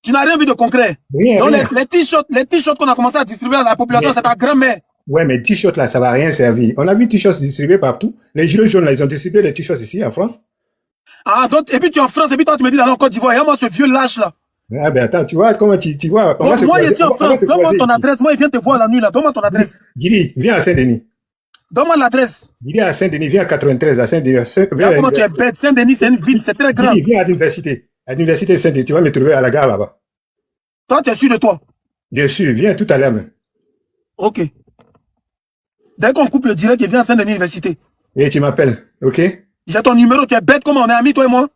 Tu n'as rien vu de concret. Rien, Donc rien. les t-shirts qu'on a commencé à distribuer à la population, c'est ta grand-mère. Ouais, mais t-shirts là, ça va rien servir. On a vu t-shirts distribués partout. Les gilets jaunes là, ils ont distribué les t-shirts ici en France. Ah, donc, et puis tu es en France, et puis toi tu me dis d'aller en Côte d'Ivoire. Et moi, ce vieux lâche là. Ah ben attends, tu vois comment tu vois. Donc, moi, ici en France, donne-moi ton adresse. Moi, il vient te voir la nuit là. Donne-moi ton adresse. Giri, viens à Saint-Denis. Donne-moi l'adresse. Giri à Saint-Denis, viens à 93 à Saint-Denis. Comment tu es bête. Saint-Denis, c'est une ville, c'est très grand. Giri, viens à l'université. À l'université Saint-Denis, tu vas me trouver à la gare là-bas. Toi, tu es sûr de toi? Bien sûr, viens tout à l'heure même. Ok. Dès qu'on coupe le direct, il vient à Saint-Denis Université. Et tu m'appelles, ok? J'ai ton numéro, tu es bête, comment on est amis, toi et moi?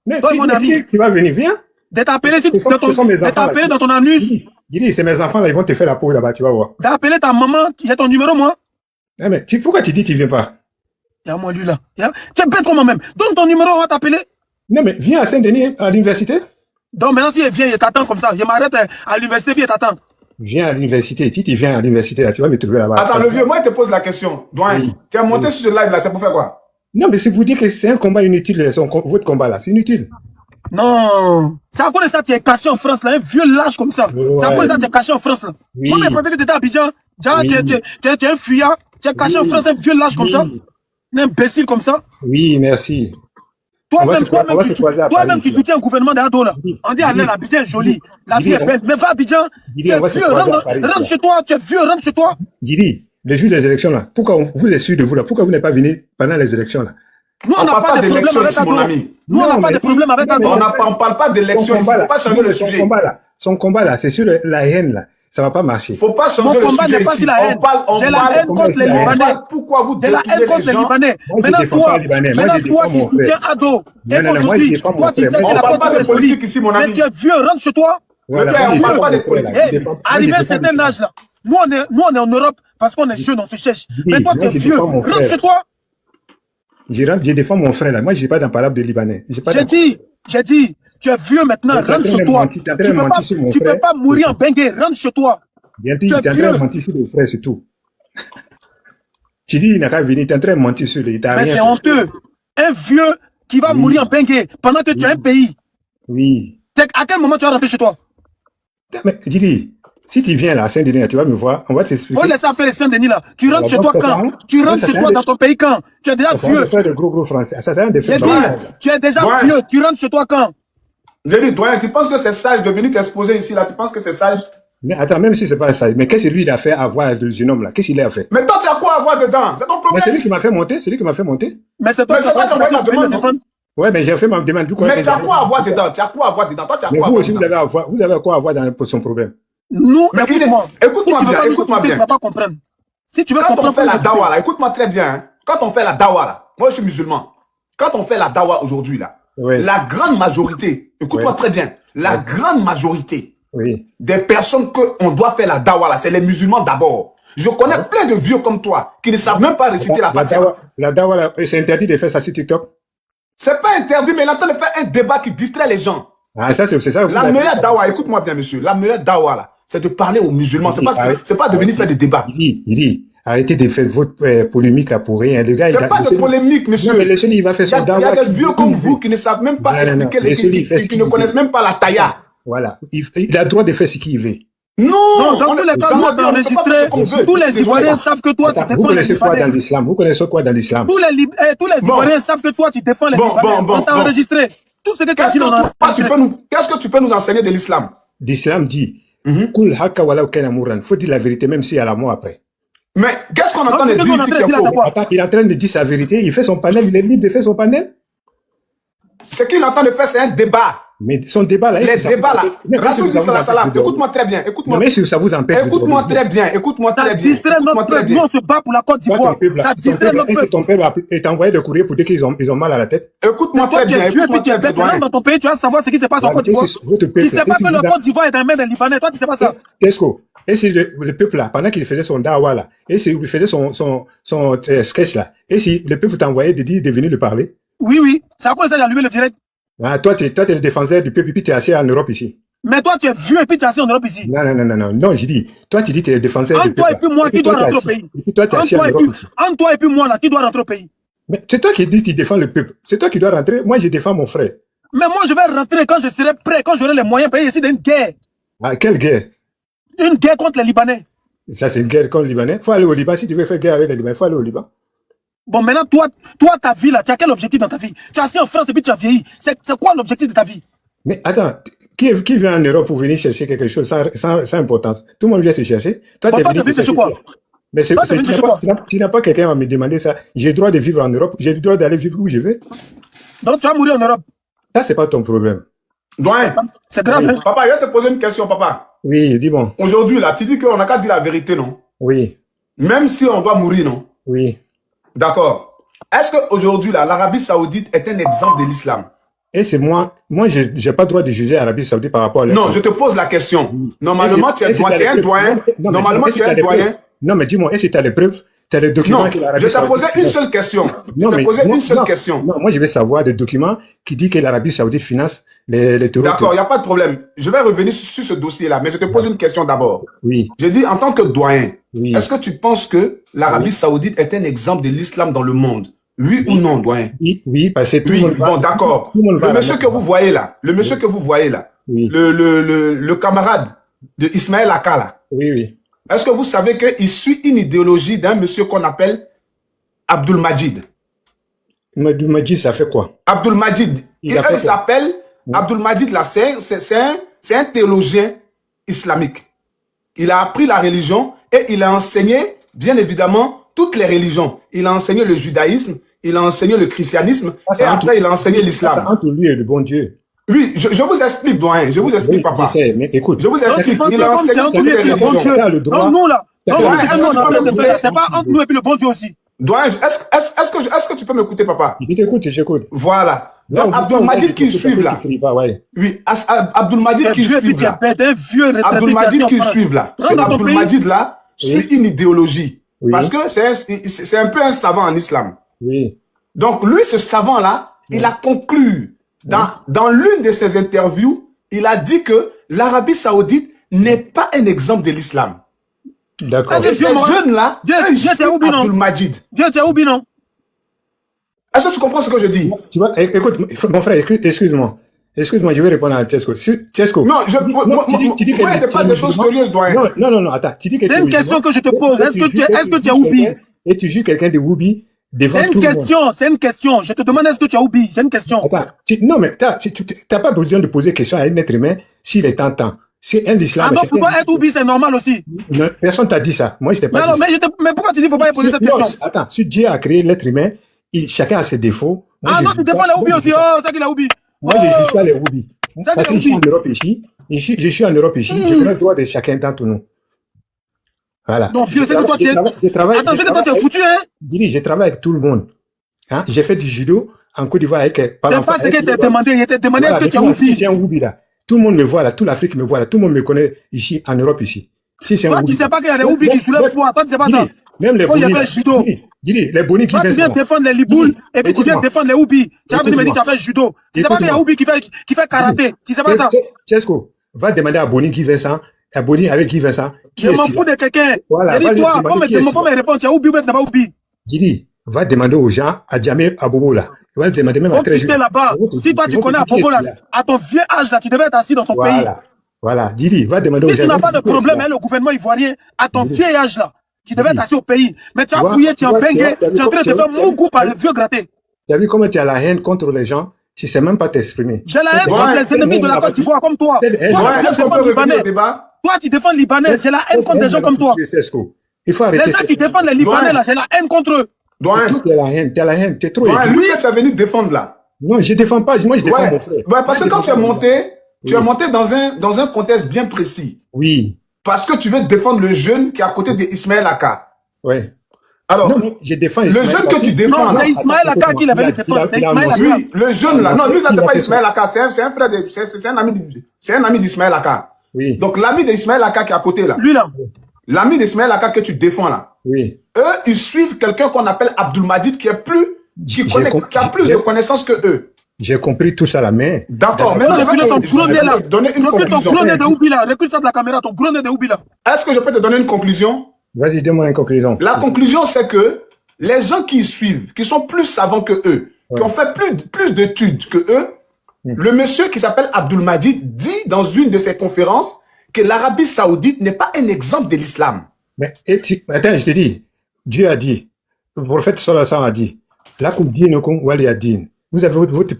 Mais toi et mon ami. Tu vas venir, viens. D'être appelé si dans ton anus. Giri, c'est mes enfants là, ils vont te faire la peau là-bas, tu vas voir. T'as appelé ta maman, j'ai ton numéro, moi? Ah, mais pourquoi tu dis que tu viens pas? Y'a-moi lui là. Tu es bête comment même. Donne ton numéro, on va t'appeler. Non, mais viens à Saint-Denis, à l'université. Donc maintenant, si il vient, il t'attend comme ça. Il m'arrête à l'université, puis il t'attend. Viens à l'université. Si tu viens à l'université, là, tu vas me trouver là-bas. Attends, le vieux, moi, je te pose la question. Doyen, oui. Tu as monté sur ce live là, c'est pour faire quoi? Non, mais c'est pour dire que c'est un combat inutile, votre combat là. C'est inutile. Non. C'est à cause de ça que tu es caché en France là, un vieux lâche comme ça. Ouais. C'est à cause de ça que tu es caché en France là. Oui. Moi, je pensais que tu étais à Abidjan. Tu es un fuyard. Tu es caché en France, un vieux lâche comme ça. Un imbécile comme ça. Oui, merci. Toi-même, tu soutiens un gouvernement d'Ado là. On dit, allez, l'Abidjan est joli. La vie est belle. Mais va à Abidjan. Tu es vieux, rentre chez toi. Tu es vieux, rentre chez toi. Didi, les jours des élections là, pourquoi vous êtes sûr de vous là? Pourquoi vous n'êtes pas venu pendant les élections là? Nous, on n'a pas de problème avec Ado. Nous, on n'a pas de problème avec Ado. On ne parle pas d'élections ici. Il ne faut pas changer le sujet. Son combat là, c'est sur la haine là. Ça va pas marcher. Faut pas changer le sujet ici. On parle la haine contre les Libanais. Pourquoi vous détruisez les gens? De la haine contre les Libanais. Maintenant, toi qui soutiens Ado, et aujourd'hui, toi tu sais que la parle de politique ici, mon ami. Mais tu es vieux, rentre chez toi. On ne parle pas de politique. Arrivé à un certain âge là, nous on est en Europe parce qu'on est jeunes, on se cherche. Mais toi tu es vieux, rentre chez toi. Je défends mon frère là. Moi, je n'ai pas d'imparable de Libanais. J'ai dit, tu es vieux maintenant, rentre chez toi. Tu peux pas mourir en bengue, rentre chez toi. Bientôt, tu es en train de mentir sur le frère, c'est tout. Tu dis, il n'a qu'à venir, tu es en train de mentir sur lui. Mais c'est honteux. Un vieux qui va mourir en bengue pendant que tu as un pays. Oui. À quel moment tu vas rentrer chez toi? Mais dis, si tu viens là à Saint-Denis, tu vas me voir, on va t'expliquer. On laisse faire les Saint-Denis là. Tu rentres chez toi quand? Tu rentres chez toi dans ton pays quand? Tu es déjà vieux. Ça de gros français. Ça, c'est un défi. Tu es déjà vieux. Tu rentres chez toi quand? Lélie, doyen, tu penses que c'est sage de venir t'exposer ici là? Tu penses que c'est sage? Mais attends, même si c'est pas ça, mais qu'est-ce que lui il a fait à voir le jeune homme là? Qu'est-ce qu'il a fait? Mais toi, tu as quoi à voir dedans? C'est ton problème. Mais c'est lui qui m'a fait monter, c'est lui qui m'a fait monter. Mais c'est toi qui as envoyé la demande. Ouais, mais j'ai fait ma demande. Mais tu as quoi à voir dedans? Tu as quoi à voir dedans? Toi, tu as quoi à voir dedans? Vous aussi, vous avez quoi à voir dans son problème? Nous, écoute-moi bien, écoute-moi bien. Tu vas pas comprendre. Si tu veux quand on fait la dawa là, écoute-moi très bien. Hein. Quand on fait la dawa là, moi je suis musulman. Quand on fait la dawa aujourd'hui là, la grande majorité, écoute-moi très bien, la grande majorité des personnes qu'on doit faire la dawa là, c'est les musulmans d'abord. Je connais plein de vieux comme toi qui ne savent même pas réciter la Fatiha. La dawa là, c'est interdit de faire ça sur TikTok? C'est pas interdit, mais il est en train de faire un débat qui distrait les gens. Ah, ça c'est ça. La meilleure dawa, écoute-moi bien monsieur, la meilleure dawa là, c'est de parler aux musulmans, c'est pas de venir faire des débats. Il dit, arrêtez de faire votre polémique là pour rien. Le gars, il pas de polémique, monsieur. Non, mais le seul, il va faire son dawa. Il y a des vieux comme vous qui ne savent même pas expliquer, qui ne connaissent même pas la taïa. Voilà. Il a le droit de faire ce qu'il veut. Non, dans tous les cas, nous, on est enregistré. Tous les Ivoiriens savent que toi, tu défends les Libanais. Vous connaissez quoi dans l'islam? Vous connaissez quoi dans l'islam? Tous les Ivoiriens savent que toi, tu défends les Libanais. On t'a enregistré. Tout ce que tu as dit, on a enregistré. Qu'est-ce que tu peux nous enseigner de l'islam? L'islam dit, faut dire la vérité, même s'il y a la mort après. Mais qu'est-ce qu'on entend de dire ici qu'il faut? Attends, il est en train de dire sa vérité, il fait son panel, il est libre de faire son panel. Ce qu'il entend de faire, c'est un débat. Mais son débat là, les débats là, Rassoul dit salam, écoute-moi très bien, écoute-moi. Mais si ça vous empêche. Écoute-moi très bien, écoute-moi très bien. Ça distrait notre peuple, nous on se bat pour la Côte d'Ivoire. Ça distrait notre peuple. Ton peuple est envoyé de courrier pour dire qu'ils ont mal à la tête. Écoute-moi très bien, écoute-moi très bien. Rentre dans ton pays, tu vas savoir ce qui se passe en Côte d'Ivoire. Tu sais pas que la Côte d'Ivoire est dans les mains des Libanais, toi tu sais pas ça. Tesco, et si le peuple là, pendant qu'il faisait son dawa là, et si il faisait son sketch là, et si le peuple t'envoyait de dire de venir lui parler. Oui, c'est à cause de ça que j'ai allumé le direct. Ah, toi, tu es le défenseur du peuple, et puis tu es assis en Europe ici. Mais toi, tu es vieux et puis tu es assis en Europe ici. Non, j'ai dit, toi, tu dis que tu es le défenseur du peuple. Entre toi et puis moi, qui dois rentrer au pays. Et puis toi, tu es assis en Europe ici. Entre toi et puis moi, là, qui doit rentrer au pays. Mais c'est toi qui dis que tu défends le peuple. C'est toi qui dois rentrer. Moi, je défends mon frère. Mais moi, je vais rentrer quand je serai prêt, quand j'aurai les moyens pour ici d'une guerre. Ah, quelle guerre? Une guerre contre les Libanais. Ça, c'est une guerre contre les Libanais. Il faut aller au Liban. Si tu veux faire guerre avec les Libanais, il faut aller au Liban. Bon, maintenant, toi, ta vie, là, tu as quel objectif dans ta vie? Tu es assis en France et puis tu as vieilli. C'est quoi l'objectif de ta vie? Mais attends, qui vient en Europe pour venir chercher quelque chose sans importance? Tout le monde vient se chercher. Toi, Bon, toi, tu viens chercher quoi? Mais tu n'as pas quelqu'un à me demander ça. J'ai le droit de vivre en Europe. J'ai le droit d'aller vivre où je veux. Donc, tu vas mourir en Europe. Ça, c'est pas ton problème. Doyen. C'est grave, Oui. hein? Papa, je vais te poser une question, papa. Oui, dis-moi. Aujourd'hui, là, tu dis qu'on n'a qu'à dire la vérité, non? Oui. Même si on doit mourir, non? Oui. D'accord. Est-ce qu'aujourd'hui, là, l'Arabie Saoudite est un exemple de l'islam? Et c'est moi, je n'ai pas le droit de juger l'Arabie Saoudite par rapport à Non, je te pose la question. Normalement, tu es un doyen. Normalement, tu es un doyen. Non, mais dis-moi, est-ce que tu as les preuves? Tu as les documents Non, que l'Arabie je t'ai posé une seule question. Question. Non, moi, je vais savoir des documents qui disent que l'Arabie Saoudite finance les terroristes. D'accord, il n'y a pas de problème. Je vais revenir sur ce dossier-là, mais je te pose une question d'abord. Oui. Je dis, en tant que doyen, oui. Est-ce que tu penses que l'Arabie Saoudite est un exemple de l'islam dans le monde? Oui ou non, doyen? Oui, parce que tout le monde bon, d'accord. Le monsieur que vous voyez là, le camarade de Ismaël Aka là. Oui, oui. Est-ce que vous savez qu'il suit une idéologie d'un monsieur qu'on appelle Abdul Majid? Abdul Majid, ça fait quoi? Abdul Majid. Il s'appelle Abdul Majid là, c'est un théologien islamique. Il a appris la religion et il a enseigné, bien évidemment, toutes les religions. Il a enseigné le judaïsme, il a enseigné le christianisme et après il a enseigné l'islam. Entre lui et le bon Dieu. Oui, je vous explique, doyen. Je vous explique, papa. Je sais, mais écoute. Je vous explique. Il a enseigné toutes les religions. Non, nous là. C'est pas entre nous et puis le bon Dieu aussi. Doyen, est-ce que tu peux m'écouter, papa? Je t'écoute, j'écoute. Voilà. Donc, Abdul Majid qui suivent là. Oui, Abdul Majid qui suivent là. Abdul Majid qui suivent là. Abdul Majid là suit une idéologie. Parce que c'est un peu un savant en islam. Oui. Donc, lui, ce savant-là, il a conclu dans l'une de ses interviews, il a dit que l'Arabie Saoudite n'est pas un exemple de l'islam. D'accord. Et ces jeunes-là, ils suivent Abdul Majid. Dieu, tu es où, non? Est-ce que tu comprends ce que je dis? Tu vois, écoute, mon frère, excuse-moi. Excuse-moi, je vais répondre à Chesco. Chesco. Non, moi, il pas des choses curieuses, doyen. Non, attends. Tu dis que c'est une question que je te pose. Est-ce que tu es Oubi? Et tu juges quelqu'un de Oubi devant tout le monde. C'est une question. Je te demande est-ce que tu es Oubi? C'est une question. Attends, non, mais tu n'as pas besoin de poser question à un être humain s'il est tentant. C'est un islam. Ah donc, pour être Oubi, c'est normal aussi. Non, personne t'a dit ça. Moi, je t'ai pas dit ça. Mais pourquoi tu dis qu'il ne faut pas poser cette question? Attends, si Dieu a créé l'être humain, chacun a ses défauts. Ah non, tu défends les Oubi aussi. Oh, c'est ça qu'il a Oubi. Moi, je ne suis pas les Oubi. Parce que je suis en Europe ici. Je suis en Europe ici. J'ai le droit de chacun d'entre nous. Voilà. Donc, je sais que toi, tu es... Attends, je sais que toi, tu es foutu, hein? Dis, je travaille avec tout le monde. Hein? J'ai fait du judo en Côte d'Ivoire avec... C'est pas ce qu'il t'a demandé. Il t'a demandé est-ce que tu es Oubi? J'ai un Oubi là. Tout le monde me voit là. Toute l'Afrique me voit là. Tout le monde me connaît ici en Europe ici. Toi, tu ne sais pas qu'il y a des Oubi qui soulèvent poids. Toi, tu ne sais pas ça. Même les Boni. Les Boni qui tu viens défendre les Libouls et puis tu viens défendre les Oubi. Tu vas venir me dire que tu as fait judo. Tu ne sais pas qu'il y a Oubi qui fait karaté. Tu ne sais pas ça. Chesco, va demander à Boni Guy Vincent, à Boni avec Guy Vincent. Je m'en fous de quelqu'un. Voilà. Dis-toi, faut me répondre. Tu as Oubi ou tu n'as pas Oubi? Didi, va demander aux gens, à Djamé, à Bobo là. Va demander même à Très là-bas. Si toi tu connais à Bobo là, à ton vieux âge là, tu devais être assis dans ton pays. Voilà. Didi, va demander aux gens. Si tu n'as pas de problème avec le gouvernement ivoirien, à ton vieil âge là, tu devais être assis au pays. Mais tu as fouillé, tu as bengué, tu es en train de te faire mon goût par le vieux gratté. Tu as vu comment tu as la haine contre les gens? Tu ne sais même pas t'exprimer. J'ai la haine contre les ennemis de la Côte d'Ivoire comme toi. Toi, tu défends les Libanais. J'ai la haine contre des gens comme toi. Il faut arrêter. Les gens qui défendent les Libanais là, j'ai la haine contre eux. Tu as la haine, tu es trop égoïste. Lui, tu es venu défendre là. Non, je ne défends pas, moi je défends mon frère. Parce que quand tu es monté dans un contexte bien précis. Oui. Parce que tu veux défendre le jeune qui est à côté d'Ismaël Aka. Oui. Alors, non, je défends le jeune que tu défends. Non, c'est Ismaël Aka qui l'avait défendre. C'est Ismaël Aka. Oui, le jeune là. Non, lui là, c'est pas Ismaël Aka. C'est un frère c'est un ami d'Ismaël Aka. Oui. Donc, l'ami d'Ismaël Aka qui est à côté là. Lui là. L'ami d'Ismaël Aka que tu défends là. Oui. Eux, ils suivent quelqu'un qu'on appelle Abdul Majid qui a plus de connaissances que eux. J'ai compris tout ça là, mais... D'accord, maintenant je vais te donner une conclusion. Ton gros nez de Oubi là, recule ça de la caméra, ton gros nez de Oubi là. Est-ce que je peux te donner une conclusion? Vas-y, donne-moi une conclusion. La conclusion, c'est que les gens qui suivent, qui sont plus savants que eux, qui ont fait plus d'études que eux, Le monsieur qui s'appelle Abdul Majid dit dans une de ses conférences que l'Arabie Saoudite n'est pas un exemple de l'islam. Mais attends, je te dis, Dieu a dit, le prophète sallallahu a dit, lakum dinukum waliyadin. Vous avez votre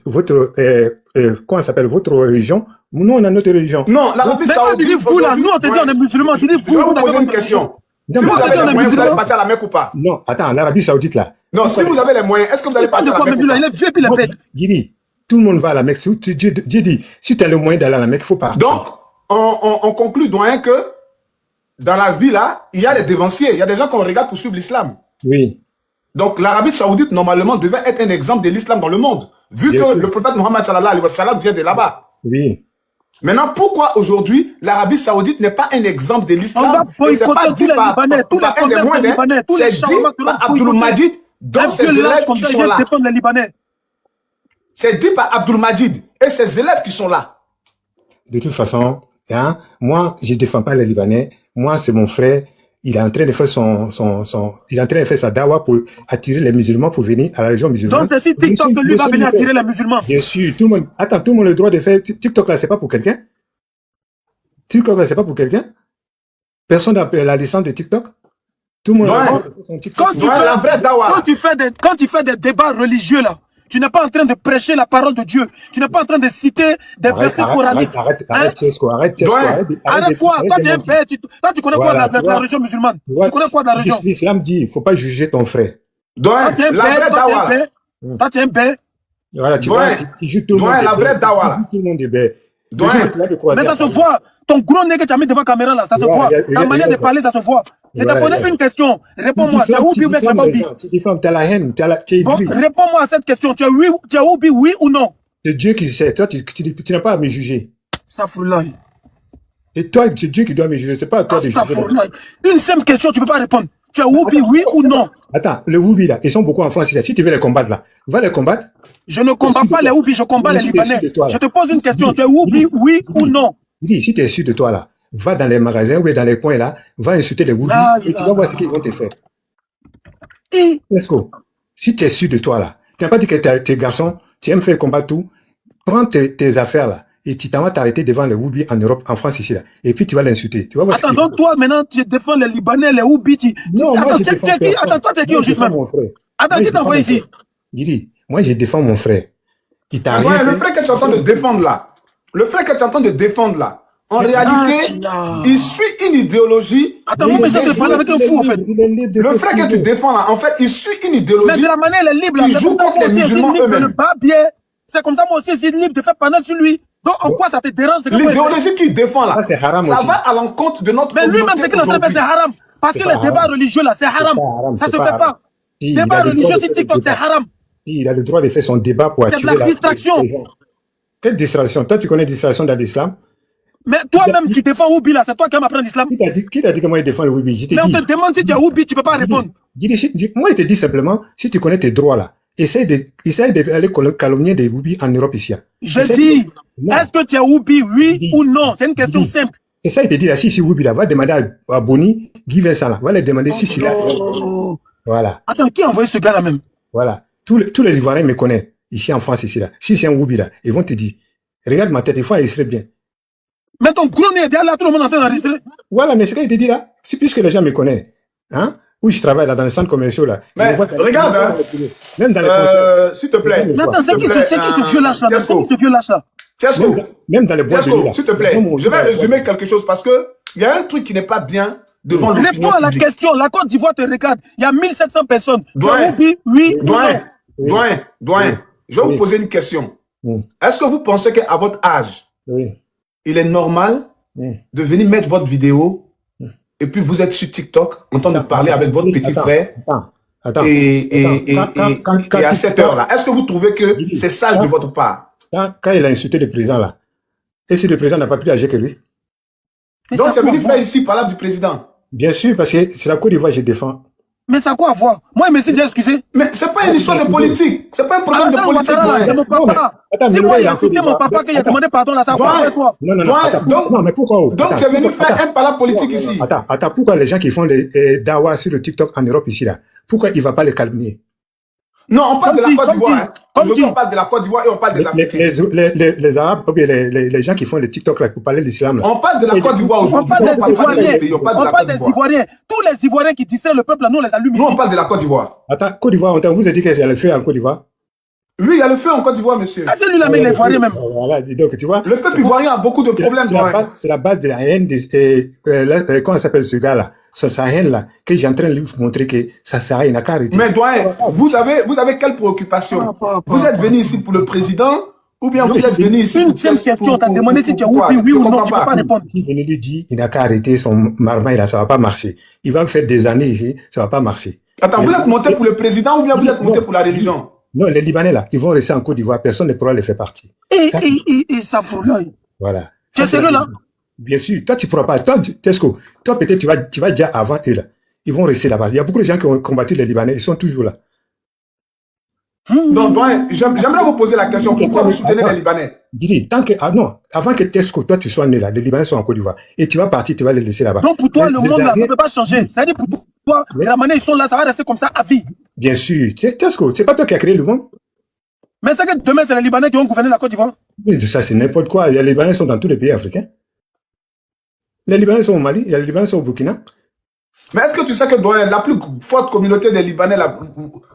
comment ça s'appelle, votre religion. Nous, on a notre religion. Non, l'Arabie Saoudite. Vous, là, nous, on te dit, on est musulmans. Je dis, je vais vous poser une question. Si vous avez les moyens, vous allez partir à la Mecque ou pas? Non, attends, l'Arabie Saoudite, là. Non, si vous avez les moyens, est-ce que vous allez partir à la Mecque ou pas? Il est vieux, puis il est bête. Dis, tout le monde va à la Mecque. Dieu dit, si tu as le moyen d'aller à la Mecque, il faut pas. Donc, on conclut, doyen, que dans la vie, là, il y a les dévanciers. Il y a des gens qu'on regarde pour suivre l'islam. Oui. Donc, l'Arabie Saoudite, normalement, devait être un exemple de l'islam dans le monde. Vu que le prophète Mohammed sallallahu alayhi wa sallam vient de là-bas. Oui. Maintenant, pourquoi aujourd'hui, l'Arabie Saoudite n'est pas un exemple de l'islam? Et c'est pas dit par un des moindres, c'est dit par Abdul Majid dans ses élèves qui sont là. C'est dit par Abdul Majid et ses élèves qui sont là. De toute façon, hein, moi, je ne défends pas les Libanais. Moi, c'est mon frère. Il est en train de faire il est en train de faire sa dawa pour attirer les musulmans pour venir à la région musulmane. Donc, c'est si TikTok que lui va venir attirer les musulmans. Bien sûr, tout le monde, attends, tout le monde a le droit de faire TikTok là, c'est pas pour quelqu'un. TikTok là, c'est pas pour quelqu'un. Personne n'a la licence de TikTok. Tout le monde a le droit de faire son TikTok. Quand tu fais des débats religieux là, tu n'es pas en train de prêcher la parole de Dieu. Tu n'es pas en train de citer des versets coraniques. Arrête, Chesco, arrête, quoi? Toi, tu es un père. Toi, tu connais quoi de la religion musulmane? Tu connais quoi de la religion? L'islam dit, il ne faut pas juger ton frère. Toi, tu es un père. Voilà, tu joues tout le monde. La vraie dawa. Tout le monde est bête. Mais ça se voit. Ton gros nez que tu as mis devant la caméra là, ça se voit. Ta manière de parler, ça se voit. Je t'ai posé une question. Réponds-moi. Tu as oublié ou bien tu n'as pas oublié? Tu as la haine. Bon, réponds-moi à cette question. Tu as oublié, oui ou non? C'est Dieu qui sait. Toi, tu n'as pas à me juger. Ça fout là. C'est toi, c'est Dieu qui doit me juger. C'est pas à toi de juger. Une simple question, tu ne peux pas répondre. Tu as oublié, oui ou non? Attends, les Woubi là, ils sont beaucoup en France. Si tu veux les combattre là, va les combattre. Je ne combats pas les Woubi, je combats les Libanais. Je te pose une question. Tu as oublié, oui ou non? Dis, si tu es sûr de toi là, va dans les magasins ou dans les coins là, va insulter les Woubi et tu vas voir ce qu'ils vont te faire. Esco, si tu es sûr de toi là, tu n'as pas dit que tes garçons, tu aimes faire combat tout, prends tes affaires là et tu t'en vas t'arrêter devant les Woubi en Europe, en France ici là, et puis tu vas l'insulter. Tu vas voir. Attends, donc toi maintenant tu défends les Libanais, les Woubi. Non, attends, toi tu es qui au juste même? Attends, qui t'envoie ici? Dis, moi je défends mon frère. Le frère que tu es en train de défendre là, en réalité, il suit une idéologie. Attends, mais ça te parle avec un fou en fait. Le frère que tu défends là, en fait, il suit une idéologie. Mais de la manière elle est libre. Il joue contre les musulmans eux-mêmes. C'est comme ça moi aussi, c'est libre de faire panel sur lui. Donc en quoi ça te dérange? L'idéologie qu'il défend là, ça va à l'encontre de notre communauté. Mais lui-même, ce qu'il est en train de faire, c'est haram. Parce que les débats religieux là, c'est haram. Ça se fait pas. Débat religieux sur TikTok, c'est haram. Il a le droit de faire son débat pour attirer la distraction. Quelle distraction? Toi, tu connais distraction dans l'islam? Mais toi-même, tu défends Woubi là, c'est toi qui vas m'apprendre l'islam. Qui t'a dit que moi je défends le Woubi? Mais on te demande si tu es Woubi, tu ne peux pas répondre. Moi, je te dis simplement, si tu connais tes droits là, essaye d'aller calomnier des Woubi en Europe ici. Je dis, est-ce que tu es Woubi, oui ou non? C'est une question simple. Essaye de dire, si Woubi là, va demander à Boni, Guy Vincent là, va lui demander si là. Voilà. Attends, qui a envoyé ce gars là même? Voilà. Tous les Ivoiriens me connaissent, ici en France, ici là. Si c'est un Woubi là, ils vont te dire, regarde ma tête, il faut enregistrer bien. Mais ton gros nez est là, tout le monde est en train d'enregistrer. Voilà, mais ce qu'il te dit là, c'est puisque les gens me connaissent, hein, où je travaille là, dans les centres commerciaux là. Mais regarde, hein, même dans les s'il te plaît. Mais attends, c'est qui ce vieux lâche là? C'est qui ce vieux lâche là? Tiasco, même dans les boîtes de nuit, s'il te plaît, je vais résumer quelque chose parce que il y a un truc qui n'est pas bien devant l'opinion publique. Réponds à la question, la Côte d'Ivoire te regarde, il y a 1700 personnes. Oui, Doyen, je vais vous poser une question. Est-ce que vous pensez qu'à votre âge, il est normal de venir mettre votre vidéo et puis vous êtes sur TikTok en train de parler avec votre petit frère et à cette heure-là? Est-ce que vous trouvez que c'est sage de votre part? Quand il a insulté le président là, et si le président n'a pas plus âgé que lui? Donc tu es venu faire ici parler du président? Bien sûr, parce que c'est la Côte d'Ivoire que je défends. Mais ça a quoi à voir? Moi, il me s'est déjà excusé. Mais c'est pas une histoire de politique. C'est pas un problème de politique. C'est mon papa. C'est moi qui ai insulté mon papa qui a demandé pardon là, ça va faire quoi? Non, mais pourquoi? Donc tu es venu faire un parler politique ici. Attends, pourquoi les gens qui font des dawa sur le TikTok en Europe ici là, pourquoi il ne va pas les calmer? Non, on parle de la Côte d'Ivoire. Aujourd'hui, on parle de la Côte d'Ivoire et on parle des Africains. Les Arabes, ou bien les gens qui font les TikTok là, pour parler de l'islam. On parle de la Côte d'Ivoire aujourd'hui. On parle des Ivoiriens. Tous les Ivoiriens qui distraient le peuple, nous on les allume ici. Nous, on parle de la Côte d'Ivoire. Attends, Côte d'Ivoire, on vous a dit qu'il y a le feu en Côte d'Ivoire? Oui, il y a le feu en Côte d'Ivoire, monsieur. Ah, c'est lui là, mais les Ivoiriens même. Voilà, dis donc, tu vois. Le peuple ivoirien a beaucoup de problèmes. C'est la base de la haine. Comment s'appelle ce gars-là? Sa haine là, que j'ai en train de vous montrer que ça sert à rien, n'a arrêter. Mais doyen, vous avez quelle préoccupation? Vous êtes venu ici pour le président ou bien vous êtes venu ici pour... Une seule question, t'as demandé si tu es oui ou non, tu ne peux pas répondre. Il venait lui dire, il n'a qu'à arrêter son marmaille là, ça ne va pas marcher. Il va faire des années ici, ça ne va pas marcher. Attends, vous êtes monté pour le président ou bien vous êtes monté pour la religion? Non, les Libanais là, ils vont rester en Côte d'Ivoire, personne ne pourra les faire partir. Et ça fout l'œil. Voilà. Tu es sérieux là? Bien sûr, toi tu ne pourras pas. Toi, Tesco, toi peut-être tu vas déjà avant eux là. Ils vont rester là-bas. Il y a beaucoup de gens qui ont combattu les Libanais, ils sont toujours là. Donc, j'aimerais vous poser la question, pourquoi vous soutenez les Libanais? Didi, avant que Tesco, toi tu sois né là, les Libanais sont en Côte d'Ivoire. Et tu vas partir, tu vas les laisser là-bas. Non, pour toi, le monde là, ça ne peut pas changer. C'est-à-dire pour toi, les Libanais, ils sont là, ça va rester comme ça à vie. Bien sûr. Tesco, c'est pas toi qui as créé le monde. Mais c'est que demain, c'est les Libanais qui vont gouverner la Côte d'Ivoire. Mais ça, c'est n'importe quoi. Les Libanais sont dans tous les pays africains. Les Libanais sont au Mali, les Libanais sont au Burkina. Mais est-ce que tu sais que dans la plus forte communauté des Libanais, là,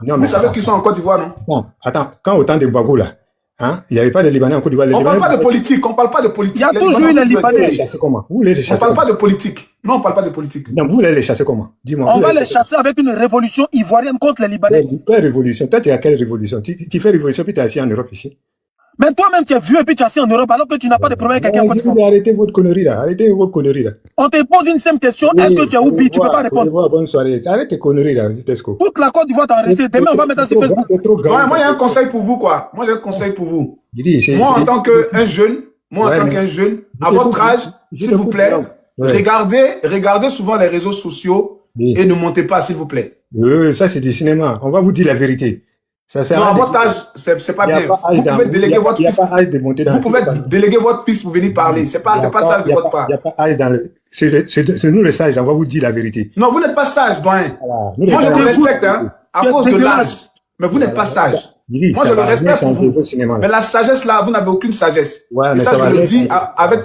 vous savez qu'ils sont en Côte d'Ivoire, non? Non, attends, quand au temps de Gbagbo, là, hein, il n'y avait pas de Libanais en Côte d'Ivoire. On ne parle pas de politique, on parle pas de politique. Il y a toujours eu les Libanais. Comment? Vous voulez les chasser? On ne parle pas de politique. Non, on ne parle pas de politique. Non, vous voulez les chasser comment? Dis-moi. On va les chasser avec une révolution ivoirienne contre les Libanais. Quelle révolution? Toi, tu as quelle révolution? Tu fais révolution, puis tu es assis en Europe ici. Mais toi-même, tu es vieux et puis tu es assis en Europe alors que tu n'as pas de problème avec quelqu'un en Côte d'Ivoire. Arrêtez votre connerie là. Arrêtez votre connerie là. On te pose une simple question. Est-ce que tu es oublié? Tu ne peux pas répondre. Bonne soirée. Arrête tes conneries là, Tesco. Toute la Côte d'Ivoire t'a enregistré. Demain, on va mettre ça sur Facebook. Moi, j'ai un conseil pour vous, quoi. Moi, j'ai un conseil pour vous. Moi, en tant qu'un jeune, à votre âge, s'il vous plaît, regardez souvent les réseaux sociaux et ne montez pas, s'il vous plaît. Ça, c'est du cinéma. On va vous dire la vérité. Non, à votre âge, c'est pas bien. Vous pouvez déléguer votre fils. Vous pouvez déléguer votre fils pour venir parler. C'est pas sage de votre part. Il n'y a pas âge dans le. C'est nous les sages, on va vous dire la vérité. Non, vous n'êtes pas sage, doyen. Moi, je vous respecte, hein, à cause de l'âge. Mais vous n'êtes pas sage. Moi, je le respecte pour vous. Mais la sagesse là, vous n'avez aucune sagesse. Et ça, je le dis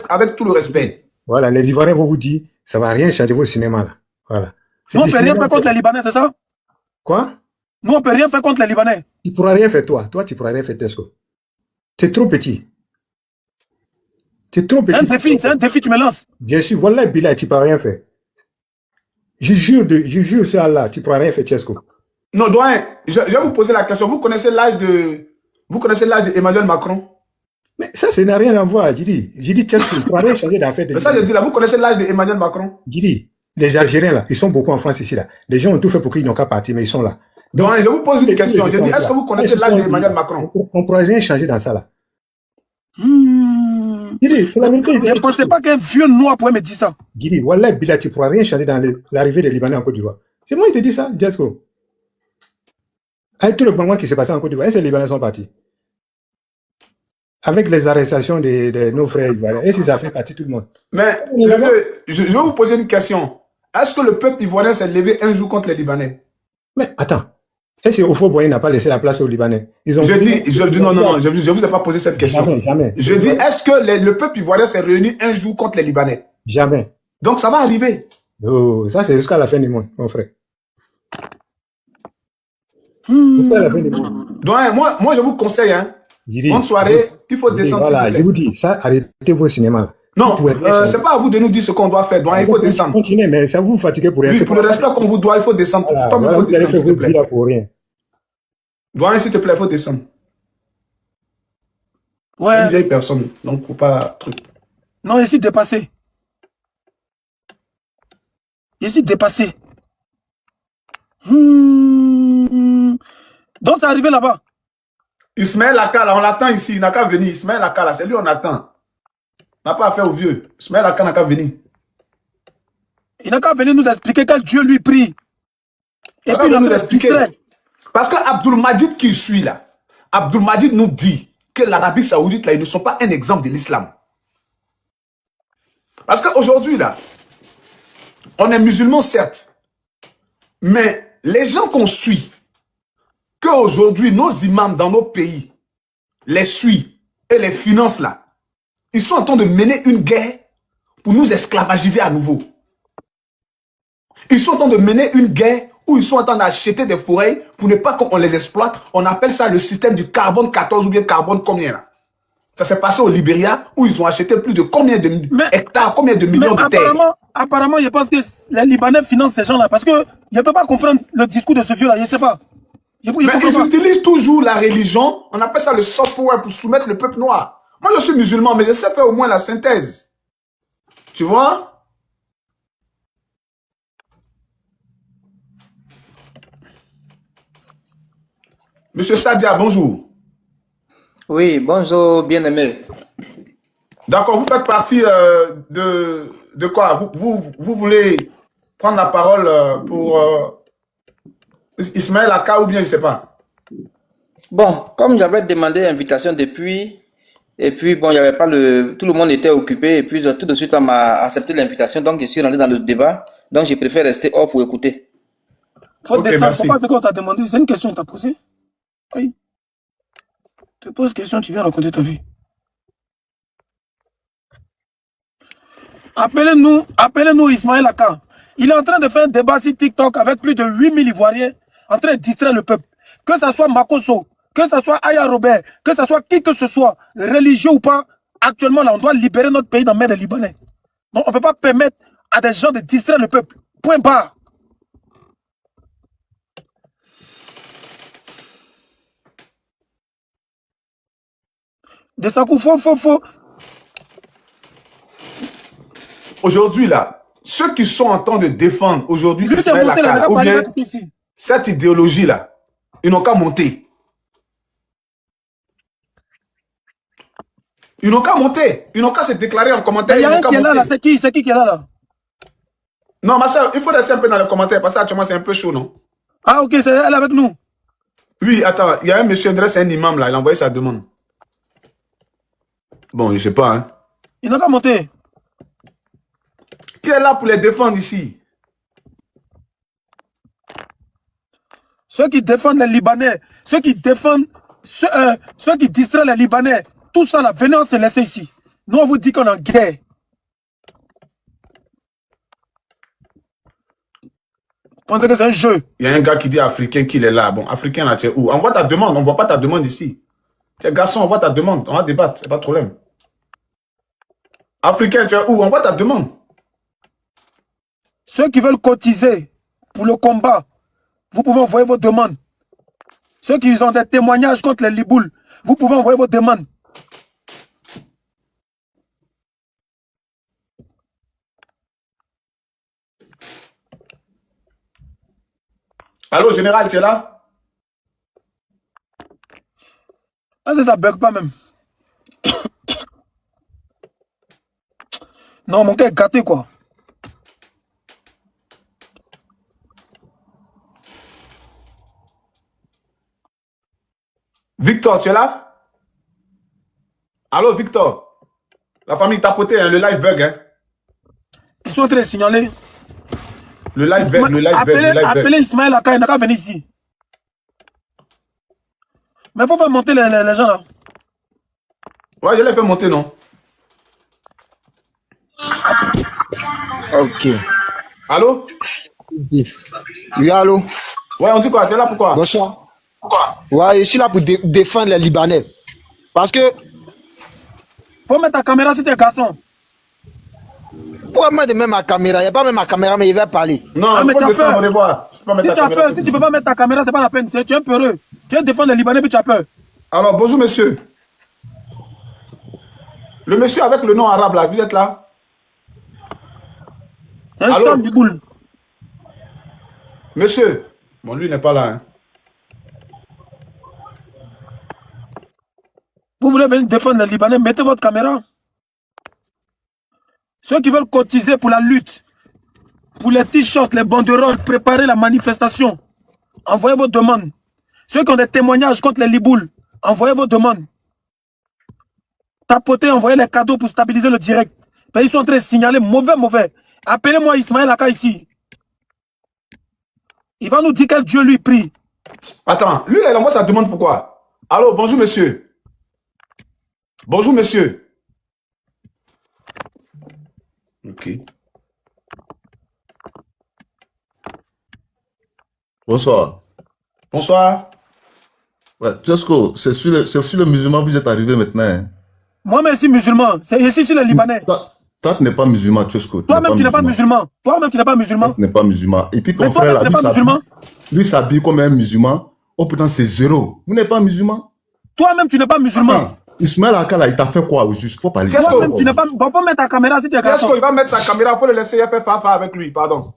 avec tout le respect. Voilà, les Ivoiriens vont vous dire, ça ne va rien changer vos cinémas là. Voilà. Nous, on ne peut rien faire contre les Libanais, c'est ça? Quoi? Nous, on ne peut rien faire contre les Libanais. Tu ne pourras rien faire, toi. Toi, tu ne pourras rien faire, Tesco. C'est trop petit. C'est trop petit. C'est un défi, tu me lances. Bien sûr, voilà, Bilal, tu ne pourras rien faire. Je jure sur Allah, tu ne pourras rien faire, Tesco. Non, doyen, je vais vous poser la question. Vous connaissez l'âge d'Emmanuel Macron? Mais ça n'a rien à voir, j'ai dit, Tesco, tu ne pourras rien changer d'affaire. Mais ça, je dis là, vous connaissez l'âge d'Emmanuel Macron? J'ai dit, les Algériens là, ils sont beaucoup en France ici là. Les gens ont tout fait pour qu'ils n'ont qu'à partir, mais ils sont là. Donc, je vous pose une question. Je dis, est-ce que vous connaissez l'âge d'Emmanuel Macron? On ne pourra rien changer dans ça là. C'est la vérité. Je ne pensais pas qu'un vieux noir pouvait me dire ça. Guidi, Wallah, Bila, tu ne pourras rien changer dans l'arrivée des Libanais en Côte d'Ivoire. C'est moi qui te dis ça, Diasco. Avec tout le moment qui s'est passé en Côte d'Ivoire, est-ce que les Libanais sont partis? Avec les arrestations de nos frères ivoiriens, est-ce que ça fait partie tout le monde? Mais, je vais vous poser une question. Est-ce que le peuple ivoirien s'est levé un jour contre les Libanais? Mais attends, est-ce que Houphouët-Boigny n'a pas laissé la place aux Libanais? Non, je ne vous ai pas posé cette question. Jamais. Je dis, est-ce que le peuple ivoirien s'est réuni un jour contre les Libanais? Jamais. Donc ça va arriver. Oh, ça c'est jusqu'à la fin du monde, mon frère. Jusqu'à la fin du monde. Donc, moi je vous conseille, hein, bonne soirée, il faut descendre. Voilà, je vous dis, ça, arrêtez vos cinémas. Non, c'est pas à vous de nous dire ce qu'on doit faire. Donc, il faut descendre. Continuez, mais ça vous fatigue pour rien. Oui, pour le respect qu'on vous doit, il faut descendre. Voilà, il faut descendre, s'il te plaît. Pour rien. Doyen, s'il te plaît, il faut descendre. Ouais. Une vieille personne, donc faut pas truc. Non, ici dépassé. Ici dépassé. Donc, c'est arrivé là-bas. Ismaël Akala, on l'attend ici. Il n'a qu'à venir. Ismaël Akala, c'est lui on attend. On n'a pas affaire au vieux. Ismaël Akala n'a qu'à venir. Il n'a qu'à venir nous expliquer quel Dieu lui prie. Et puis, il va nous expliquer. Parce que Abdul Majid qui suit là, Abdul Majid nous dit que l'Arabie Saoudite là, ils ne sont pas un exemple de l'islam. Parce qu'aujourd'hui là, on est musulmans certes, mais les gens qu'on suit, qu'aujourd'hui, nos imams dans nos pays, les suivent et les financent là, ils sont en train de mener une guerre pour nous esclavagiser à nouveau. Ils sont en train de mener une guerre où ils sont en train d'acheter des forêts pour ne pas qu'on les exploite. On appelle ça le système du carbone 14 ou bien carbone combien là. Ça s'est passé au Libéria où ils ont acheté plus de combien de hectares, combien de millions de terres. Apparemment, je pense que les Libanais financent ces gens-là parce que je ne peux pas comprendre le discours de ce vieux-là, je ne sais pas. Mais ils utilisent toujours la religion, on appelle ça le soft power pour soumettre le peuple noir. Moi, je suis musulman, mais je sais faire au moins la synthèse. Tu vois? Monsieur Sadia, bonjour. Oui, bonjour, bien-aimé. D'accord, vous faites partie de quoi? Vous voulez prendre la parole pour Ismaël Aka ou bien je ne sais pas? Bon, comme j'avais demandé l'invitation depuis, et puis bon, il y avait pas tout le monde était occupé, et puis tout de suite on m'a accepté l'invitation, donc je suis rentré dans le débat, donc je préfère rester hors pour écouter. Faut descendre, faut pas dire qu'on t'a demandé, c'est une question que tu as posée. Oui. Tu poses question, tu viens raconter ta vie. Appelez-nous Ismaël Aka. Il est en train de faire un débat sur TikTok avec plus de 8000 Ivoiriens en train de distraire le peuple. Que ce soit Makoso, que ce soit Aya Robert, que ce soit qui que ce soit, religieux ou pas, actuellement là, on doit libérer notre pays dans la main des Libanais. Donc on ne peut pas permettre à des gens de distraire le peuple. Point barre. De Sakou, faux. Aujourd'hui, là, ceux qui sont en train de défendre aujourd'hui Ismaël Aka, ou bien cette idéologie-là, ils n'ont qu'à monter. Ils n'ont qu'à monter. Ils n'ont qu'à se déclarer en commentaire. Il y a un qui est là, c'est qui est là? Non, ma soeur, il faut laisser un peu dans les commentaires parce que actuellement c'est un peu chaud, non? Ah, ok, c'est elle avec nous. Oui, attends, il y a un monsieur, c'est un imam là, il a envoyé sa demande. Bon, je sais pas, hein. Il n'a qu'à monter. Qui est là pour les défendre ici? Ceux qui défendent les Libanais, ceux qui défendent, ceux qui distraient les Libanais, tout ça là, venez on se laisser ici. Nous on vous dit qu'on est en guerre. Vous pensez que c'est un jeu? Il y a un gars qui dit africain qu'il est là. Bon, africain là, tu es où? Envoie ta demande, on ne voit pas ta demande ici. Tu es garçon, envoie ta demande, on va débattre, c'est pas de problème. Africain, tu es où? Envoie ta demande. Ceux qui veulent cotiser pour le combat, vous pouvez envoyer vos demandes. Ceux qui ont des témoignages contre les Libouls, vous pouvez envoyer vos demandes. Allô, général, tu es là? Ah, ça bug pas même. Non, mon cœur est gâté, quoi. Victor, tu es là? Allô, Victor? La famille tapoté, hein, le live bug, hein? Ils sont en train de signaler. Le live bug, le live bug. Appelez Ismaël Aka, il n'a qu'à venir ici. Mais il faut faire monter les gens là. Ouais, je l'ai fait monter, non? Ok. Allô? Oui, allô? Ouais, on dit quoi? Tu es là pourquoi? Bonsoir. Pourquoi? Ouais, je suis là pour défendre les Libanais. Parce que... Faut mettre ta caméra si tu es garçon. Pourquoi moi de mettre ma caméra? Il n'y a pas même ma caméra, mais il va parler. Non, il faut descendre, on les voit. Si tu as peur, si tu ne peux pas mettre ta caméra, c'est pas la peine. Tu es un peureux. Tu veux défendre les Libanais, puis tu as peur. Alors, bonjour, monsieur. Le monsieur avec le nom arabe, là, vous êtes là? C'est un sang du boule. Monsieur. Bon, lui, il n'est pas là, hein. Vous voulez venir défendre les Libanais, mettez votre caméra. Ceux qui veulent cotiser pour la lutte, pour les t-shirts, les banderoles, préparer la manifestation, envoyez vos demandes. Ceux qui ont des témoignages contre les Libouls, envoyez vos demandes. Tapotez, envoyez les cadeaux pour stabiliser le direct. Ben, ils sont en train de signaler mauvais. Appelez-moi Ismaël Aka ici. Il va nous dire quel Dieu lui prie. Attends, lui, il envoie sa demande pourquoi? Allô, bonjour, monsieur. Bonjour, monsieur. Ok. Bonsoir. Bonsoir. Ouais, Tchesco, c'est sur le musulman que vous êtes arrivé maintenant. Hein. Moi-même, je suis musulman. Je suis sur le Libanais. Toi, tu n'es pas musulman, Tchesco. Toi-même, tu n'es pas musulman. Toi-même, tu n'es pas musulman. Tu n'es pas musulman. Et puis ton Mais frère, là, toi-même, lui s'habille comme un musulman. Oh putain, c'est zéro. Vous n'êtes pas musulman. Toi-même, tu n'es pas musulman. Attends, Ismaël Akala, il t'a fait quoi au juste? Faut parler. Toi-même, tu n'es pas... Bon, faut mettre ta caméra si tu es Tchesco, il va mettre sa caméra. Il faut le laisser faire fafa avec lui, pardon.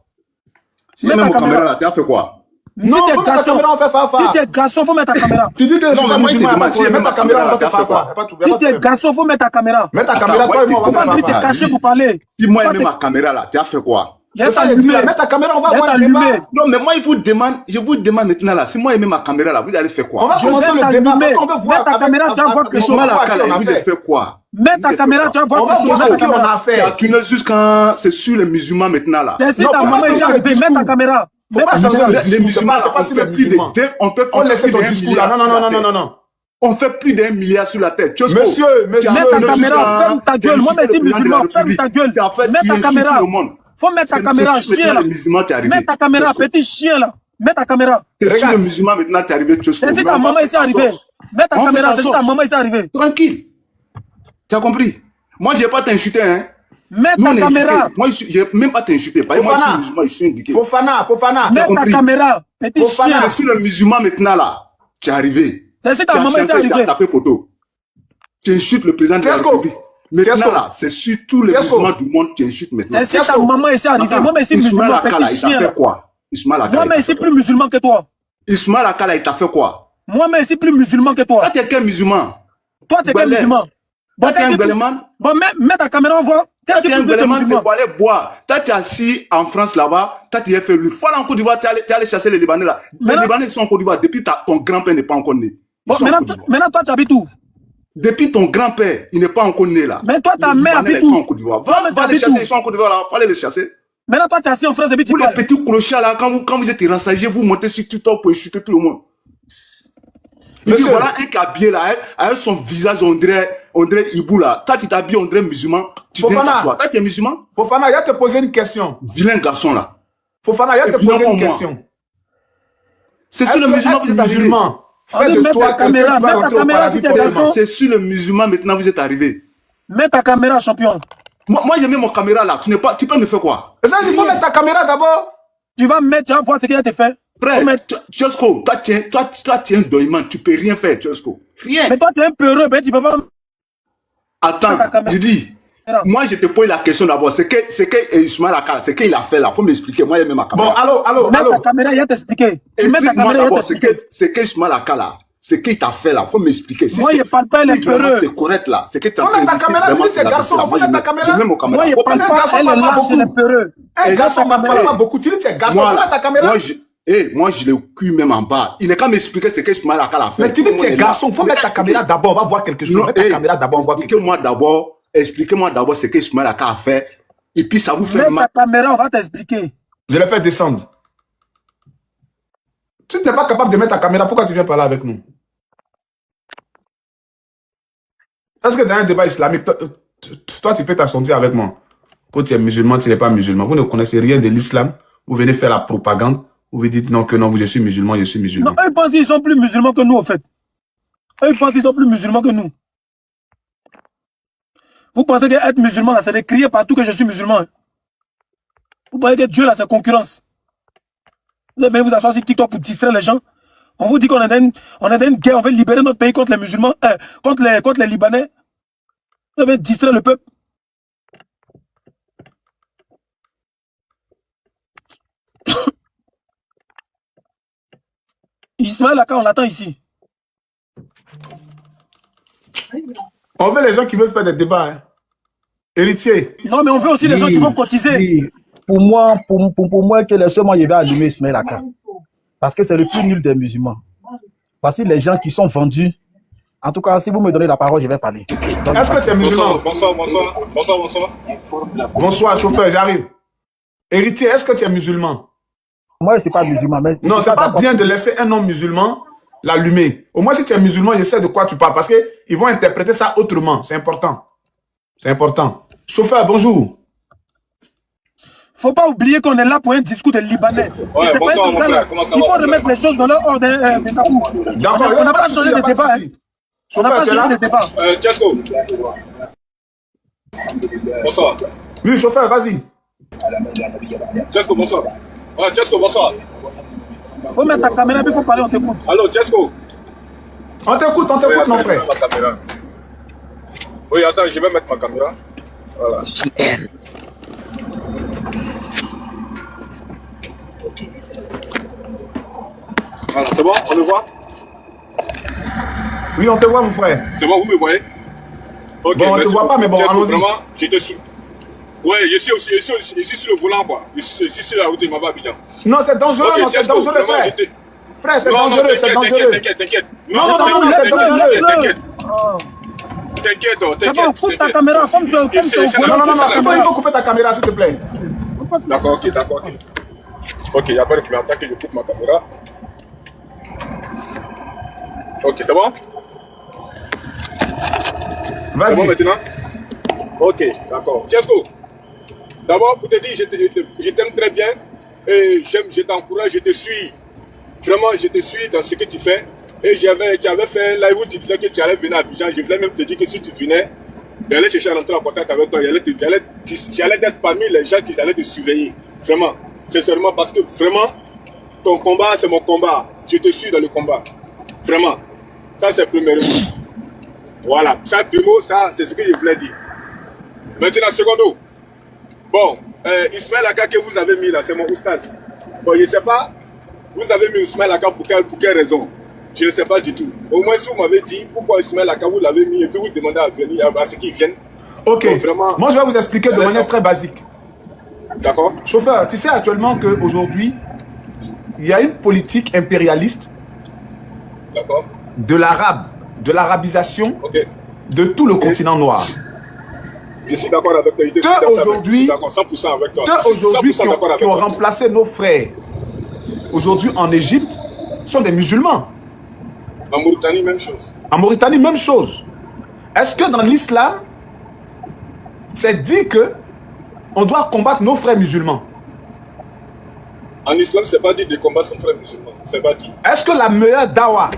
Si même mon caméra là, tu as fait quoi? Non, faut mettre ta caméra, on fait fafa. Si tu es garçon, faut mettre ta caméra. Tu dis que je suis pas musulman, mets ta caméra, on va faire fafa. Si tu es garçon, faut mettre ta caméra. Mets ta caméra, toi et moi, on va faire fafa. Tu es caché pour parler. Si moi, je mets ma caméra là, tu as fait quoi? C'est ça, il dit, mets ta caméra, on va voir le débat. Non, mais moi, je vous demande maintenant là, si moi, je mets ma caméra là, vous allez faire quoi? On va commencer le débat parce qu'on veut voir. Mets ta caméra, tu vas voir que Ismaël Akala, vous avez fait quoi? Mets ta caméra, tu vas voir que on va qui on a fait. Tu ne jusqu'à c'est sur les musulmans maintenant là. C'est ta maman est arrivée, mets ta caméra. Faut pas changer le discours, les musulmans, c'est pas si les musulmans. On peut Faut laisser ton discours là. Non. On fait plus d'1 milliard sur la tête. Monsieur, mets ta caméra, ferme ta gueule. Moi, je suis musulman, ferme ta gueule. Mets ta caméra. Faut mettre ta caméra, chien là. Mets ta caméra, petit chien là. Mets ta caméra. C'est sur le musulman maintenant, t'es arrivé. C'est si ta maman est arrivée. Mets ta caméra, c'est si ta maman est arrivée. Tranquille. Tu as compris? Moi, je vais pas t'insulter, hein. Mets ta caméra. Moi, je ne vais même pas t'insulter. Moi, je suis musulman, je suis indiqué. Fofana. Mets ta caméra, petit chien. Sur le musulman maintenant là, tu es arrivé. C'est si ta maman est arrivée. Tu as tapé poteau. Tu insultes le président de la République. Maintenant là, c'est sur tous les musulmans du monde tu insultes maintenant. C'est si ta maman est arrivée. Moi, je suis musulman, petit chien. Il t'a fait quoi? Moi, je suis plus musulman que toi. Ismaël Akala, il t'a fait quoi? Moi, je suis plus musulman que toi. Toi, tu es quel musulman? Toi, tu es quel musulman? Toi, tu es un Beleman? Bon, mets ta caméra, on voit. Toi, tu es un Beleman, c'est pour aller boire. Toi, tu es assis en France là-bas. Toi, tu es fait lui. Voilà, en Côte d'Ivoire, tu es allé chasser les Libanais là. Les Libanais sont en Côte d'Ivoire. Depuis ton grand-père n'est pas encore né. Bon, maintenant, toi, tu habites où? Depuis ton grand-père, il n'est pas encore né là. Mais toi, ta mère habite où? Ils sont en Côte d'Ivoire. Va les chasser, ils sont en Côte d'Ivoire là. Faut aller les chasser. Maintenant, toi, tu es assis en France et puis tu parles. Vous les petits clochards là, quand vous êtes rassagés, vous montez sur TikTok pour insulter tout le monde. Et puis voilà un qui est habillé là, avec son visage, on dirait Ibou là. Toi, tu t'habilles, on dirait musulman. Tu viens t'asseoir. Toi, tu es musulman? Fofana, il a te posé une question. Vilain garçon là. Fofana, il a te posé une question. C'est sur le musulman que vous êtes arrivé. Fais de toi quelqu'un qui va rentrer au paradis forcément. C'est sur le musulman maintenant vous êtes arrivé. Mets ta caméra, champion. Moi j'ai mis mon caméra là. Tu peux me faire quoi? Ça, il faut mettre ta caméra d'abord. Tu vas voir ce qu'il a te fait. Frère, Tchesco, toi tu es un doyman, tu peux rien faire, Tchesco. Rien. Mais toi tu es un peureux, mais tu peux pas. Attends, je dis. Moi, je te pose la question d'abord. C'est que Ismaël Akala, c'est qu'il a fait là. Faut m'expliquer. Moi, j'ai même ma caméra. Bon, allô. Mets ta caméra, il va t'expliquer. Explique-moi d'abord. C'est que Ismaël Akala, c'est qu'il t'a fait là. Faut m'expliquer. Moi, je parle pas, elle est peureux. C'est correct là. C'est que tu as fait. Faut mettre ta caméra, tu dis c'est garçon. Faut mettre ta caméra. Moi, je parle pas, elle est lâche, elle est peureux. Un garçon ne parle pas beaucoup. Tu dis c'est garçon. Faut mettre ta caméra. Moi, je l'ai cul même en bas. Il n'est qu'à m'expliquer ce que Ismaël Akala a fait. Mais tu dis c'est garçon. Faut mettre ta caméra d'abord. On va voir quelque chose. Mets ta caméra d'abord. On va voir quelque chose. Expliquez-moi d'abord ce que Ismaël Akala a fait. Et puis ça vous fait mal. Mets ta caméra, on va t'expliquer. Je l'ai fait descendre. Tu n'es pas capable de mettre ta caméra, pourquoi tu viens parler avec nous? Est-ce que dans un débat islamique, toi tu peux t'assentir avec moi? Quand tu es musulman, tu n'es pas musulman. Vous ne connaissez rien de l'islam. Vous venez faire la propagande. Vous dites non, que non, je suis musulman, je suis musulman. Non, eux pensent qu'ils sont plus musulmans que nous, en fait. Eux pensent qu'ils sont plus musulmans que nous. Vous pensez qu'être musulman, là, c'est de crier partout que je suis musulman. Vous pensez que Dieu, là, c'est concurrence. Vous allez vous asseoir sur TikTok pour distraire les gens. On vous dit qu'on est dans une guerre, on veut libérer notre pays contre les musulmans, contre les Libanais. Vous allez distraire le peuple. Ismaël Aka, on l'attend ici. On veut les gens qui veulent faire des débats. Hein. Héritier. Non, mais on veut aussi les gens qui vont cotiser. Oui. Pour moi, que les seulement il va allumer Ismaël Aka. Parce que c'est le plus nul des musulmans. Parce que les gens qui sont vendus, en tout cas, si vous me donnez la parole, je vais parler. Est-ce que tu es musulman? Bonsoir, chauffeur, j'arrive. Héritier, est-ce que tu es musulman? Moi, je ne suis pas musulman. Mais non, c'est pas bien de laisser un homme musulman l'allumer. Au moins, si tu es musulman, je sais de quoi tu parles. Parce qu'ils vont interpréter ça autrement. C'est important. C'est important. Chauffeur, bonjour. Faut pas oublier qu'on est là pour un discours de Libanais. Ouais, bonsoir, mon frère. Comment ça va? Il faut remettre les choses dans leur ordre des abous. D'accord, On n'a pas changé de débat. On n'a pas changé de débat. Tchesco. Bonsoir. Oui, chauffeur, vas-y. Tchesco, bonsoir. Ouais, Tchesco, bonsoir. Faut mettre ta caméra, il faut parler, on t'écoute. Allô, Tchesco. On t'écoute, mon frère. Oui, attends, je vais mettre ma caméra. Voilà. Ok. Voilà, c'est bon, on le voit? Oui, on te voit, mon frère. C'est bon, vous me voyez? Ok, bon, on ne te voit pas, mais bon, allons-y. Vraiment, j'étais sur... Ouais, je suis sur le volant, quoi. Je suis sur la route de Abidjan. Non, c'est dangereux, okay, non, c'est dangereux, frère. Frère, c'est dangereux, c'est dangereux. T'inquiète. Non, c'est dangereux. T'inquiète. D'abord, coupe ta caméra, comme tu Non, il faut couper ta caméra, s'il te plaît. D'accord, ok. Ok, il n'y a pas de problème. Attends que je coupe ma caméra. Ok, c'est bon? Vas-y. C'est bon maintenant? Ok, d'accord. Tchesco, d'abord pour te dire, je t'aime très bien et je t'encourage, je te suis. Vraiment, je te suis dans ce que tu fais. Et tu avais fait un live où tu disais que tu allais venir à Abidjan. Je voulais même te dire que si tu venais, j'allais chercher à rentrer en contact avec toi. J'allais être parmi les gens qui allaient te surveiller. Vraiment. C'est seulement parce que vraiment, ton combat, c'est mon combat. Je te suis dans le combat. Vraiment. Ça, c'est le premier mot. Voilà. Ça, primo, ça, c'est ce que je voulais dire. Maintenant, secondo. Bon, Ismaël Aka que vous avez mis là, c'est mon oustaz. Bon, je ne sais pas, vous avez mis Ismaël Aka pour quelle raison? Je ne sais pas du tout. Au moins, si vous m'avez dit pourquoi Ismaël Aka vous l'avez mis et puis vous demandez à venir, à ce qu'ils viennent. Ok, donc, vraiment, moi je vais vous expliquer de manière très basique. D'accord. Chauffeur, tu sais actuellement qu'aujourd'hui, il y a une politique impérialiste de l'arabisation de tout le continent noir. Je suis d'accord avec toi. Aujourd'hui, 100% avec toi. Aujourd'hui qui ont remplacé nos frères aujourd'hui en Égypte sont des musulmans. En Mauritanie, même chose. En Mauritanie, même chose. Est-ce que dans l'islam, c'est dit que on doit combattre nos frères musulmans? En islam, c'est pas dit de combattre son frère musulman. C'est pas dit. Est-ce que la meilleure dawa,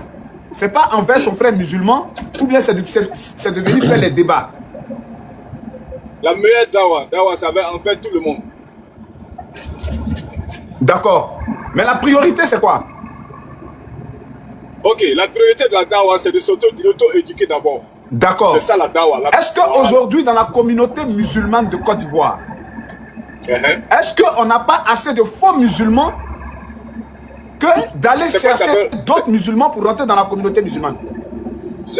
c'est pas envers son frère musulman ou bien c'est devenu faire les débats? La meilleure dawa, ça va en faire tout le monde. D'accord. Mais la priorité, c'est quoi? Ok, la priorité de la dawa, c'est de s'auto-éduquer d'abord. D'accord. C'est ça la dawa. Est-ce qu'aujourd'hui, dans la communauté musulmane de Côte d'Ivoire, est-ce qu'on n'a pas assez de faux musulmans que d'aller chercher d'autres musulmans pour rentrer dans la communauté musulmane?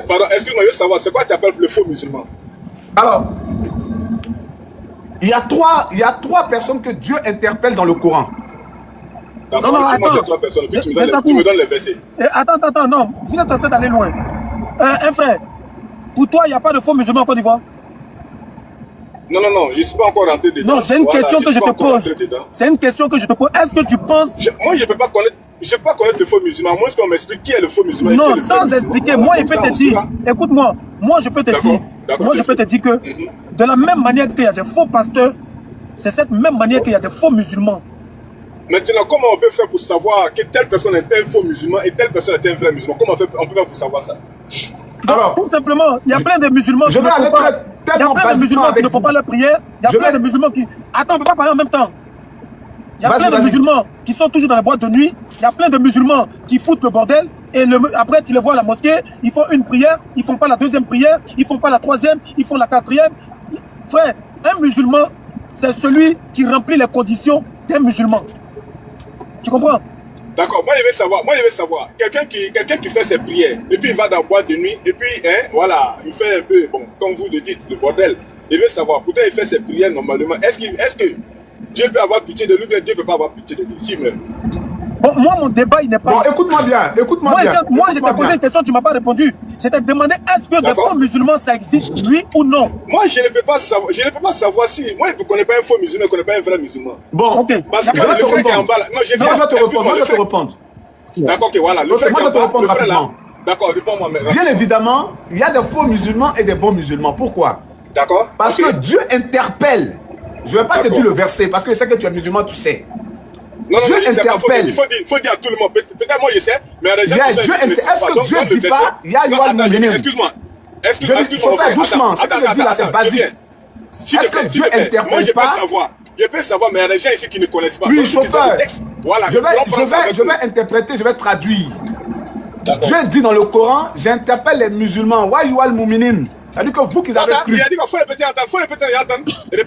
Pardon, excuse-moi, je veux savoir, c'est quoi que tu appelles le faux musulman? Alors, il y a trois personnes que Dieu interpelle dans le Coran. Non, attends. Tu me donnes les versets. Attends, non. Vous êtes en train d'aller loin. Un frère, pour toi, il n'y a pas de faux musulmans en Côte d'Ivoire? Non, je ne suis pas encore rentré dedans. Non, c'est une question que je te pose. C'est une question que je te pose. Est-ce que tu penses... Moi, je ne peux pas connaître... Je ne peux pas connaître le faux musulman. Moi, est-ce qu'on m'explique qui est le faux musulman? Non, sans expliquer. Moi, je peux te dire... Écoute-moi. Moi, je peux te dire... Moi, je peux te dire que de la même manière qu'il y a des faux pasteurs, c'est cette même manière qu'il y a des faux musulmans. Maintenant, comment on peut faire pour savoir que telle personne est un faux musulman et telle personne est un vrai musulman? Comment on peut faire pour savoir ça? Alors, tout simplement, il y a plein de musulmans qui ne font pas leur prière. Il y a plein de musulmans qui... Attends, on ne peut pas parler en même temps. Il y a plein de musulmans qui sont toujours dans les boîtes de nuit. Il y a plein de musulmans qui foutent le bordel. Et après, tu les vois à la mosquée, ils font une prière, ils ne font pas la deuxième prière, ils ne font pas la troisième, ils font la quatrième. Frère, un musulman, c'est celui qui remplit les conditions d'un musulman. Tu comprends? D'accord, moi je veux savoir, quelqu'un qui fait ses prières, et puis il va dans la boîte de nuit, et puis, voilà, il fait un peu, bon, comme vous le dites, le bordel. Il veut savoir, pourtant il fait ses prières normalement. Est-ce que Dieu peut avoir pitié de lui, bien Dieu ne peut pas avoir pitié de lui, s'il meurt? Bon, moi, mon débat, il n'est pas... Bon, écoute-moi bien, Moi, je t'ai posé une question, tu ne m'as pas répondu. Je t'ai demandé est-ce que des faux musulmans ça existe, oui ou non? Moi, je ne peux pas savoir. Je ne peux pas savoir si. Moi, je ne connais pas un faux musulman, je ne connais pas un vrai musulman. Bon, ok. Parce que le frère qui est en bas là. Non, je vais te répondre. Moi, je vais te répondre. D'accord, ok, voilà. Le frère qui est en bas, le frère là. D'accord, réponds-moi. Bien évidemment, il y a des faux musulmans et des bons musulmans. Pourquoi? D'accord. Parce que Dieu interpelle. Je ne vais pas te dire le verset parce que je sais que tu es musulman, tu sais. Non, Dieu interpelle. Il faut dire à tout le monde. Peut-être moi je sais, mais il y a des gens qui est-ce que Dieu ne dit pas il y a Yoal Mouminim? Excuse-moi. Excuse-moi. Doucement. Ce que je dis là, c'est basique. Est-ce que Dieu interpelle pas? Je peux savoir, mais il y a des gens ici qui ne connaissent pas. Oui, chauffeur. Voilà. Je vais interpréter, je vais traduire. Dieu dit dans le Coran, j'interpelle les musulmans. Wa Yoal Mouminim. C'est-à-dire que vous qui avez cru. Il a dit qu'il faut répéter, attendre.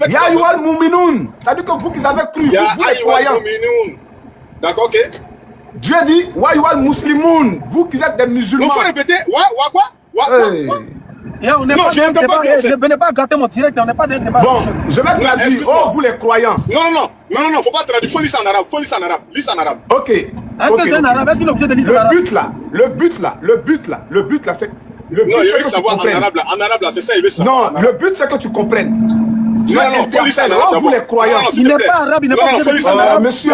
Ya Yoal Mouminoun. C'est-à-dire que vous qui avez cru. Ya vous les croyants. Mouminoun. D'accord, ok. Dieu dit Wa Yoal Muslimoun. Vous qui êtes des musulmans. Il faut répéter. Quoi? On n'est pas dans débat. Ne venez pas gâter mon direct. On n'est pas dans débat. Bon, je vais traduire. Oh, vous les croyants. Non, faut pas traduire. Il faut lire ça en arabe. Lire en arabe. Ok. Est-ce que c'est en arabe? Est-ce qu'il est obligé de lire en arabe? Le but là, c'est. Non, il veut savoir en arabe là, c'est ça, il veut savoir. Non, le but c'est que tu comprennes. Faut lire ça en arabe. Vous les croyants. Il n'est pas arabe, il n'est pas obligé de lire en arabe. Monsieur,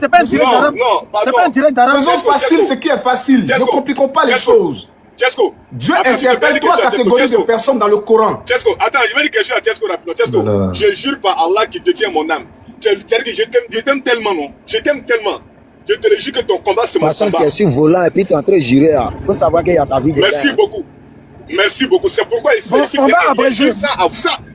c'est pas un direct d'arabe. C'est pas un direct d'arabe. Faisons facile ce qui est facile. Ne compliquons pas les choses. Tchesco. Dieu interpelle trois catégories de personnes dans le Coran. Tchesco, attends, je vais dire quelque chose à Tchesco rapidement. Tchesco, je jure par Allah qui détient mon âme. Je t'aime tellement, non? Je t'aime tellement. Je te le jure que ton combat, c'est mon combat. De toute façon, tu es sur volant et puis tu es en train de jurer. Il faut savoir qu'il y a ta vie dedans. Merci beaucoup. C'est pourquoi on va abréger.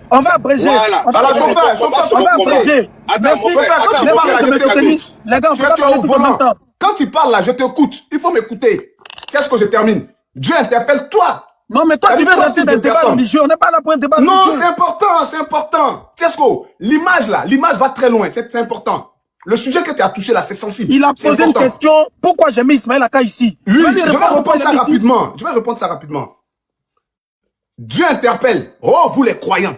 On va abréger. Voilà. Alors, on va abréger. Attends, mon frère, quand tu parles là, je t'écoute. Les gars, tu es au volant. Quand tu parles là, je t'écoute. Il faut m'écouter. C'est ce que je termine. Dieu interpelle toi. Non, mais toi, tu veux rentrer dans le débat religieux. On n'est pas là pour un débat religieux. Non, c'est important. Tesco, l'image va très loin. C'est important. Le sujet que tu as touché là, c'est sensible. Il a posé une question. Pourquoi j'ai mis Ismaël Aka ici? Oui, je vais répondre ça rapidement. Dieu interpelle. Oh, vous les croyants.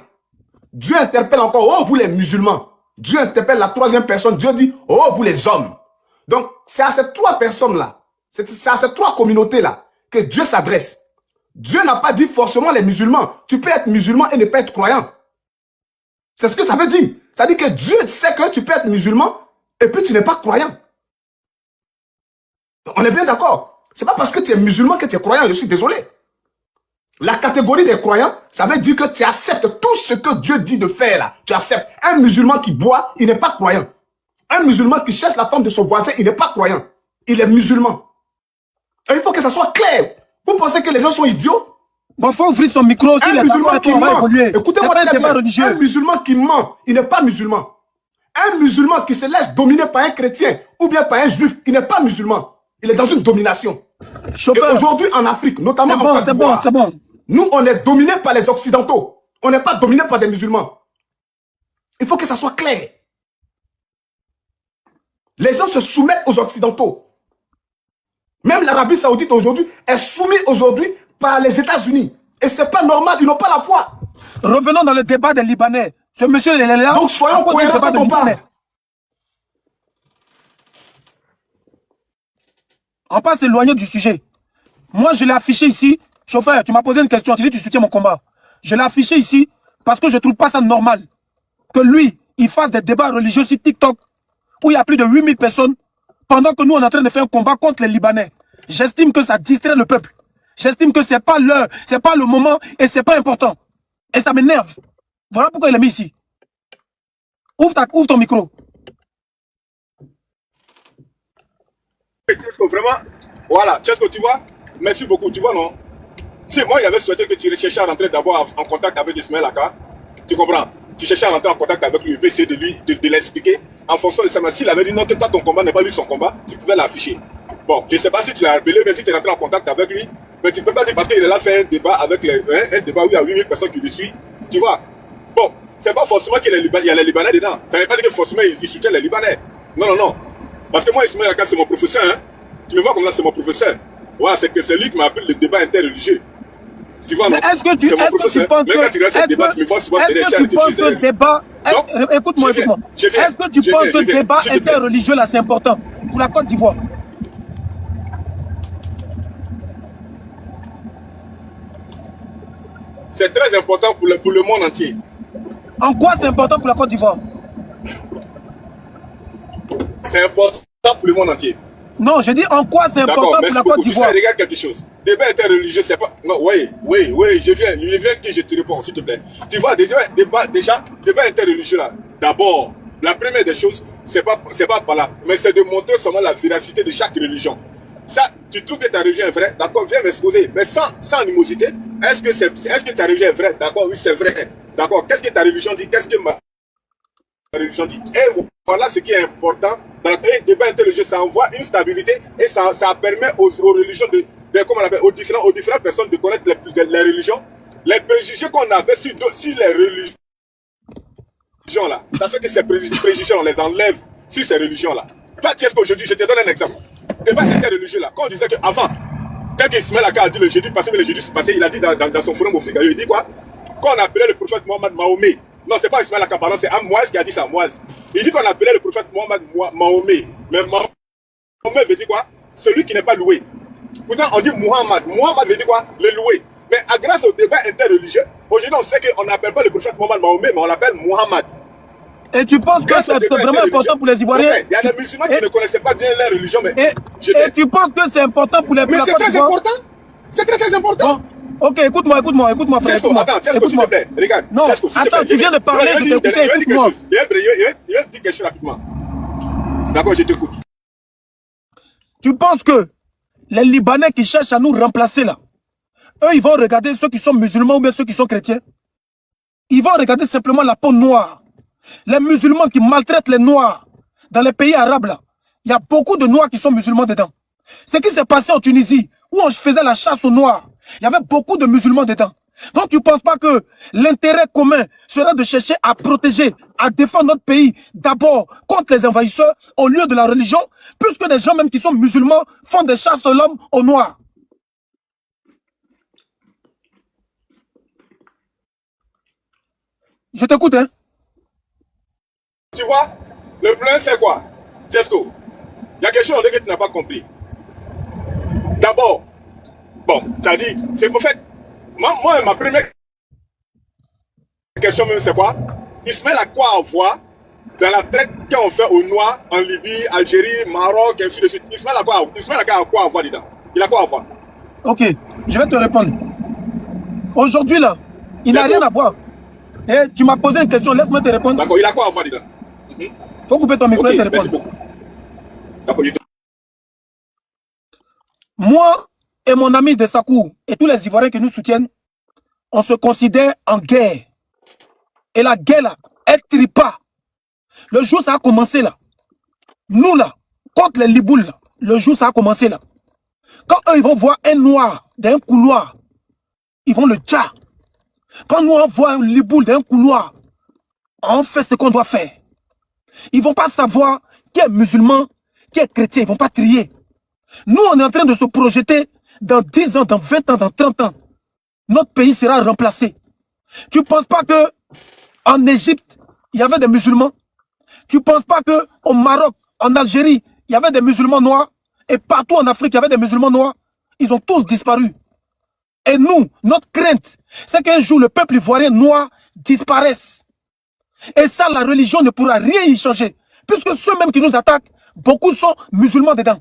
Dieu interpelle encore. Oh, vous les musulmans. Dieu interpelle la troisième personne. Dieu dit, oh, vous les hommes. Donc, c'est à ces trois personnes-là, c'est à ces trois communautés-là que Dieu s'adresse. Dieu n'a pas dit forcément les musulmans. Tu peux être musulman et ne pas être croyant. C'est ce que ça veut dire. Ça dit que Dieu sait que tu peux être musulman et puis tu n'es pas croyant. On est bien d'accord. C'est pas parce que tu es musulman que tu es croyant, je suis désolé. La catégorie des croyants, ça veut dire que tu acceptes tout ce que Dieu dit de faire là. Tu acceptes. Un musulman qui boit, il n'est pas croyant. Un musulman qui cherche la femme de son voisin, il n'est pas croyant. Il est musulman. Et il faut que ça soit clair. Vous pensez que les gens sont idiots? Bon, faut ouvrir son micro aussi. Un musulman qui ment. Écoutez-moi très bien. Un musulman qui ment, il n'est pas musulman. Un musulman qui se laisse dominer par un chrétien ou bien par un juif, il n'est pas musulman. Il est dans une domination. Et aujourd'hui en Afrique, notamment en Côte d'Ivoire, nous, on est dominé par les Occidentaux. On n'est pas dominé par des musulmans. Il faut que ça soit clair. Les gens se soumettent aux Occidentaux. Même l'Arabie Saoudite aujourd'hui est soumise aujourd'hui par les États-Unis. Et c'est pas normal, ils n'ont pas la foi. Revenons dans le débat des Libanais. Ce monsieur, il est là. Donc soyons cohérents quand on parle. On va pas s'éloigner du sujet. Moi, je l'ai affiché ici. Chauffeur, tu m'as posé une question, tu dis que tu soutiens mon combat. Je l'ai affiché ici parce que je ne trouve pas ça normal que lui, il fasse des débats religieux sur TikTok où il y a plus de 8000 personnes pendant que nous, on est en train de faire un combat contre les Libanais. J'estime que ça distrait le peuple. J'estime que c'est pas l'heure, c'est pas le moment et c'est pas important. Et ça m'énerve. Voilà pourquoi il est mis ici. Ouvre ton micro. Tchesco, vraiment, voilà, Tchesco, tu vois, merci beaucoup, tu vois, non? Si moi, j'avais souhaité que tu cherches à rentrer d'abord en contact avec Ismaël Aka, tu comprends? Tu cherchais à rentrer en contact avec lui, essayer de l'expliquer en fonction de ça. S'il avait dit non, que toi, ton combat n'est pas lui son combat, tu pouvais l'afficher. Bon, je ne sais pas si tu l'as rappelé, mais si tu es rentré en contact avec lui, mais tu ne peux pas dire parce qu'il est là faire un débat avec un débat où il y a 8000 personnes qui le suivent, tu vois? Bon, c'est pas forcément qu'il y a les Libanais dedans. Ça ne veut pas dire que forcément il soutient les Libanais. Non, non, non. Parce que moi, Ismaël Aka, c'est mon professeur. Hein. Tu me vois comme là, c'est mon professeur. Voilà, c'est lui qui m'appelle le débat interreligieux. Tu vois, non? Est-ce que tu penses que... Mais quand tu restes débat, tu me vois souvent est-ce que tu penses que le débat... Écoute-moi, écoute-moi. Est-ce que tu penses que le débat interreligieux, là, c'est important pour la Côte d'Ivoire? C'est très important pour le monde entier. En quoi c'est important pour la Côte d'Ivoire? C'est important pour le monde entier. Non, je dis en quoi c'est important pour la Côte d'Ivoire. Regarde quelque chose. Débat interreligieux, c'est pas... Non, oui, je viens que je te réponds, s'il te plaît. Tu vois, déjà, débat interreligieux là, d'abord, la première des choses, c'est pas par là, mais c'est de montrer seulement la véracité de chaque religion. Ça, tu trouves que ta religion est vraie, d'accord, viens m'exposer, mais sans animosité. Est-ce que ta religion est vraie? D'accord, oui, c'est vrai. D'accord, qu'est-ce que ta religion dit? Qu'est-ce que ma religion dit? Et voilà ce qui est important. Dans le débat interreligieux, ça envoie une stabilité et ça permet aux religions comment on appelle, aux différentes personnes de connaître les religions. Les préjugés qu'on avait sur les religions là, ça fait que ces préjugés, on les enlève sur ces religions-là. Toi, tu sais ce qu'aujourd'hui, je te donne un exemple. Débat interreligieux là, quand on disait qu'avant, tel qu'Ismaël Aka a dit le jeudi passé, mais le jeudi passé, il a dit dans son forum officiel, il dit quoi? Quand on appelait le prophète Mohammed Mahomet, non, c'est pas Ismaël Aka, pardon, c'est Moïse qui a dit ça, Moïse. Il dit qu'on appelait le prophète Mohammed Mahomet, mais Mahomet veut dire quoi? Celui qui n'est pas loué. Pourtant, on dit Muhammad. Muhammad veut dire quoi? Le loué. Mais grâce au débat interreligieux, aujourd'hui, on sait qu'on n'appelle pas le prophète Mohammed Mahomet, mais on l'appelle Muhammad. Et tu penses que c'est vraiment important pour les Ivoiriens? Il y a des musulmans qui ne connaissaient pas bien leur religion, mais... Et tu penses que c'est important pour les... Mais c'est très important. C'est très important. Bon. Ok, écoute-moi, frère. Attends, Tchesco, s'il te plaît. Regarde. Non, attends, tu viens de parler, je t'ai écouté, écoute-moi. Il va dire quelque chose rapidement. D'accord, je t'écoute. Tu penses que les Libanais qui cherchent à nous remplacer là, eux, ils vont regarder ceux qui sont musulmans ou bien ceux qui sont chrétiens? Ils vont regarder simplement la peau noire. Les musulmans qui maltraitent les noirs dans les pays arabes là, il y a beaucoup de noirs qui sont musulmans dedans. Ce qui s'est passé en Tunisie, où on faisait la chasse aux noirs, il y avait beaucoup de musulmans dedans. Donc tu ne penses pas que l'intérêt commun sera de chercher à protéger, à défendre notre pays d'abord contre les envahisseurs au lieu de la religion, puisque des gens même qui sont musulmans font des chasses à l'homme aux noirs. Je t'écoute, hein. Tu vois, le problème c'est quoi? Tchesco, il y a quelque chose que tu n'as pas compris. D'abord, bon, tu as dit, c'est au fait, moi, ma première question même c'est quoi? Ismaël a quoi à voir dans la traite qu'on fait aux Noirs en Libye, Algérie, Maroc, et ainsi de suite? Ismaël a quoi à voir dedans? Il a quoi à voir? Ok, je vais te répondre. Aujourd'hui là, il n'a rien à voir. Et tu m'as posé une question, laisse-moi te répondre. D'accord, il a quoi à voir dedans? Faut couper ton micro et te répondre. Merci beaucoup. D'accord, moi et mon ami de Sakou et tous les Ivoiriens qui nous soutiennent, on se considère en guerre. Et la guerre là, elle ne trie pas. Le jour ça a commencé là. Nous là, contre les Libouls là, le jour ça a commencé là. Quand eux ils vont voir un noir dans un couloir, ils vont le tcha. Quand nous on voit un Liboul dans un couloir, on fait ce qu'on doit faire. Ils ne vont pas savoir qui est musulman, qui est chrétien, ils ne vont pas trier. Nous, on est en train de se projeter dans 10 ans, dans 20 ans, dans 30 ans. Notre pays sera remplacé. Tu ne penses pas qu'en Égypte, il y avait des musulmans? Tu ne penses pas qu'au Maroc, en Algérie, il y avait des musulmans noirs? Et partout en Afrique, il y avait des musulmans noirs? Ils ont tous disparu. Et nous, notre crainte, c'est qu'un jour, le peuple ivoirien noir disparaisse. Et ça, la religion ne pourra rien y changer. Puisque ceux-mêmes qui nous attaquent, beaucoup sont musulmans dedans.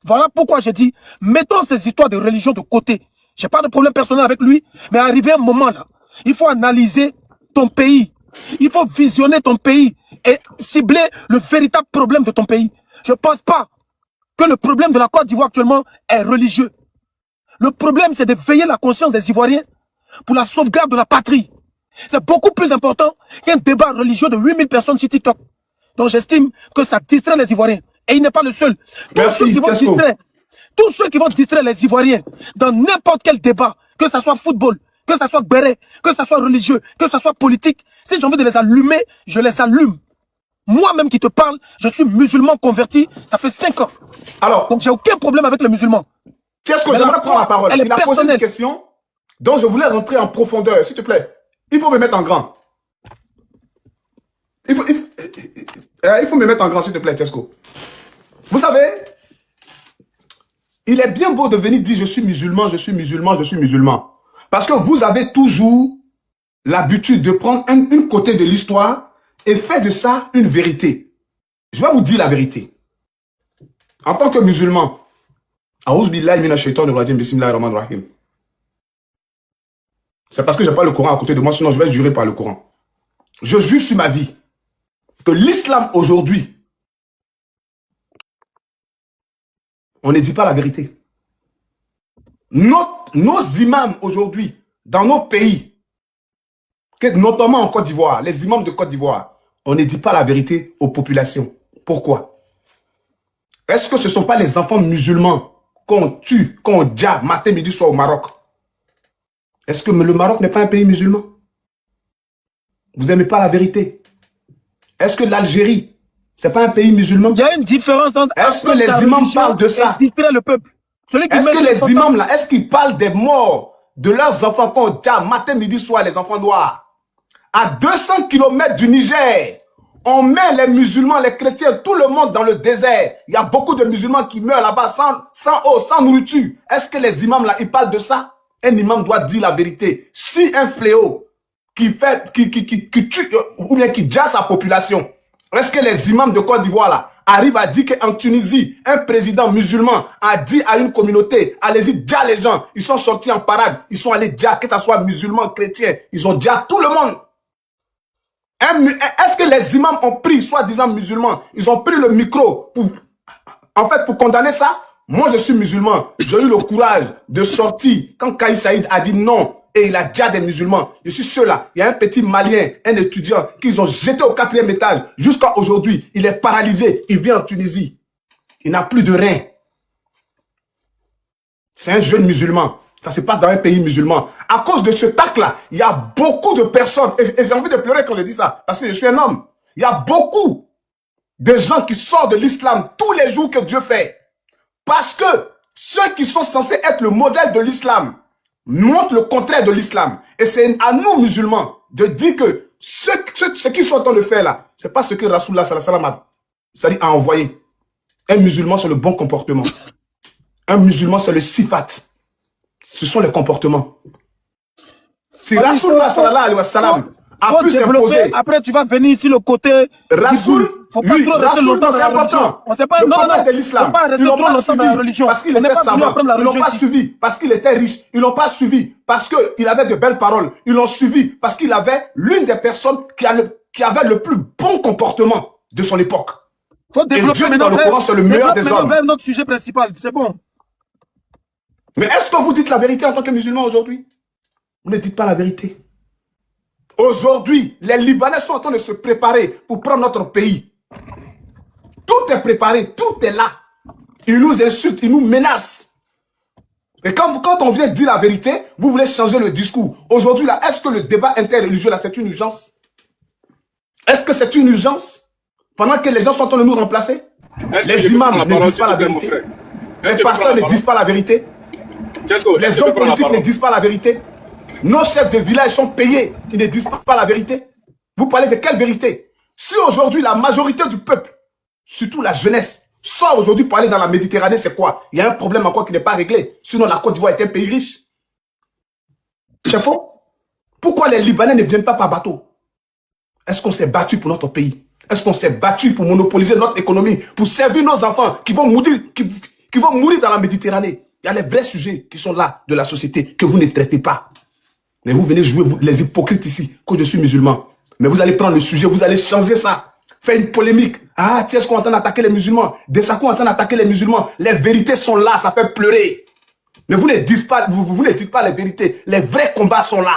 Voilà pourquoi je dis, mettons ces histoires de religion de côté. Je n'ai pas de problème personnel avec lui, mais arrivé un moment là, il faut analyser ton pays. Il faut visionner ton pays et cibler le véritable problème de ton pays. Je ne pense pas que le problème de la Côte d'Ivoire actuellement est religieux. Le problème, c'est de veiller la conscience des Ivoiriens pour la sauvegarde de la patrie. C'est beaucoup plus important qu'un débat religieux de 8000 personnes sur TikTok. Donc j'estime que ça distrait les Ivoiriens. Et il n'est pas le seul. Tous ceux qui vont distraire les Ivoiriens dans n'importe quel débat, que ce soit football, que ce soit béret, que ce soit religieux, que ce soit politique, si j'ai envie de les allumer, je les allume. Moi-même qui te parle, je suis musulman converti, ça fait 5 ans. Alors, donc j'ai aucun problème avec les musulmans. Qu'est-ce que j'aimerais prendre la parole? Il a posé une question dont je voulais rentrer en profondeur, s'il te plaît. Il faut me mettre en grand. Il faut me mettre en grand, s'il te plaît, Tchesco. Vous savez, il est bien beau de venir dire je suis musulman, je suis musulman, je suis musulman. Parce que vous avez toujours l'habitude de prendre une côté de l'histoire et faire de ça une vérité. Je vais vous dire la vérité. En tant que musulman, c'est parce que je n'ai pas le Coran à côté de moi, sinon je vais jurer par le Coran. Je jure sur ma vie que l'islam aujourd'hui, on ne dit pas la vérité. Nos imams aujourd'hui, dans nos pays, notamment en Côte d'Ivoire, les imams de Côte d'Ivoire, on ne dit pas la vérité aux populations. Pourquoi? Est-ce que ce ne sont pas les enfants musulmans qu'on tue, qu'on dia matin, midi, soir au Maroc? Est-ce que le Maroc n'est pas un pays musulman? Vous n'aimez pas la vérité? Est-ce que l'Algérie, c'est pas un pays musulman? Il y a une différence entre... Est-ce que les imams parlent de ça? Distraire le peuple. Est-ce que les imams là, est-ce qu'ils parlent des morts de leurs enfants qu'on tue matin, midi, soir, les enfants noirs? À 200 km du Niger, on met les musulmans, les chrétiens, tout le monde dans le désert. Il y a beaucoup de musulmans qui meurent là-bas sans eau, sans nourriture. Est-ce que les imams là, ils parlent de ça? Un imam doit dire la vérité. Si un fléau qui tue ou bien qui jasse sa population, est-ce que les imams de Côte d'Ivoire là arrivent à dire qu'en Tunisie, un président musulman a dit à une communauté, allez-y, déjà les gens, ils sont sortis en parade, ils sont allés déjà, que ce soit musulmans, chrétiens, ils ont déjà tout le monde. Est-ce que les imams ont pris, soi-disant musulmans, ils ont pris le micro pour condamner ça? Moi, je suis musulman. J'ai eu le courage de sortir quand Kais Saïd a dit non et il a déjà des musulmans. Je suis ceux-là. Il y a un petit Malien, un étudiant qu'ils ont jeté au 4e étage. Jusqu'à aujourd'hui, il est paralysé. Il vit en Tunisie. Il n'a plus de rein. C'est un jeune musulman. Ça se passe dans un pays musulman. À cause de ce tac-là, il y a beaucoup de personnes, et j'ai envie de pleurer quand je dis ça, parce que je suis un homme. Il y a beaucoup de gens qui sortent de l'islam tous les jours que Dieu fait. Parce que ceux qui sont censés être le modèle de l'islam montrent le contraire de l'islam. Et c'est à nous, musulmans, de dire que ce qu'ils sont en train de faire là, c'est pas ce que Rasulullah sallallahu alayhi wa a envoyé. Un musulman, c'est le bon comportement. Un musulman, c'est le sifat. Ce sont les comportements. Si Rasulullah sallallahu alayhi wa sallam a pu s'imposer. Après, tu vas venir sur le côté. Rasoul, faut pas trop rester longtemps dans la religion. On sait pas, non, de l'islam. Faut pas rester trop longtemps dans la religion. Parce qu'il était savant. Ils l'ont pas suivi parce qu'il était riche. Ils l'ont pas suivi parce qu'il avait de belles paroles. Ils l'ont suivi parce qu'il avait l'une des personnes qui avait le plus bon comportement de son époque. Faut développer. Et Dieu dit dans le Coran, c'est le meilleur des hommes. Vers notre sujet principal, c'est bon. Mais est-ce que vous dites la vérité en tant que musulman aujourd'hui? Vous ne dites pas la vérité. Aujourd'hui, les Libanais sont en train de se préparer pour prendre notre pays. Tout est préparé, tout est là. Ils nous insultent, ils nous menacent. Et quand on vient dire la vérité, vous voulez changer le discours. Aujourd'hui, là, est-ce que le débat interreligieux, là, c'est une urgence? Est-ce que c'est une urgence? Pendant que les gens sont en train de nous remplacer? Les imams ne disent pas la vérité. Les pasteurs ne disent pas la vérité. Les hommes politiques ne disent pas la vérité. Nos chefs de village sont payés. Ils ne disent pas la vérité. Vous parlez de quelle vérité? Si aujourd'hui la majorité du peuple, surtout la jeunesse, sort aujourd'hui pour aller dans la Méditerranée, c'est quoi? Il y a un problème encore qui n'est pas réglé. Sinon la Côte d'Ivoire est un pays riche. C'est faux. Pourquoi les Libanais ne viennent pas par bateau? Est-ce qu'on s'est battu pour notre pays? Est-ce qu'on s'est battu pour monopoliser notre économie, pour servir nos enfants qui vont mourir dans la Méditerranée? Il y a les vrais sujets qui sont là de la société que vous ne traitez pas. Mais vous venez jouer les hypocrites ici, que je suis musulman. Mais vous allez prendre le sujet, vous allez changer ça. Faire une polémique. Ah, tiens, est-ce qu'on est en train d'attaquer les musulmans? Dessako est en train d'attaquer les musulmans. Les vérités sont là, ça fait pleurer. Mais vous ne dites pas, vous ne dites pas les vérités. Les vrais combats sont là.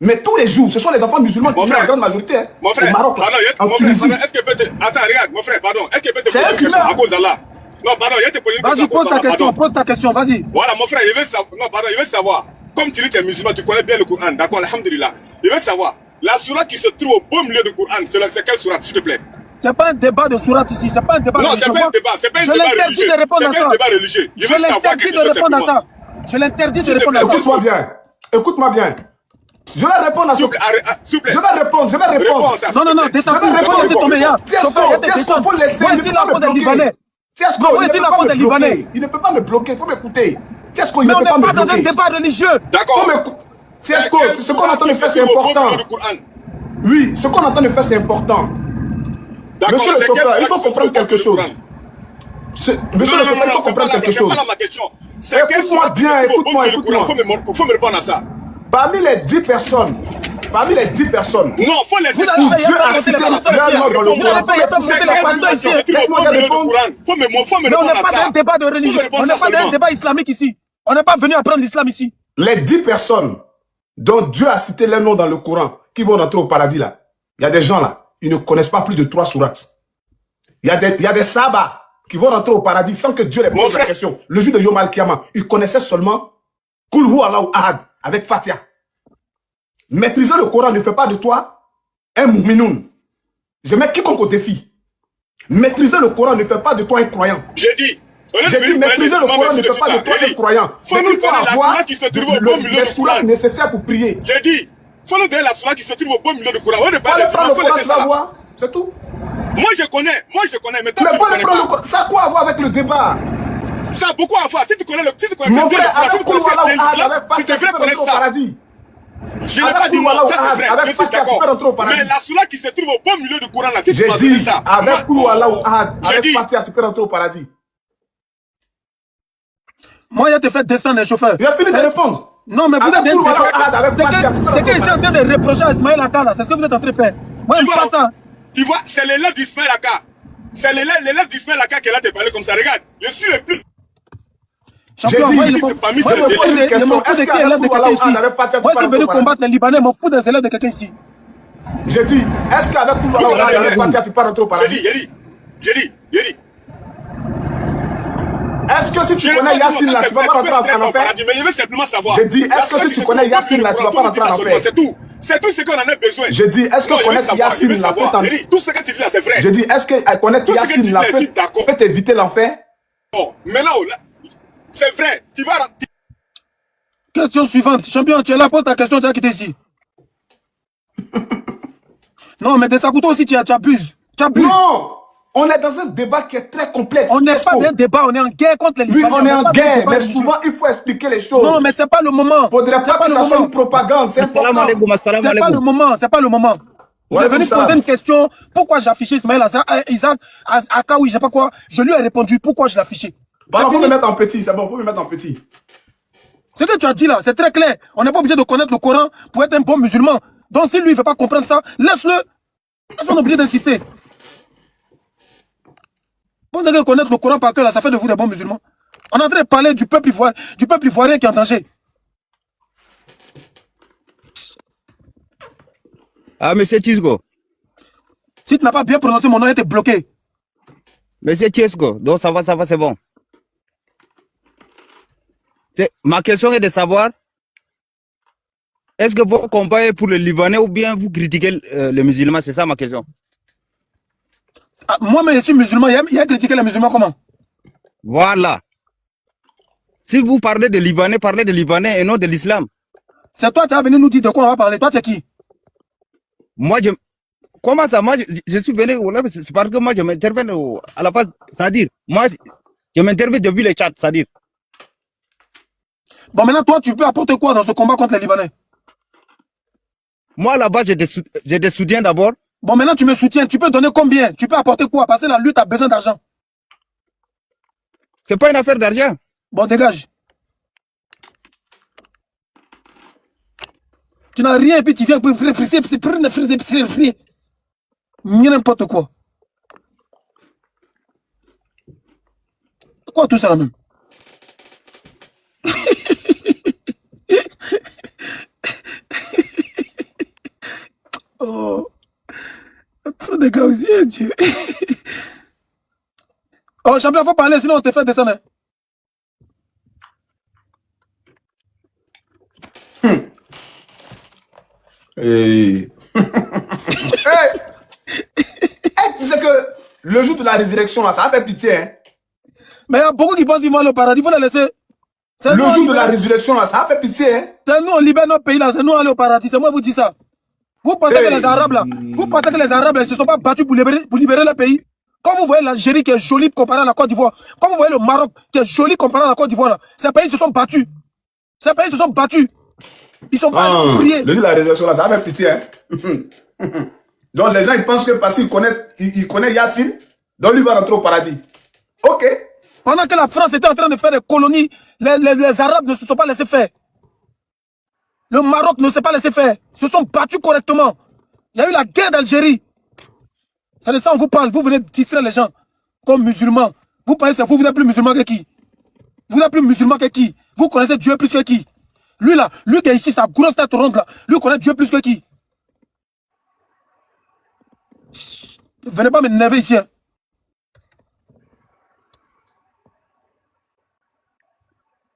Mais tous les jours, ce sont les enfants musulmans qui sont la grande majorité. Hein, mon frère, au Maroc, là, pardon, en Tunisie. Est-ce que peut attends, regarde, mon frère, pardon. Est-ce que peut te poser une question à cause d'Allah? Non, pardon, il y a te poser une question. Vas-y, pose ta question, vas-y. Voilà, mon frère, il veut savoir. Non, pardon, il veut savoir. Comme tu dis, tu es musulman, tu connais bien le Coran, d'accord, alhamdulillah. Il veut savoir. La sourate qui se trouve au beau milieu du Coran, c'est quelle sourate, s'il te plaît? C'est pas un débat de sourate ici, c'est pas un débat religieux. Non, c'est pas un débat, c'est pas un débat religieux. C'est pas un débat religieux. Je veux savoir quelque chose simplement. Je l'interdis de répondre à ça. Écoute-moi bien. Écoute-moi bien. Je vais répondre à ce... S'il vous plaît. Je vais répondre. Non, descends, laissez tomber, là. Tiens, faut laisser. Voici la faute des Libanais. Il ne peut pas me bloquer, il faut m'écouter. Tiesco, il Mais ne on peut n'est pas me pas dans un bloquer. débat religieux. D'accord. Tiesco, ce qu'on est en train de faire, c'est important. Oui, ce qu'on est en train de faire, c'est important. Monsieur le chauffeur, il faut comprendre quelque chose. Monsieur le chauffeur, il faut comprendre quelque chose. Écoute-moi bien, écoute-moi. Faut me répondre à ça. Parmi les 10 personnes, non, faut les Dieu a cité leur nom dans le Coran. Faut me Mais on répondre n'est à pas dans ça. un débat de religion. On n'est pas dans un débat islamique ici. On n'est pas venu apprendre l'islam ici. Les 10 personnes dont Dieu a cité leur nom dans le Coran, qui vont rentrer au paradis là, il y a des gens là, ils ne connaissent pas plus de 3 sourates. Il y a des sahabas qui vont rentrer au paradis sans que Dieu les pose la question. Le jour de Yom Al-Kiyama, ils connaissaient seulement Kul Hu Allahu Ahad avec Fatiha. Maîtriser le Coran ne fait pas de toi un mouminoun. Je mets quiconque au défi. Maîtriser le Coran ne fait pas de toi un croyant. J'ai dit, maîtriser le Coran ne fait pas de toi un croyant. Faut nous donner la sourate qui se trouve au beau milieu du Coran. Nécessaire pour prier. J'ai dit, faut nous donner la sourate qui se trouve au beau milieu du Coran. On ne pas les prendre le Coran, tu vas voir. C'est tout. Moi je connais, mais toi tu ne connais pas. Ça a quoi à voir avec le débat? Ça a beaucoup à voir. Si tu connais le mon frère, avec Kul Hu Allahu Ahad, avec Fatiha, tu peux rentrer au paradis. Je n'ai pas dit non, ça c'est vrai, je suis d'accord. Mais la sourate qui se trouve au beau milieu du Coran là, si tu vas donner ça. Avec Kul Hu Allahu Ahad, avec Fatiha, tu peux rentrer au paradis. Moi, je te fais descendre les chauffeurs. Il a fini de répondre. Non, mais vous êtes ce que est en train de reprocher à Ismaël Aka, c'est ce que vous êtes en train de faire. Moi, je ne pas ça. Tu vois, c'est l'élève d'Ismaël Aka. C'est l'élève d'Ismaël Aka qui est là te parler comme ça. Regarde, je suis le plus. Champion, moi, il me est élève de quelqu'un ici. Moi, je suis venu combattre les Libanais, mon fou des élèves de quelqu'un ici. J'ai dit, est-ce qu'avec tout le monde, avec Fatiha, tu peux rentrer au paradis? J'ai dit. Est-ce que si tu connais Yassine là, tu vas pas rentrer en enfer? Mais je veux simplement savoir. J'ai dit, est-ce que si tu connais Yassine là, tu vas pas rentrer en enfer? C'est tout ce qu'on en a besoin. J'ai dit, est-ce que connaître Yassine là, tout ce que tu dis là, c'est vrai. J'ai dit, est-ce que connaître Yassine là peut t'éviter l'enfer? Bon, maintenant, c'est vrai, tu vas rentrer. Question suivante. Champion, tu es là, pose ta question, tu as quitté ici. Non, mais de Sakuto aussi, tu abuses. Non! On est dans un débat qui est très complexe. On n'est pas dans un débat, on est en guerre contre les Libanais. Oui, on est en guerre, mais souvent il faut expliquer les choses. Non, mais c'est pas le moment. Faudrait pas que ça soit une propagande, c'est important. C'est pas le moment, c'est pas le moment. Vous êtes venu poser une question, pourquoi j'ai affiché Ismaël Isaac, Aka, oui, je sais pas quoi. Je lui ai répondu, pourquoi je l'ai affiché. Bon, faut me mettre en petit, c'est bon, faut me mettre en petit. Ce que tu as dit là, c'est très clair. On n'est pas obligé de connaître le Coran pour être un bon musulman. Donc si lui ne veut pas comprendre ça, laisse-le. On est obligé d'insister. Vous allez connaître le Coran par cœur, là, ça fait de vous des bons musulmans. On est en train de parler du peuple ivoirien qui est en danger. Ah, monsieur Tiesco. Si tu n'as pas bien prononcé mon nom, il était bloqué. Monsieur Tiesco, donc ça va, c'est bon. Ma question est de savoir, est-ce que vous combattez pour le Libanais ou bien vous critiquez les musulmans? C'est ça ma question. Ah, moi, mais je suis musulman, il a critiqué les musulmans comment? Voilà. Si vous parlez de Libanais et non de l'islam. C'est toi qui as venu nous dire de quoi on va parler. Toi, tu es qui? Moi, comment ça? Moi, je suis venu, c'est parce que moi, je m'interviens à la base. C'est-à-dire, moi, je m'interviens depuis les chats, c'est-à-dire. Bon, maintenant, toi, tu peux apporter quoi dans ce combat contre les Libanais? Moi, là-bas, je te soutiens d'abord. Bon, maintenant, tu me soutiens. Tu peux donner combien? Tu peux apporter quoi? Parce que la lutte a besoin d'argent. C'est pas une affaire d'argent. Bon, dégage. Tu n'as rien et puis tu viens pour n'importe quoi. Quoi tout ça là même? Oh. Trop de gars aussi, Dieu. Oh, champion, faut parler, sinon on te fait descendre. Hey. Tu sais que le jour de la résurrection, là, ça a fait pitié. Hein? Mais il y a beaucoup qui pensent qu'ils vont aller au paradis, il faut les laisser. Le jour de la résurrection, là, ça a fait pitié. Hein? C'est nous, on libère notre pays, là, c'est nous aller au paradis, c'est moi qui vous dis ça. Vous pensez que les Arabes, là, vous pensez que les Arabes, là, ils se sont pas battus pour libérer le pays, Quand vous voyez l'Algérie qui est jolie comparée à la Côte d'Ivoire, quand vous voyez le Maroc qui est joli comparé à la Côte d'Ivoire, ces pays se sont battus. Ces pays se sont battus. Ils sont pas priés. Le jour de la résurrection, là, ça va faire pitié. Hein? Donc les gens ils pensent que parce qu'ils connaissent Yassine, donc lui va rentrer au paradis. Ok. Pendant que la France était en train de faire des colonies, les Arabes ne se sont pas laissés faire. Le Maroc ne s'est pas laissé faire. Ils se sont battus correctement. Il y a eu la guerre d'Algérie. C'est de ça qu'on vous parle. Vous venez distraire les gens comme musulmans. Vous pensez que vous n'êtes plus musulman que qui? Vous n'êtes plus musulman que qui? Vous connaissez Dieu plus que qui? Lui là, lui qui est ici, sa grosse tête ronde là, lui connaît Dieu plus que qui? Venez pas m'énerver ici. Hein.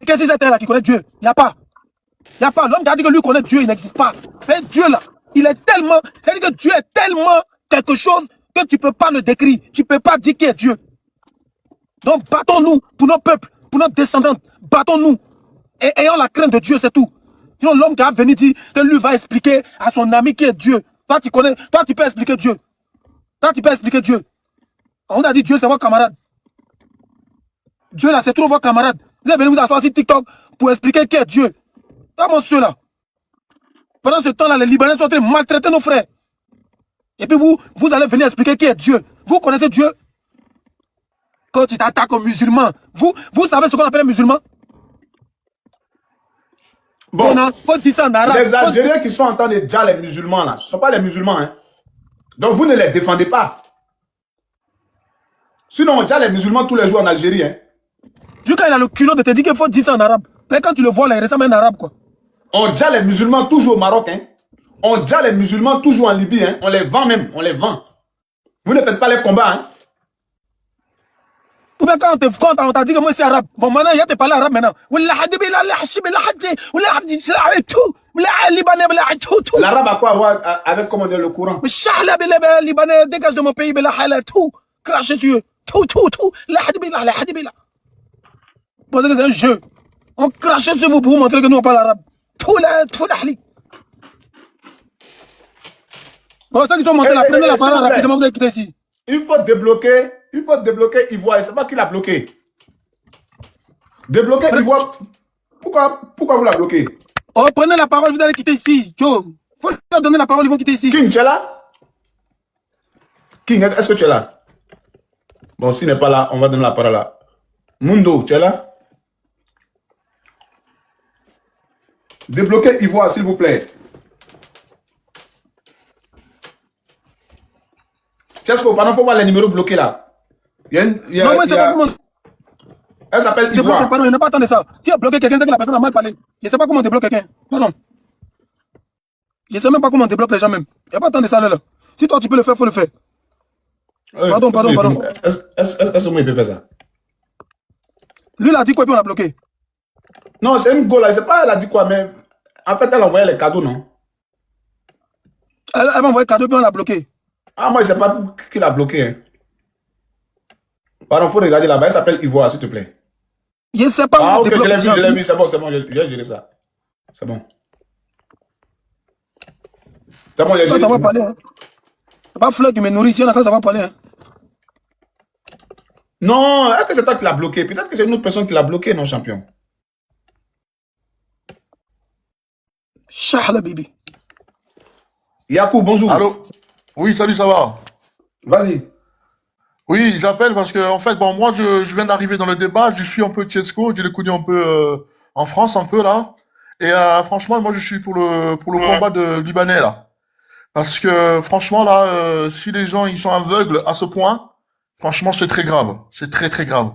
Qu'est-ce que c'est là qui connaît Dieu? Il n'y a pas. Il n'y a pas. L'homme qui a dit que lui connaît Dieu, il n'existe pas. Mais Dieu là, il est tellement. C'est-à-dire que Dieu est tellement quelque chose que tu ne peux pas le décrire. Tu ne peux pas dire qui est Dieu. Donc battons-nous pour nos peuples, pour nos descendants. Battons-nous. Et ayons la crainte de Dieu, c'est tout. Sinon, l'homme qui a venu dire que lui va expliquer à son ami qui est Dieu. Toi, tu connais. Toi, tu peux expliquer Dieu. Toi, tu peux expliquer Dieu. On a dit Dieu, c'est votre camarade. Dieu là, c'est trop votre camarade. Vous allez venir vous asseoir sur TikTok pour expliquer qui est Dieu. Comment ceux-là? Pendant ce temps-là, les Libanais sont en train de maltraiter nos frères. Et puis vous allez venir expliquer qui est Dieu. Vous connaissez Dieu? Quand tu t'attaques aux musulmans, vous savez ce qu'on appelle les musulmans? Bon, faut dire ça en arabe. Les Algériens qui sont en train de dire les musulmans, là, ce ne sont pas les musulmans. Hein. Donc vous ne les défendez pas. Sinon, on dit les musulmans tous les jours en Algérie. Hein. Jusqu'à il a le culot de te dire qu'il faut dire ça en arabe. Mais quand tu le vois là, il ressemble à un arabe quoi. On dit les musulmans toujours au Maroc. Hein. On dit les musulmans toujours en Libye. Hein. On les vend même. On les vend. Vous ne faites pas les combats. Hein. Ou bien quand on t'a dit que moi c'est arabe. Bon maintenant, il y a te parler arabe maintenant. L'arabe a quoi à voir avec comment dire le courant? Libanais, dégage de mon pays, tout. Cracher sur eux. Tout. Vous pensez que c'est un jeu. On crache sur vous pour vous montrer que nous on parle arabe. Tout la hali. Bon, ceux qui sont montés, prenez la parole rapidement, vous allez quitter ici. Il faut débloquer Ivoire. C'est pas qui l'a bloqué. Débloquer Ivoire. Pourquoi vous la bloquez? Oh, prenez la parole, vous allez quitter ici. Joe, faut leur donner la parole, ils vont quitter ici. King, tu es là? King, est-ce que tu es là? Bon, s'il n'est pas là, on va donner la parole là. Mundo, tu es là? Débloquez Ivoire, s'il vous plaît. C'est ce que pendant faut voir les numéros bloqués là. Elle s'appelle Ivoire. Pardon, il n'a pas attendu ça. Si on bloque quelqu'un, c'est que la personne a mal parlé. Je ne sais pas comment on débloque quelqu'un. Pardon. Je ne sais même pas comment on débloque les gens même. Il n'y a pas attendu ça là. Si toi tu peux le faire, il faut le faire. Pardon. Est-ce que moi il peut faire ça? Lui il a dit quoi et puis on l'a bloqué. Non, c'est une go là. Je sais pas elle a dit quoi, mais en fait elle envoyait les cadeaux, non? Elle m'a envoyé cadeau et puis on l'a bloqué. Ah, moi je ne sais pas qui l'a bloqué. Hein. Pardon, il faut regarder là-bas. Elle s'appelle Ivoire, s'il te plaît. Je ne sais pas où on débloque les gens. Je l'ai vu, c'est bon, j'ai géré ça. C'est bon. C'est bon, j'ai géré ça. Ça va parler. Hein. C'est pas Fleur qui me nourrit ici, on a ça va parler. Hein. Non, est-ce que c'est toi qui l'as bloqué? Peut-être que c'est une autre personne qui l'a bloqué, non, champion? Shahla, baby. Yakou, bonjour. Allô? Oui, salut, ça va? Vas-y. Oui, j'appelle parce que, en fait, bon, moi, je viens d'arriver dans le débat, je suis un peu Tchesco, je l'ai connu un peu en France, un peu, là. Et franchement, moi, je suis pour le combat de Libanais, là. Parce que, franchement, là, si les gens, ils sont aveugles à ce point, franchement, c'est très grave. C'est très, très grave.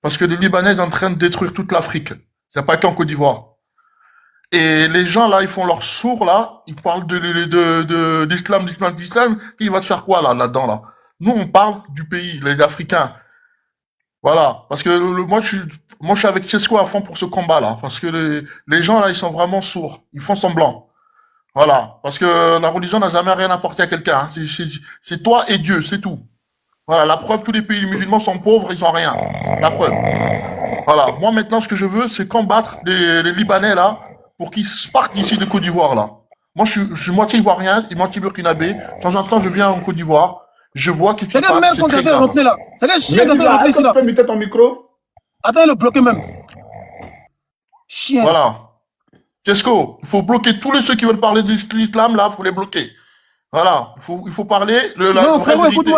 Parce que les Libanais sont en train de détruire toute l'Afrique. C'est pas qu'en Côte d'Ivoire. Et les gens, là, ils font leur sourd, là. Ils parlent d'islam. Il va te faire quoi, là-dedans, là? Nous, on parle du pays, les Africains. Voilà. Parce que moi, je suis avec Chesco à fond pour ce combat-là. Parce que les gens, là, ils sont vraiment sourds. Ils font semblant. Voilà. Parce que la religion n'a jamais rien apporté à quelqu'un. Hein. C'est toi et Dieu, c'est tout. Voilà. La preuve, tous les pays musulmans sont pauvres, ils ont rien. La preuve. Voilà. Moi, maintenant, ce que je veux, c'est combattre les Libanais, là, pour qu'ils partent d'ici de Côte d'Ivoire, là. Moi, je suis moitié ivoirien et moitié burkinabé. De temps en temps, je viens en Côte d'Ivoire. Je vois que tu C'est quel parles, merde c'est qu'on très t'a grave. rentré là? C'est quel chien qu'on t'a Médusa, rentré est-ce ici que là? tu peux muter ton micro? Attends, le bloquer même. Chien. Voilà. Tesco, il faut bloquer tous ceux qui veulent parler de l'islam, là, il faut les bloquer. Voilà, il faut parler la Non, vraie frérot, vérité.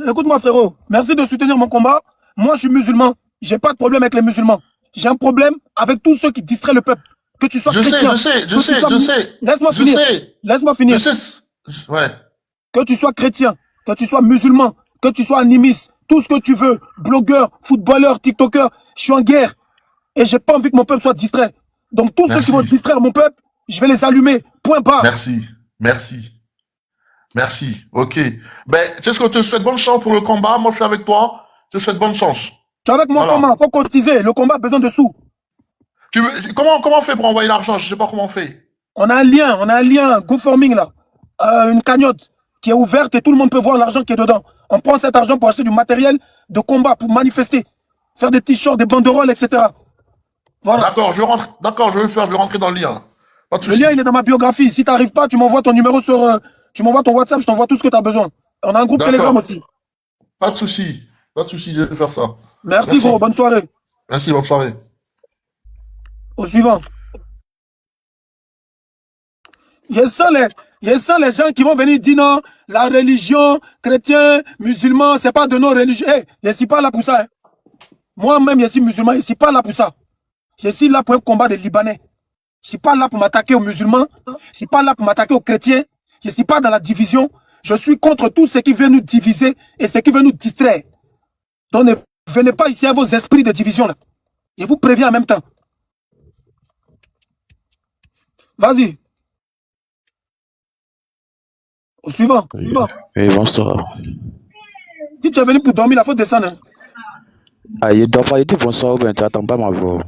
écoute-moi, frérot. Merci de soutenir mon combat. Moi, je suis musulman. J'ai pas de problème avec les musulmans. J'ai un problème avec tous ceux qui distraient le peuple. Que tu sois chrétien. Je sais. Laisse-moi finir. Laisse-moi finir. Ouais. Que tu sois chrétien, que tu sois musulman, que tu sois animiste, tout ce que tu veux, blogueur, footballeur, tiktoker, je suis en guerre. Et j'ai pas envie que mon peuple soit distrait. Donc tous ceux qui vont distraire mon peuple, je vais les allumer. Point barre. Merci. Ok. Ben, tu sais ce que je te souhaite bonne chance pour le combat. Moi, je suis avec toi. Je te souhaite bonne chance. Tu es avec moi comment? Faut cotiser. Le combat a besoin de sous. Comment on fait pour envoyer l'argent? Je sais pas comment on fait. On a un lien, GoFarming là. Une cagnotte qui est ouverte et tout le monde peut voir l'argent qui est dedans. On prend cet argent pour acheter du matériel de combat, pour manifester, faire des t-shirts, des banderoles, etc. Voilà. D'accord, je vais le faire, je vais rentrer dans le lien. Pas de Le souci. lien, il est dans ma biographie. Si tu n'arrives pas, tu m'envoies ton numéro sur... tu m'envoies ton WhatsApp, je t'envoie tout ce que tu as besoin. On a un groupe Telegram aussi. Pas de souci, je vais faire ça. Merci gros, bonne soirée. Merci, bonne soirée. Au suivant. Il y a ça les gens qui vont venir dire non, la religion, chrétien, musulman, c'est pas de nos religions. Hey, je ne suis pas là pour ça. Hein. Moi-même, je suis musulman, je ne suis pas là pour ça. Je suis là pour un combat des Libanais. Je ne suis pas là pour m'attaquer aux musulmans. Je ne suis pas là pour m'attaquer aux chrétiens. Je ne suis pas dans la division. Je suis contre tout ce qui veut nous diviser et ce qui veut nous distraire. Donc ne venez pas ici à vos esprits de division là. Je vous préviens en même temps. Vas-y. Au suivant. Oui, bonsoir. Si tu es venu pour dormir, il faut descendre. Hein. Ah, il doit pas dire bonsoir ou bien tu n'attends pas ma voix.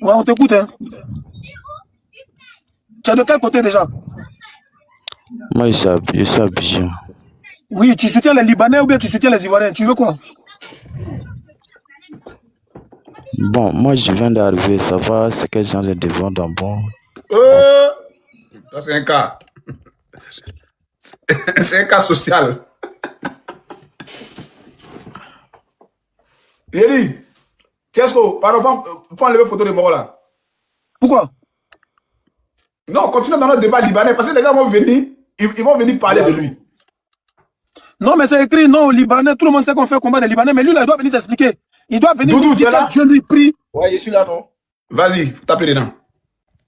Ouais, on t'écoute. Hein. Tu es de quel côté déjà? Moi, je suis à Abidjan. Oui, tu soutiens les Libanais ou bien tu soutiens les Ivoiriens? Tu veux quoi? Bon, moi, je viens d'arriver. Ça va, c'est quel genre de devant dans bon? Ça, c'est un cas. C'est un cas social. Yeli, Tiesco, pardon, faut enlever photo de Moro là. Pourquoi? Non, continue dans notre débat libanais parce que les gens vont venir, ils vont venir parler de lui. Non, mais c'est écrit non au Libanais. Tout le monde sait qu'on fait combat des Libanais, mais lui, là, il doit venir s'expliquer. Il doit venir Doudou, nous dire que Dieu lui prie. Ouais, je suis là, non? Vas-y, tapez dedans.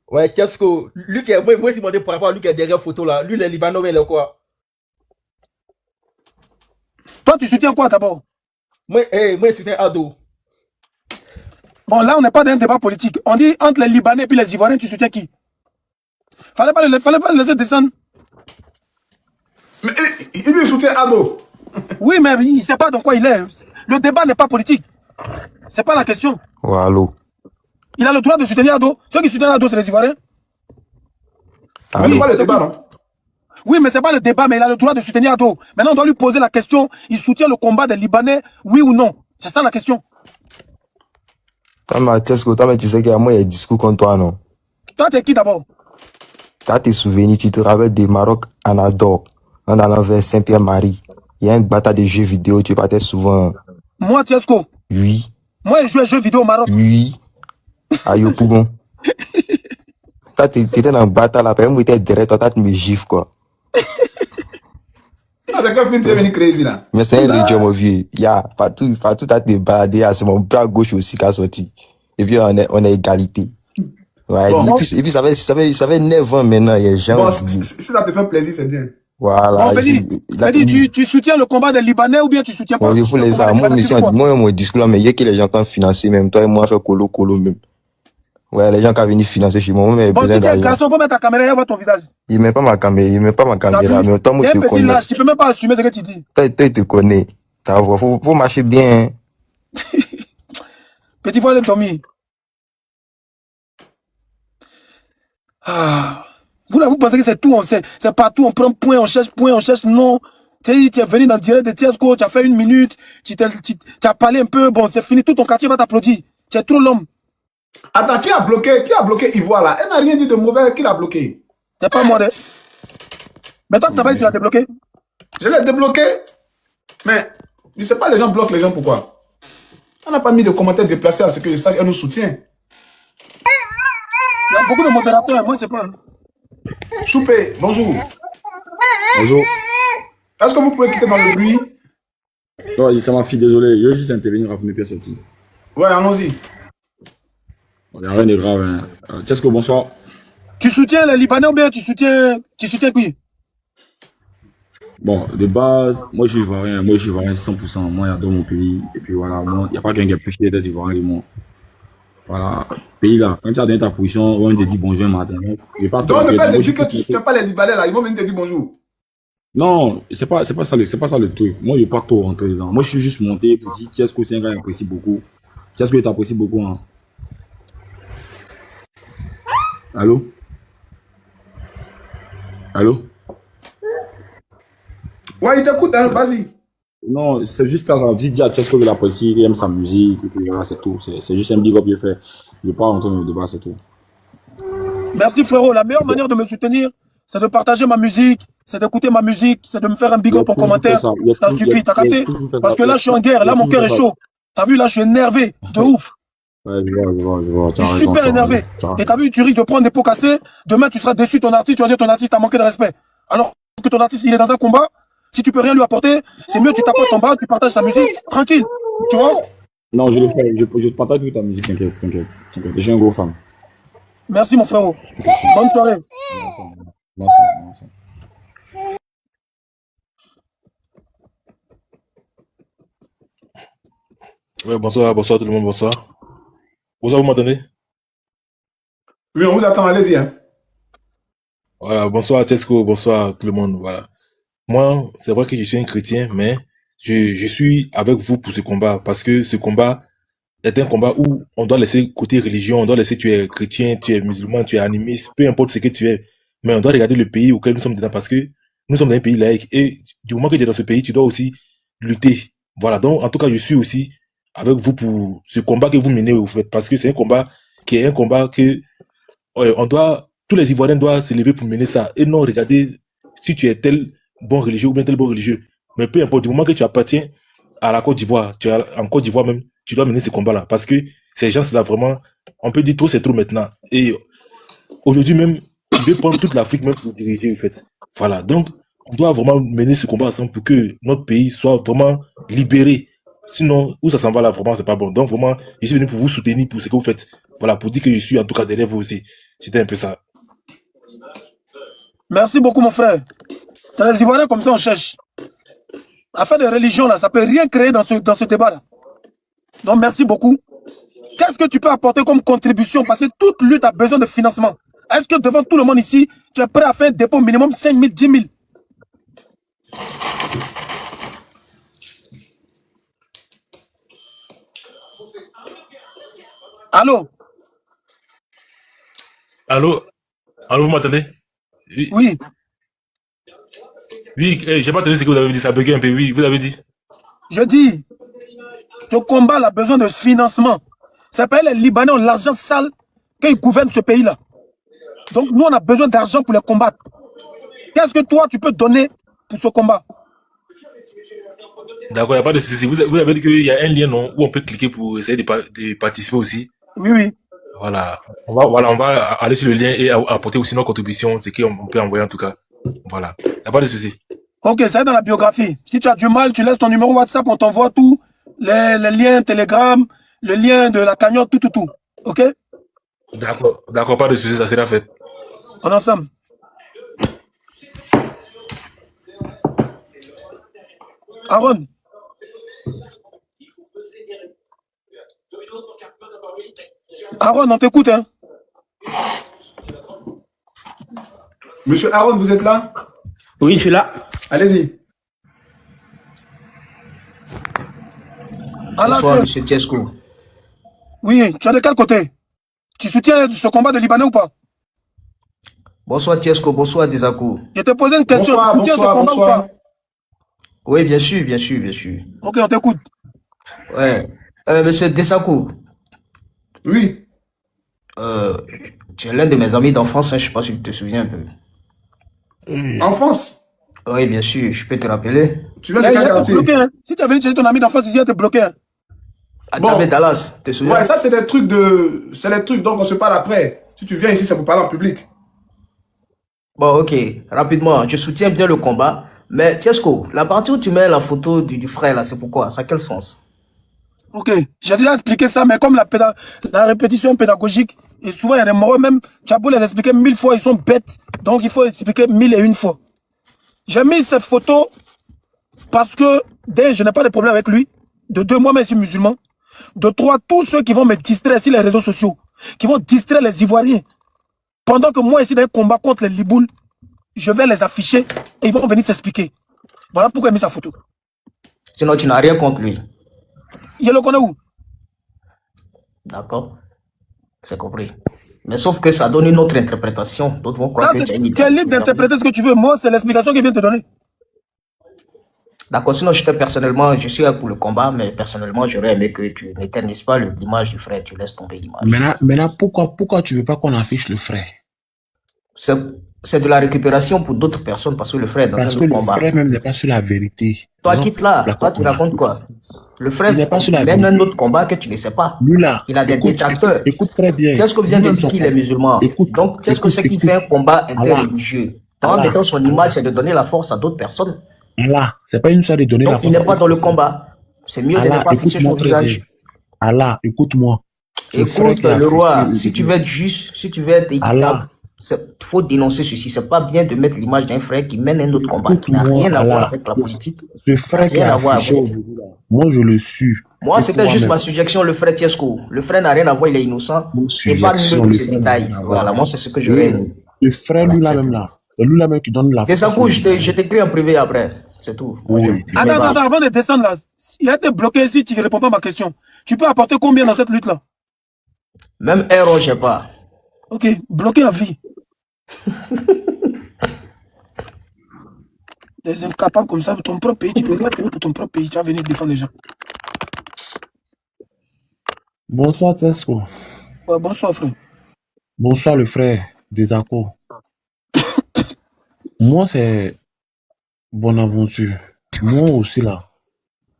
Ouais, Tiesco, lui qui est, moi, je demandais par rapport à lui qui est derrière photo là. Lui, les Libanais, il est quoi? Toi, tu soutiens quoi d'abord? Moi, je soutiens Ado. Bon, là, on n'est pas dans un débat politique. On dit entre les Libanais et puis les Ivoiriens, tu soutiens qui? Fallait pas le laisser descendre. Mais il lui soutient Ado. Oui, mais il ne sait pas dans quoi il est. Le débat n'est pas politique. C'est pas la question. Ouais, allô. Il a le droit de soutenir Ado. Ceux qui soutiennent Ado, c'est les Ivoiriens. Oui, c'est pas le débat, non? Oui, mais c'est pas le débat, mais il a le droit de soutenir Ado. Maintenant, on doit lui poser la question, il soutient le combat des Libanais, oui ou non? C'est ça la question. Toi, tu sais qu'il y a moi, il y a un discours contre toi, non? Toi, tu es qui d'abord? T'as tes souvenirs, tu te rappelles des Maroc en Ador, en allant vers Saint-Pierre-Marie. Il y a un bataille de jeux vidéo, tu partais souvent. Moi, Tiesco? Oui. Moi, je joue à jeux vidéo au Maroc. Oui. À Yopougon. Toi, t'étais dans le bataille là, après moi, t'étais derrière toi, tu me gifles, quoi. Ah, c'est quel film tu es venu crazy là? Mais c'est un religion, mon vieux. Partout, t'as te baladé, c'est mon bras gauche aussi qui a sorti. Et puis, on est égalité. Ouais, bon, et puis ça fait 9 ans maintenant, il y a gens. Bon, si ça te fait plaisir, c'est bien. Voilà. Bon, tu soutiens le combat des Libanais ou bien tu soutiens pas? Il faut les armes. Moi, mon discours là, mais il y a que les gens qui ont financé, même toi et moi, on fait colo même. Ouais, les gens qui ont venu financer chez moi, mais bon, si tu es un garçon, faut mettre ta caméra et voir ton visage. Il met pas ma caméra, mais autant moi, tu connais. Lâche, tu peux même pas assumer ce que tu dis. Toi, tu te connais. Faut marcher bien. Petit voile dormir. Ah. Vous pensez que c'est tout, c'est partout, on prend point, on cherche non. Tu es venu dans le direct de Tiesco, tu as fait 1 minute, tu as parlé un peu, bon, c'est fini, tout ton quartier va t'applaudir. Tu es trop l'homme. Attends, qui a bloqué Ivoire là? Elle n'a rien dit de mauvais, qui l'a bloqué? C'est pas moi, Mais toi, tu l'as débloqué? Je l'ai débloqué. Mais je ne sais pas, les gens bloquent les gens pourquoi. On n'a pas mis de commentaires déplacés à ce que le sage nous soutient. Il y a beaucoup de modérateurs, moi je sais pas. Choupé, bonjour. Bonjour. Est-ce que vous pouvez quitter dans le bruit? Non, c'est ma fille, désolé. Je vais juste intervenir après mes pièces sorties. Ouais, allons-y. Il n'y a rien de grave. Hein. Tchesco, bonsoir. Tu soutiens les Libanais ou bien tu soutiens qui? Bon, de base, moi je suis ivoirien. Moi je suis ivoirien 100%. Moi, j'adore mon pays. Et puis voilà, il n'y a pas quelqu'un qui est plus fier d'être ivoirien que moi. Voilà, pays là, quand tu as donné ta position, on te dit bonjour un matin. Donc le fait de dire que tu ne soutiens pas les Libanais là, ils vont venir te dire bonjour. Non, c'est pas ça le truc. Moi, je vais pas trop rentrer dedans. Moi, je suis juste monté pour dire Tchesco, c'est un gars qui apprécie beaucoup. Tchesco, t'apprécie beaucoup. Hein. Allô? Allô? Ouais, il t'écoute, hein, vas-y. Non, c'est juste ça. Dis à Tchesco qu'il apprécie, qu'il aime sa musique, et puis voilà, c'est tout. C'est juste un big up, il fait. Je ne vais pas rentrer dans le débat, c'est tout. Merci frérot. La meilleure manière de me soutenir, c'est de partager ma musique, c'est d'écouter ma musique, c'est de me faire un big up en commentaire. Ça suffit, t'as capté? Parce que là, je suis en guerre, là, mon cœur est chaud. T'as vu, là, je suis énervé, de ouf. Ouais, je vois. Je suis super énervé. Et t'as vu, tu risques de prendre des pots cassés. Demain, tu seras déçu de ton artiste, tu vas dire ton artiste t'a manqué de respect. Alors que ton artiste, il est dans un combat. Si tu peux rien lui apporter, c'est mieux, tu t'apportes ton bas, tu partages ta musique, tranquille. Tu vois? Non, je le fais. Je partage toute ta musique, t'inquiète. Je suis un gros fan. Merci, mon frérot. Bonne soirée. Merci. Ouais, bonsoir tout le monde, bonsoir. Bonsoir, vous m'entendez? Oui, on vous attend, allez-y. Hein. Voilà, bonsoir Tchesco, bonsoir tout le monde, voilà. Moi, c'est vrai que je suis un chrétien, mais je suis avec vous pour ce combat, parce que ce combat est un combat où on doit laisser côté religion, on doit laisser tu es chrétien, tu es musulman, tu es animiste, peu importe ce que tu es, mais on doit regarder le pays auquel nous sommes dedans, parce que nous sommes dans un pays laïque, et du moment que tu es dans ce pays, tu dois aussi lutter. Voilà, donc en tout cas, je suis aussi avec vous pour ce combat que vous menez, vous faites, parce que c'est un combat que tous les Ivoiriens doivent se lever pour mener ça, et non regarder si tu es tel bon religieux ou bien tel bon religieux. Mais peu importe, du moment que tu appartiens à la Côte d'Ivoire, en Côte d'Ivoire même, tu dois mener ce combat-là, parce que ces gens-là, vraiment, on peut dire trop, c'est trop maintenant. Et aujourd'hui même, ils veulent prendre toute l'Afrique même pour diriger, en fait. Voilà, donc, on doit vraiment mener ce combat ensemble pour que notre pays soit vraiment libéré. Sinon, où ça s'en va là, vraiment, c'est pas bon. Donc, vraiment, je suis venu pour vous soutenir pour ce que vous faites. Voilà, pour dire que je suis en tout cas derrière vous aussi. C'était un peu ça. Merci beaucoup, mon frère. C'est les Ivoiriens comme ça, on cherche. Affaire de religion, là, ça peut rien créer dans ce débat-là. Donc, merci beaucoup. Qu'est-ce que tu peux apporter comme contribution? Parce que toute lutte a besoin de financement. Est-ce que devant tout le monde ici, tu es prêt à faire un dépôt minimum 5 000, 10 000? Allô? Allô, vous m'entendez? Oui. Oui, j'ai pas entendu ce que vous avez dit, ça buguait un peu. Oui, vous avez dit. Je dis, ce combat a besoin de financement. C'est pas les Libanais ont l'argent sale qu'ils gouvernent ce pays-là. Donc nous, on a besoin d'argent pour les combattre. Qu'est-ce que toi, tu peux donner pour ce combat? D'accord, il n'y a pas de souci. Vous avez dit qu'il y a un lien non, où on peut cliquer pour essayer de participer aussi. Oui. Voilà. On va aller sur le lien et apporter aussi nos contributions, ce qu'on peut envoyer en tout cas. Voilà. Il n'y a pas de souci. Ok, ça est dans la biographie. Si tu as du mal, tu laisses ton numéro WhatsApp, on t'envoie tout. Les liens Telegram, le lien de la cagnotte, tout. Ok? D'accord, pas de souci, ça sera fait. On est ensemble. Aaron. Aaron, on t'écoute, hein? Monsieur Aaron, vous êtes là? Oui, je suis là. Allez-y. Bonsoir, monsieur Tchesco. Oui, tu es de quel côté? Tu soutiens ce combat de Libanais ou pas? Bonsoir Tchesco, bonsoir Desakou. Je te posais une question. Tu soutiens ce combat ou pas? Oui, bien sûr. Ok, on t'écoute. Ouais. Monsieur Desakou. Oui. Tu es l'un de mes amis d'enfance, hein, je ne sais pas si tu te souviens un peu. En France. Oui, bien sûr, je peux te rappeler. Tu viens de quel quartier? Bloqué, hein. Si tu es venu chez ton ami d'enfance ici, il te bloqué. Hein. Bon. Dallas, te souviens? Ouais, ça c'est des trucs de... C'est les trucs dont on se parle après. Si tu viens ici, c'est pour parler en public. Bon, ok, rapidement, je soutiens bien le combat. Mais Tiesco, la partie où tu mets la photo du frère, là, c'est pourquoi? Ça a quel sens? Ok, j'ai déjà expliqué ça, mais comme la répétition pédagogique, et souvent il y a des moraux, même, tu as beau les expliquer 1000 fois, ils sont bêtes. Donc il faut expliquer 1001 fois. J'ai mis cette photo parce que, d'un, je n'ai pas de problème avec lui. De deux, moi-même, je suis musulman. De trois, tous ceux qui vont me distraire sur les réseaux sociaux, qui vont distraire les Ivoiriens, pendant que moi, ici, dans un combat contre les Libouls, je vais les afficher et ils vont venir s'expliquer. Voilà pourquoi j'ai mis sa photo. Sinon, tu n'as rien contre lui. Il le connaît où? D'accord, c'est compris. Mais sauf que ça donne une autre interprétation. D'autres vont croire que tu as une Tu es libre d'interpréter ce que tu veux. Moi, c'est l'explication qu'il vient te donner. D'accord, sinon, je suis pour le combat, mais personnellement, j'aurais aimé que tu n'éternises pas l'image du frère, tu laisses tomber l'image. Maintenant, pourquoi tu veux pas qu'on affiche le frère? C'est de la récupération pour d'autres personnes parce que le frère est dans un autre combat. Parce que le frère même n'est pas sur la vérité. Toi, quitte là. Toi, tu racontes quoi? Le frère n'est pas sur la vérité. Même un autre combat que tu ne sais pas. Lui là, il a des détracteurs. Écoute très bien. Qu'est-ce que vient de dire qu'il est musulman? Donc, qu'est-ce que c'est qui fait un combat interreligieux? En mettant son image, c'est de donner la force à d'autres personnes. Allah, c'est pas une histoire de donner la force. Donc, il n'est pas dans le combat. C'est mieux de ne pas afficher son visage. Allah, écoute-moi. Écoute, le roi, si tu veux être juste, si tu veux être équitable, il faut dénoncer ceci. C'est pas bien de mettre l'image d'un frère qui mène un autre combat qui n'a rien à voir avec la politique. Ce frère qui a affiché aujourd'hui, moi je le suis. Moi, c'était juste ma suggestion, le frère Tiesco. Le frère n'a rien à voir, il est innocent. Et parle-nous de ces détails. Voilà, moi, c'est ce que j'aurais aimé. Le frère, lui-là même là. C'est lui-là même qui donne la force. Desakou, je t'écris en privé après. C'est tout. Attends, avant de descendre là, il a été bloqué ici, tu ne réponds pas à ma question. Tu peux apporter combien dans cette lutte-là? Même héros, je sais pas. Ok, bloqué à vie. Des incapables comme ça, pour ton propre pays, tu peux mettre pour ton propre pays, tu vas venir défendre les gens. Bonsoir Tesco. Ouais, bonsoir frère. Bonsoir le frère Desakou. Moi c'est Bonaventure. Moi aussi là,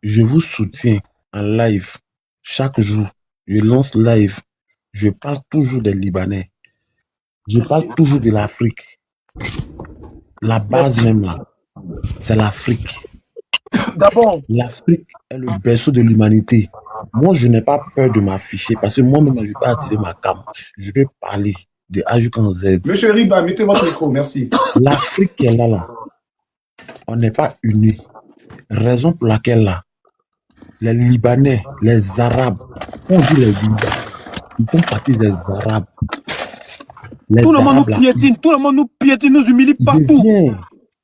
je vous soutiens en live chaque jour. Je lance live. Je parle toujours des Libanais. Je parle toujours de l'Afrique. La base même là, c'est l'Afrique. D'abord, l'Afrique est le berceau de l'humanité. Moi, je n'ai pas peur de m'afficher parce que moi-même, je peux attirer ma cam. Je peux parler de A jusqu'en Z. Monsieur Riba, mettez votre micro, merci. L'Afrique qui est là, on n'est pas unis. Raison pour laquelle là, les Libanais, les Arabes, on dit les Libanais, ils font partie des Arabes. Tout le monde nous piétine, nous humilie partout.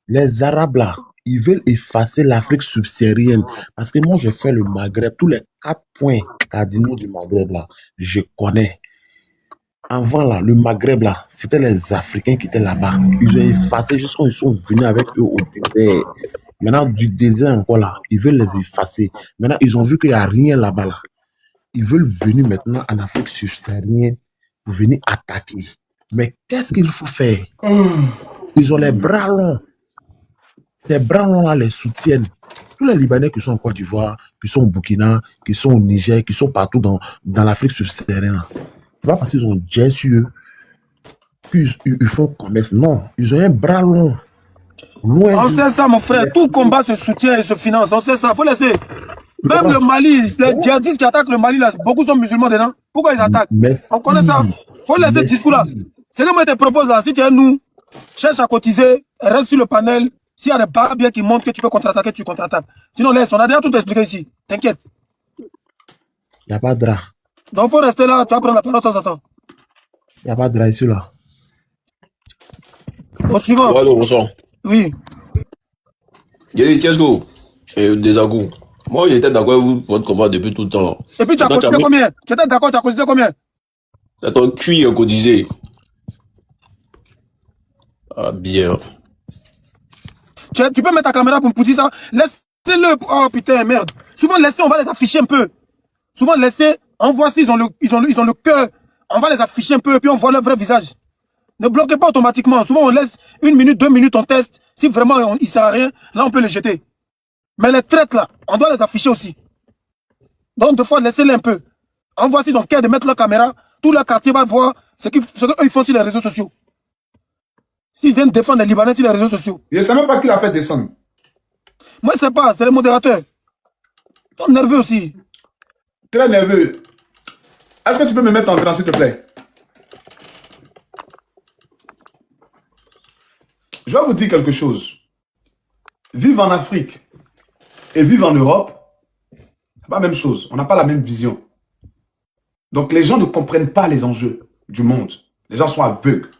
Les Arabes là, ils veulent effacer l'Afrique subsaharienne. Parce que moi, j'ai fait le Maghreb. Tous les 4 points cardinaux du Maghreb là, je connais. Avant là, le Maghreb là, c'était les Africains qui étaient là-bas. Ils ont effacé jusqu'à ils sont venus avec eux au désert. Maintenant, du désert encore là, ils veulent les effacer. Maintenant, ils ont vu qu'il n'y a rien là-bas là. Ils veulent venir maintenant en Afrique subsaharienne pour venir attaquer. Mais qu'est-ce qu'il faut faire? Ils ont les bras longs. Ces bras longs-là les soutiennent. Tous les Libanais qui sont en Côte d'Ivoire, qui sont au Burkina, qui sont au Niger, qui sont partout dans l'Afrique subsaharienne. C'est pas parce qu'ils ont jet sur eux qu'ils font commerce. Non, ils ont un bras long. On sait ça, mon frère. Tout combat se soutient et se finance. On sait ça. Il faut laisser. Même le Mali, les djihadistes qui attaquent le Mali, là, beaucoup sont musulmans dedans. Pourquoi ils attaquent? On connaît ça. Il faut laisser ce discours-là. C'est comme je te propose là. Si tu es nous, cherche à cotiser, reste sur le panel. S'il y a des barbiers qui montrent que tu peux contre-attaquer, tu contre-attaques. Sinon, laisse, on a déjà tout expliqué ici. T'inquiète. Il n'y a pas de drap. Donc, il faut rester là, tu vas prendre la parole de temps en temps. Il n'y a pas de drap ici là. Au suivant. Allô, bonsoir. Oui. J'ai dit Tiesco et Desakou. Moi, j'étais d'accord avec vous pour votre combat depuis tout le temps. Et puis, tu as cotisé combien? Tu étais d'accord, tu as cotisé combien? C'est ton cuir cotisé. Ah, bien. Tu peux mettre ta caméra pour dire ça. Laissez-le. Oh putain, merde. Souvent, laissez, on va les afficher un peu. Souvent, laissez, on voit s'ils ont le cœur. On va les afficher un peu et puis on voit leur vrai visage. Ne bloquez pas automatiquement. Souvent, on laisse 1 minute, 2 minutes, on teste. Si vraiment il ne sert à rien, là, on peut les jeter. Mais les traites, là, on doit les afficher aussi. Donc, deux fois, laissez-les un peu. En voici donc cas de mettre leur caméra. Tout le quartier va voir ce qu'eux ils font sur les réseaux sociaux. S'ils viennent défendre les Libanais sur les réseaux sociaux. Je ne sais même pas qui l'a fait descendre. Moi, je ne sais pas. C'est les modérateurs. Ils sont nerveux aussi. Très nerveux. Est-ce que tu peux me mettre en grand, s'il te plaît? Je vais vous dire quelque chose. Vivre en Afrique et vivre en Europe, c'est pas la même chose. On n'a pas la même vision. Donc les gens ne comprennent pas les enjeux du monde. Les gens sont aveugles.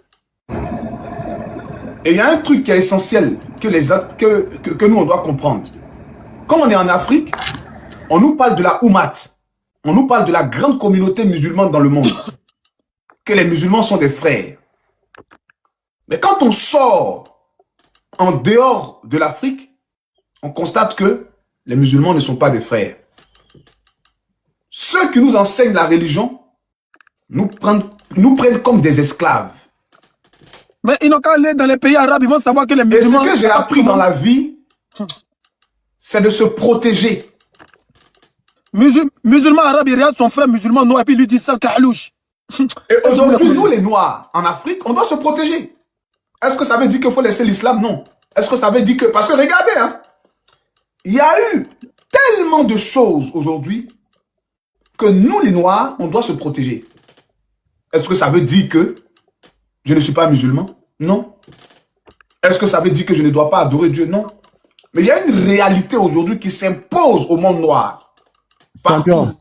Et il y a un truc qui est essentiel que nous, on doit comprendre. Quand on est en Afrique, on nous parle de la Oumat. On nous parle de la grande communauté musulmane dans le monde. Que les musulmans sont des frères. Mais quand on sort en dehors de l'Afrique, on constate que les musulmans ne sont pas des frères. Ceux qui nous enseignent la religion nous prennent comme des esclaves. Mais ils n'ont qu'à aller dans les pays arabes, ils vont savoir que les musulmans... Et ce que j'ai appris dans la vie, c'est de se protéger. Musulman arabe, il regarde son frère musulman noir et puis il lui dit ça, kahlouche. Et aujourd'hui, nous les noirs en Afrique, on doit se protéger. Est-ce que ça veut dire qu'il faut laisser l'islam? Non. Est-ce que ça veut dire que... Parce que regardez, hein, il y a eu tellement de choses aujourd'hui que nous les noirs, on doit se protéger. Est-ce que ça veut dire que je ne suis pas musulman? Non. Est-ce que ça veut dire que je ne dois pas adorer Dieu? Non. Mais il y a une réalité aujourd'hui qui s'impose au monde noir. Champion,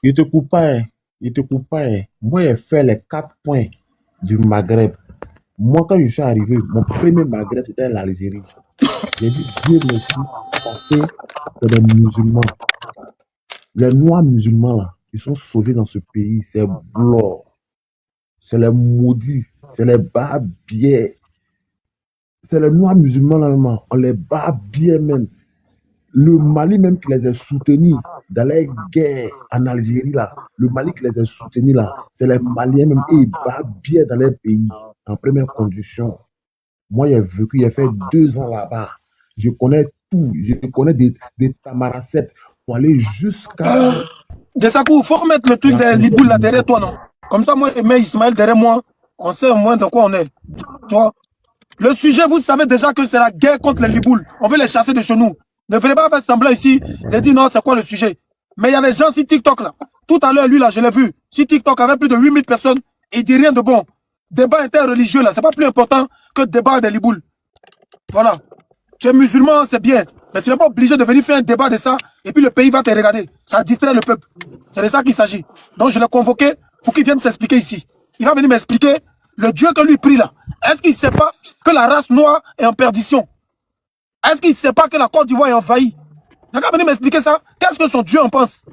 il te coupe pas, hein. Il te coupe pas, hein. Moi, j'ai fait les 4 points du Maghreb. Moi, quand je suis arrivé, mon premier Maghreb, c'était l'Algérie. J'ai dit, Dieu merci, parce que c'est des musulmans. Les noirs musulmans, là, ils sont sauvés dans ce pays. C'est blanc. C'est les maudits. C'est les barbiers. C'est les noirs musulmans, là, même. On les barbiers, même. Le Mali, même, qui les a soutenus dans les guerres en Algérie, là. Le Mali qui les a soutenus, là. C'est les Maliens, même. Et ils barbiers dans les pays. En première condition. Moi, j'ai vécu, j'ai fait 2 ans là-bas. Je connais tout. Je connais des tamaracets pour aller jusqu'à... Dessakou, il faut remettre le truc des Liboul là derrière toi, non? Comme ça, moi, et Ismaël derrière moi, on sait au moins de quoi on est. Tu vois? Le sujet, vous savez déjà que c'est la guerre contre les Liboul. On veut les chasser de chez nous. Ne venez pas faire semblant ici de dire non, c'est quoi le sujet? Mais il y a des gens sur TikTok là. Tout à l'heure, lui là, je l'ai vu. Sur TikTok, avec plus de 8000 personnes, il dit rien de bon. Débat interreligieux là, c'est pas plus important que débat des Liboul. Voilà. Tu es musulman, c'est bien. Mais tu n'es pas obligé de venir faire un débat de ça et puis le pays va te regarder. Ça distrait le peuple. C'est de ça qu'il s'agit. Donc je l'ai convoqué pour qu'il vienne s'expliquer ici. Il va venir m'expliquer le Dieu que lui prie là. Est-ce qu'il ne sait pas que la race noire est en perdition? Est-ce qu'il ne sait pas que la Côte d'Ivoire est envahie? Il n'a qu'à venir m'expliquer ça. Qu'est-ce que son Dieu en pense?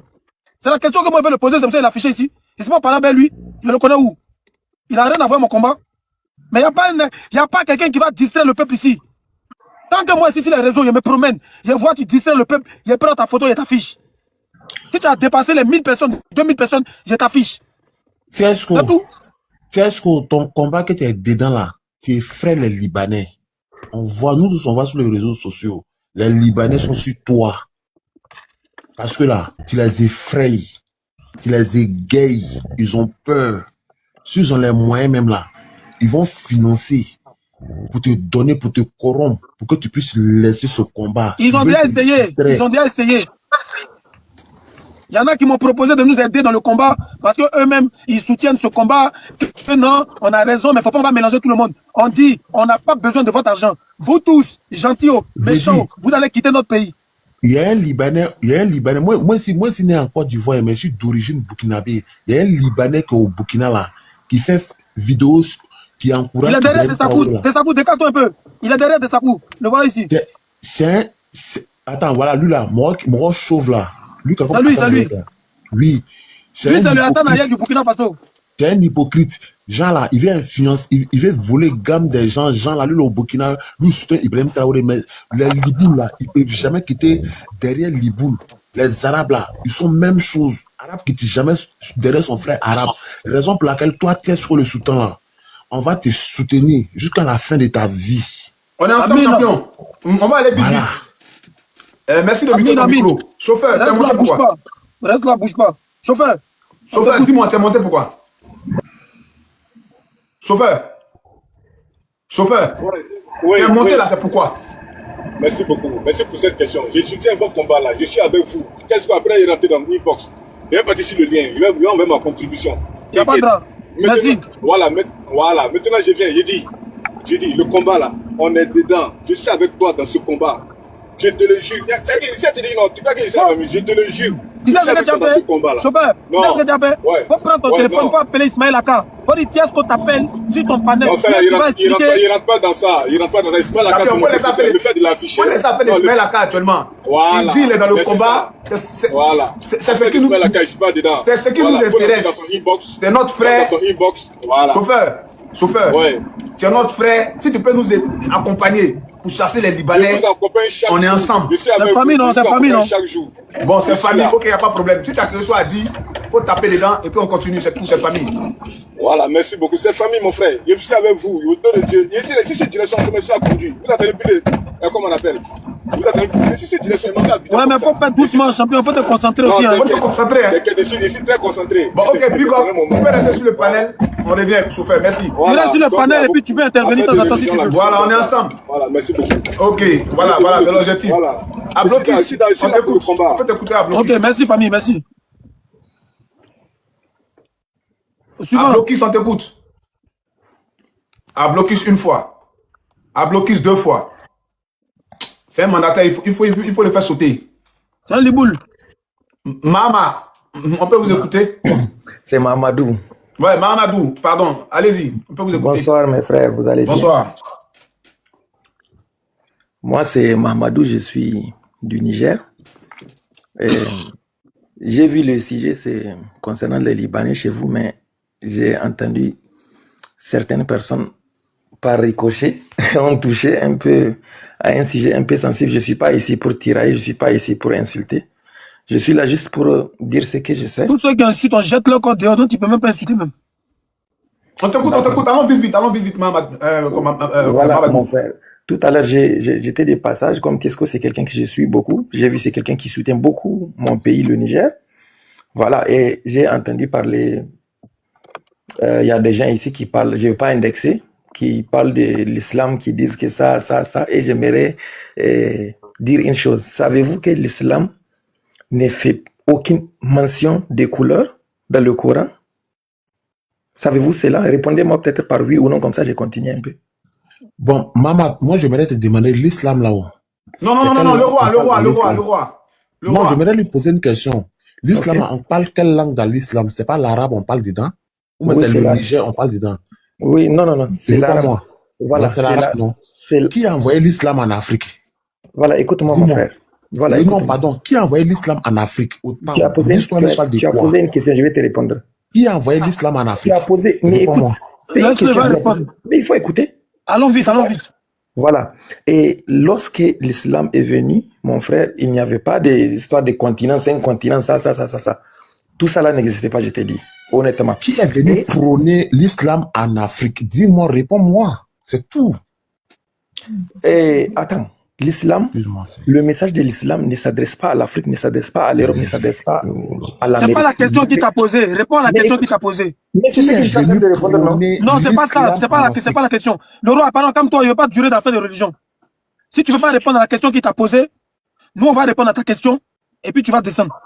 C'est la question que moi je vais le poser, c'est comme ça il a affiché ici. Je ne sais pas parler avec lui. Je le connais où? Il n'a rien à voir avec mon combat. Mais il n'y a pas quelqu'un qui va distraire le peuple ici. Tant que moi, ici, sur les réseaux, je me promène, je vois, tu distrais le peuple, je prends ta photo et t'affiche. Si tu as dépassé les 1000 personnes, 2000 personnes, je t'affiche. C'est ce que ton combat que tu es dedans là, tu effraies les Libanais. On voit, nous tous, on voit sur les réseaux sociaux, les Libanais sont sur toi. Parce que là, tu les effraies, tu les égayes, ils ont peur. S'ils ont les moyens même là, ils vont financer pour te donner, pour te corrompre, pour que tu puisses laisser ce combat. Ils ont bien essayé. Ils ont bien essayé. Il y en a qui m'ont proposé de nous aider dans le combat parce qu'eux-mêmes, ils soutiennent ce combat. Que non, on a raison, mais il ne faut pas mélanger tout le monde. On dit, on n'a pas besoin de votre argent. Vous tous, gentils, méchants, vous allez quitter notre pays. Il y a un Libanais, moi si né en Côte d'Ivoire, mais je suis d'origine burkinabé. Il y a un Libanais qui est au Burkina là, qui fait vidéos, qui encourage... Il est derrière Dessakou, décale-toi un peu. Il est derrière Dessakou, le voilà ici. Attends, voilà, lui là, moi chauve là. Lui, c'est lui, c'est lui. Oui. C'est le Hattan Ayek du Burkina Faso. C'est un hypocrite. Jean là, il veut influencer, il veut voler gamme des gens. Jean là, lui, au Burkina, lui, soutient Ibrahim Traoré. Mais les Liboul là, ils ne peuvent jamais quitter derrière Liboul. Les Arabes là, ils sont même chose. Arabe qui ne quitte jamais derrière son frère arabe. Raison pour laquelle toi, tu es sur le soutien là. on va te soutenir jusqu'à la fin de ta vie. On est ensemble, champion. On va aller vite, vite. Merci de muter ton micro. Chauffeur, tu es monté pourquoi? Reste là, bouge pas. Chauffeur. Chauffeur, dis-moi, tu es monté pourquoi? Chauffeur. Chauffeur. Oui, tu es monté là, c'est pourquoi? Merci beaucoup. Merci pour cette question. Je soutiens votre combat là. Je suis avec vous. Qu'est-ce qu'après il est rentré dans l'inbox? Je vais partir sur le lien. Je vais envoyer ma contribution. Il n'y a pas de drap. Merci. Voilà. Maintenant, je viens. J'ai dit, le combat là, on est dedans. Je suis avec toi dans ce combat. Je te le jure. C'est te dit non, tu crois que je suis la même. Je te le jure. Tu sais ce que tu as fait? Chauffeur, tu sais ce que tu as fait? Faut prendre ton téléphone, faut appeler Ismaël Aka. Faut dire, tiens, ce qu'on t'appelle sur ton panel. Non, ça, il rentre pas dans ça. Ismaël Aka, c'est le fait de l'afficher. On les appelle Ismaël Aka actuellement. Voilà. Il dit, il est dans le combat. Voilà. C'est ce qui nous intéresse. C'est notre frère. Chauffeur, tu es notre frère. Si tu peux nous accompagner pour chasser les Libanais, on est ensemble. C'est famille, non? C'est famille, non? Bon, c'est famille, ok, il n'y a pas de problème. Si tu as quelque chose à dire, il faut taper dedans et puis on continue, c'est tout, c'est famille. Voilà, merci beaucoup. C'est famille, mon frère. Je suis avec vous, au nom de Dieu. Ici, si cette direction, c'est monsieur a conduit. Vous attendez plus comment on appelle? Vous attendez si cette direction, il manque. Ouais, mais il faut faire doucement, champion. Il faut te concentrer aussi. Il faut te concentrer. Je suis très concentré. Bon, ok, puis tu peux rester sur le panel. On revient, chauffeur, merci. Tu restes sur le panel et puis tu peux intervenir de temps en temps si tu veux. Voilà, on est ensemble. Voilà, merci beaucoup. Ok, voilà, c'est l'objectif. Voilà. À bloquer ici, on t'écoute. On peut t'écouter à bloquer. Ok, merci famille, merci. À bloquer, on t'écoute. À bloquer une fois. À bloquer deux fois. C'est un mandataire, il faut le faire sauter. C'est un liboule. Mama, on peut vous écouter? C'est Mamadou. Ouais, Mamadou, pardon. Allez-y, on peut vous écouter. Bonsoir mes frères, vous allez bien? Bonsoir. Moi c'est Mamadou, je suis du Niger. J'ai vu le sujet, c'est concernant les Libanais chez vous, mais j'ai entendu certaines personnes par ricochet ont touché un peu à un sujet un peu sensible. Je ne suis pas ici pour tirailler, je ne suis pas ici pour insulter. Je suis là juste pour dire ce que je sais. Tous ceux qui insultent, on jette leur corps dehors, donc tu ne peux même pas insulter même. On t'écoute, allons vite, maman. Voilà, mon frère. Tout à l'heure, j'étais des passages, comme Tesco, c'est quelqu'un que je suis beaucoup. J'ai vu, c'est quelqu'un qui soutient beaucoup mon pays, le Niger. Voilà, et j'ai entendu parler, il y a des gens ici qui parlent, je ne vais pas indexer, qui parlent de l'islam, qui disent que ça, et j'aimerais dire une chose. Savez-vous que l'islam ne fait aucune mention des couleurs dans le Coran? Savez-vous cela? Répondez-moi peut-être par oui ou non, comme ça je continue un peu. Bon, Maman, moi j'aimerais te demander l'islam là-haut. Non, le roi. Non, j'aimerais lui poser une question. L'islam, on parle quelle langue dans l'islam? C'est pas l'arabe, on parle dedans? Ou Oui, c'est le Niger, on parle dedans? Oui, non, c'est l'arabe. Moi. Voilà, c'est l'arabe, non? Qui a envoyé l'islam en Afrique? Voilà, écoute-moi mon frère. Voilà, non, pardon, qui a envoyé l'islam en Afrique? Tu as posé une question, je vais te répondre. Qui a envoyé l'islam en Afrique? Tu as posé, mais écoute, mais il faut écouter. Allons vite. Voilà. Et lorsque l'islam est venu, mon frère, il n'y avait pas d'histoire de continent, 5 continents, ça. Tout ça là n'existait pas, je t'ai dit, honnêtement. Qui est venu prôner l'islam en Afrique? Dis-moi, réponds-moi. C'est tout. Et attends, l'islam, le message de l'islam ne s'adresse pas à l'Afrique, ne s'adresse pas à l'Europe, ne s'adresse pas à l'Amérique. C'est pas la question qui t'a posée. Réponds à la question qui t'a posée. Mais c'est ce que je suis en train de répondre, non? Non, c'est pas ça. C'est pas la question. Le roi, pardon, comme toi, il ne veut pas durer d'affaires de religion. Si tu ne veux pas répondre à la question qui t'a posée, nous, on va répondre à ta question et puis tu vas descendre.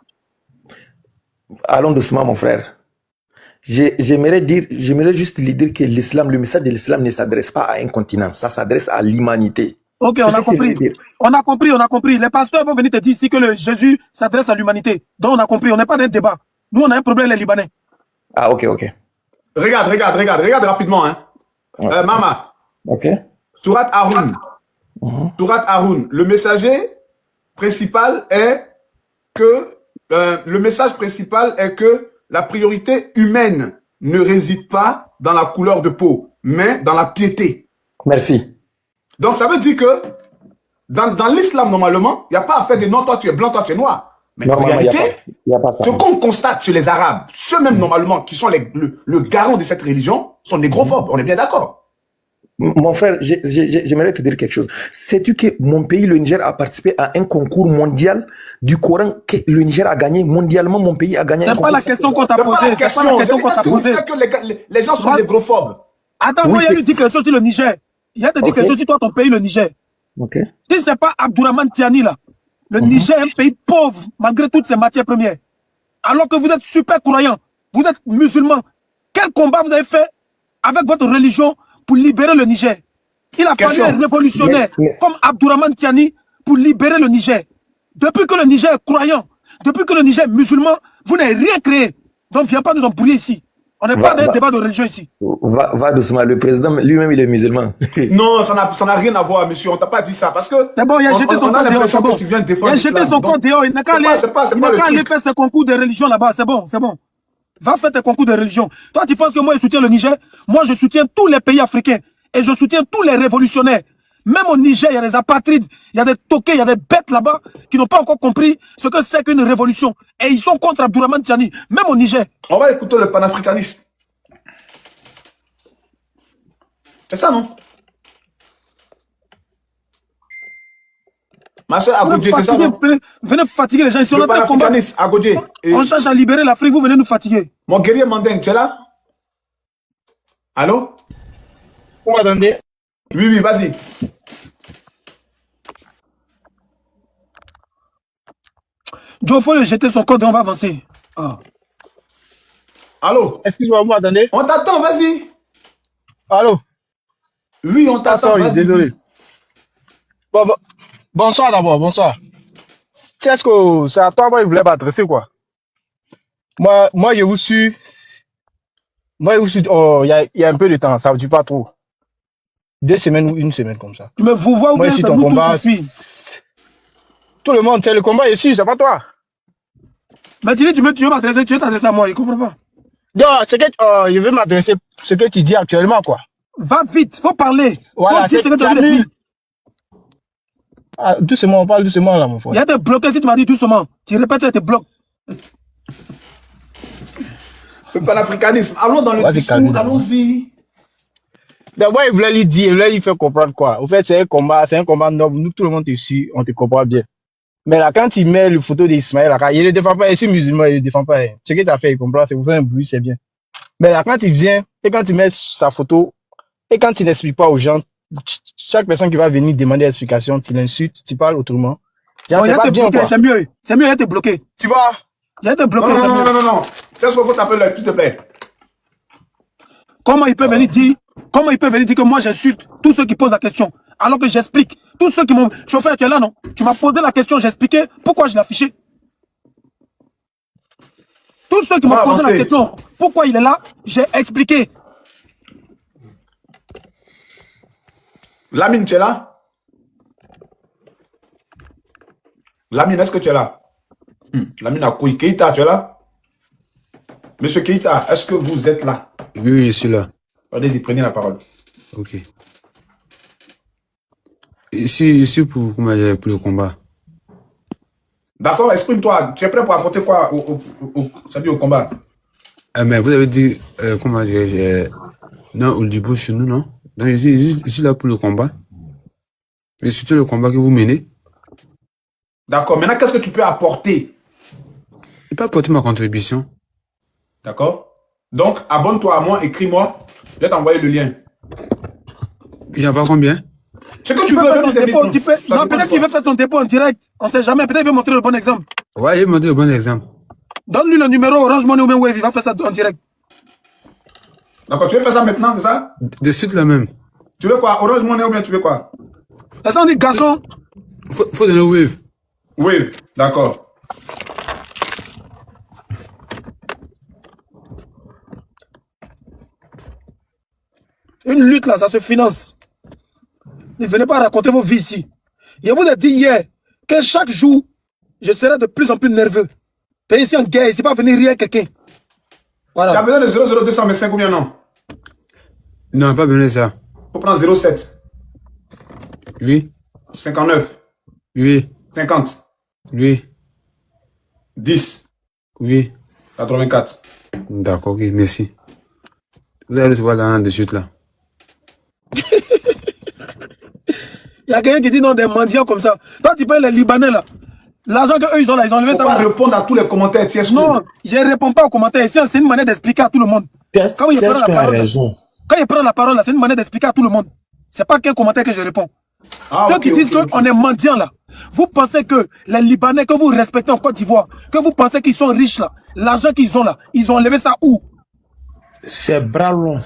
Allons doucement, mon frère. J'aimerais juste lui dire que l'islam, le message de l'islam ne s'adresse pas à un continent, ça s'adresse à l'humanité. Ok, on a compris. Les pasteurs vont venir te dire ici que le Jésus s'adresse à l'humanité. Donc on a compris, on n'est pas dans un débat. Nous, on a un problème, les Libanais. Ah, ok. Regarde rapidement. Hein. Mama. Ok. Surat Haroun. Surat Haroun. Le messager principal est que le message principal est que la priorité humaine ne réside pas dans la couleur de peau, mais dans la piété. Merci. Donc ça veut dire que dans l'islam, normalement, il n'y a pas à faire de non, toi tu es blanc, toi tu es noir. Mais en réalité, ce qu'on constate sur les Arabes, ceux-mêmes normalement qui sont le garant de cette religion, sont négrophobes, on est bien d'accord. Mon frère, j'aimerais te dire quelque chose. Sais-tu que mon pays, le Niger, a participé à un concours mondial du Coran que le Niger a gagné mondialement? Mon pays a gagné un concours. C'est pas la question qu'on t'a posée. C'est pas la question qu'on t'a posée. C'est que les gens sont négrophobes. Attends, moi, il y a lui dit quelque chose sur le Niger. Il y a te dit quelque chose sur toi, ton pays, le Niger. Si c'est pas Abdourahmane Tiani, là, le Niger est un pays pauvre, malgré toutes ses matières premières. Alors que vous êtes super croyants, vous êtes musulmans. Quel combat vous avez fait avec votre religion pour libérer le Niger? Il a fallu un révolutionnaire comme Abdourahmane Tiani pour libérer le Niger. Depuis que le Niger est croyant, depuis que le Niger est musulman, vous n'avez rien créé. Donc, viens pas nous embrouiller ici. On n'est pas dans un débat de religion ici. Va doucement, le président lui-même il est musulman. Non, ça n'a rien à voir, monsieur. On t'a pas dit ça parce que. C'est bon, il a jeté son compte dehors. Tu viens de défendre. Il a jeté son compte dehors. Il n'a qu'à aller faire ses concours de religion là-bas. C'est bon, c'est bon. Va faire tes concours de religion. Toi, tu penses que moi, je soutiens le Niger? Moi, je soutiens tous les pays africains. Et je soutiens tous les révolutionnaires. Même au Niger, il y a des apatrides, il y a des toqués, il y a des bêtes là-bas qui n'ont pas encore compris ce que c'est qu'une révolution. Et ils sont contre Abdourahmane Tiani, même au Niger. On va écouter le panafricaniste. C'est ça, non? Ma soeur Agodje, c'est ça, non? Venez fatiguer les gens ici. Le panafricaniste, Agodje. On cherche à libérer l'Afrique, vous venez nous fatiguer. Mon guerrier Mandeng, tu es là? Allô? Vous m'attendez? Oui, oui, vas-y. Joe, il faut lui jeter son code et on va avancer. Ah. Allô? Excuse-moi, vous m'attendez? On t'attend, vas-y. Allô? Oui, on t'attend. Sorry, désolé. Bonsoir d'abord, bonsoir. Est-ce que c'est à toi moi il voulait m'adresser quoi? Moi je vous suis. Moi je vous suis. Oh, il y a un peu de temps, ça ne dure pas trop. 2 semaines ou 1 semaine comme ça. Mais vous voyez où moi, bien ton combat. Tout le monde, c'est le combat ici, c'est pas toi. Mais tu veux m'adresser, tu veux t'adresser à moi, il ne comprend pas. Non, c'est que je veux m'adresser ce que tu dis actuellement, quoi. Va vite, faut parler. Voilà, faut dire ce que tu as dit. Ah, doucement, on parle doucement là, mon frère. Il y a des bloqués si tu m'as dit doucement. Tu répètes, ça te bloque. Le panafricanisme, allons dans le discours, allons-y. D'abord, il voulait lui dire, il voulait lui faire comprendre quoi. En fait, c'est un combat noble. Nous, tout le monde ici, on te comprend bien. Mais là, quand il met le photo d'Ismaël, il ne le défend pas. Je suis musulman, il ne le défend pas. Ce que tu as fait, il comprend. C'est pour faire un bruit, c'est bien. Mais là, quand il vient, et quand il met sa photo, et quand il n'explique pas aux gens, chaque personne qui va venir demander explication, tu l'insultes, tu parles autrement. C'est mieux. C'est mieux, il a été bloqué. Tu vois? Il a été bloqué. Non. Qu'est-ce qu'il faut t'appeler là, s'il te plaît? Comment il peut venir dire que moi j'insulte tous ceux qui posent la question alors que j'explique. Tous ceux qui m'ont... Chauffeur, tu es là, non? Tu m'as posé la question, j'ai expliqué pourquoi je l'ai affiché. Tous ceux qui m'ont posé la question pourquoi il est là, j'ai expliqué. Lamine, tu es là? Lamine, est-ce que tu es là? Lamine Akoui. Keïta, tu es là? Monsieur Keïta, est-ce que vous êtes là? Oui, je suis là. Allez-y, prenez la parole. Ok. Ici pour le combat. D'accord, exprime-toi. Tu es prêt pour apporter quoi au combat? Mais vous avez dit, comment dire, non, au début chez nous, non? Donc, ici là pour le combat. Mais surtout le combat que vous menez. D'accord, maintenant, qu'est-ce que tu peux apporter? Je peux apporter ma contribution. D'accord. Donc, abonne-toi à moi, écris-moi. Je vais t'envoyer le lien. J'en vois combien? Ce que tu veux, même si c'est non, peut-être qu'il veut faire son dépôt en direct. On ne sait jamais. Peut-être qu'il veut montrer le bon exemple. Ouais, il veut montrer le bon exemple. Donne-lui le numéro Orange Money ou même Wave. Il va faire ça en direct. D'accord, tu veux faire ça maintenant, c'est ça? De suite la même. Tu veux quoi? Orange Money ou bien tu veux quoi? C'est ça, on dit garçon. Faut donner Wave. Wave, d'accord. Une lutte là, ça se finance. Ne venez pas raconter vos vies ici. Je vous ai dit hier que chaque jour, je serai de plus en plus nerveux. Pays ici en guerre, c'est pas venir rire quelqu'un. Voilà. Tu as besoin de 00225 ou bien non? Non, pas besoin de ça. Faut prendre 07. Oui. 59. Oui. 50. Oui. 10. Oui. 84. D'accord, ok, merci. Vous allez recevoir l'argent de suite là. Il y a quelqu'un qui dit non, des mendiants comme ça. Toi, tu payes les Libanais là. L'argent qu'eux ils ont là, ils ont enlevé ça. Faut pas répondre à tous les commentaires, Tiesco. Non, je ne réponds pas aux commentaires. C'est une manière d'expliquer à tout le monde. Quand il prend la parole, c'est une manière d'expliquer à tout le monde. C'est pas quel commentaire que je réponds. Ceux qui disent qu'on est mendiants là, vous pensez que les Libanais que vous respectez en Côte d'Ivoire, que vous pensez qu'ils sont riches là, l'argent qu'ils ont là, ils ont enlevé ça où? C'est bras long.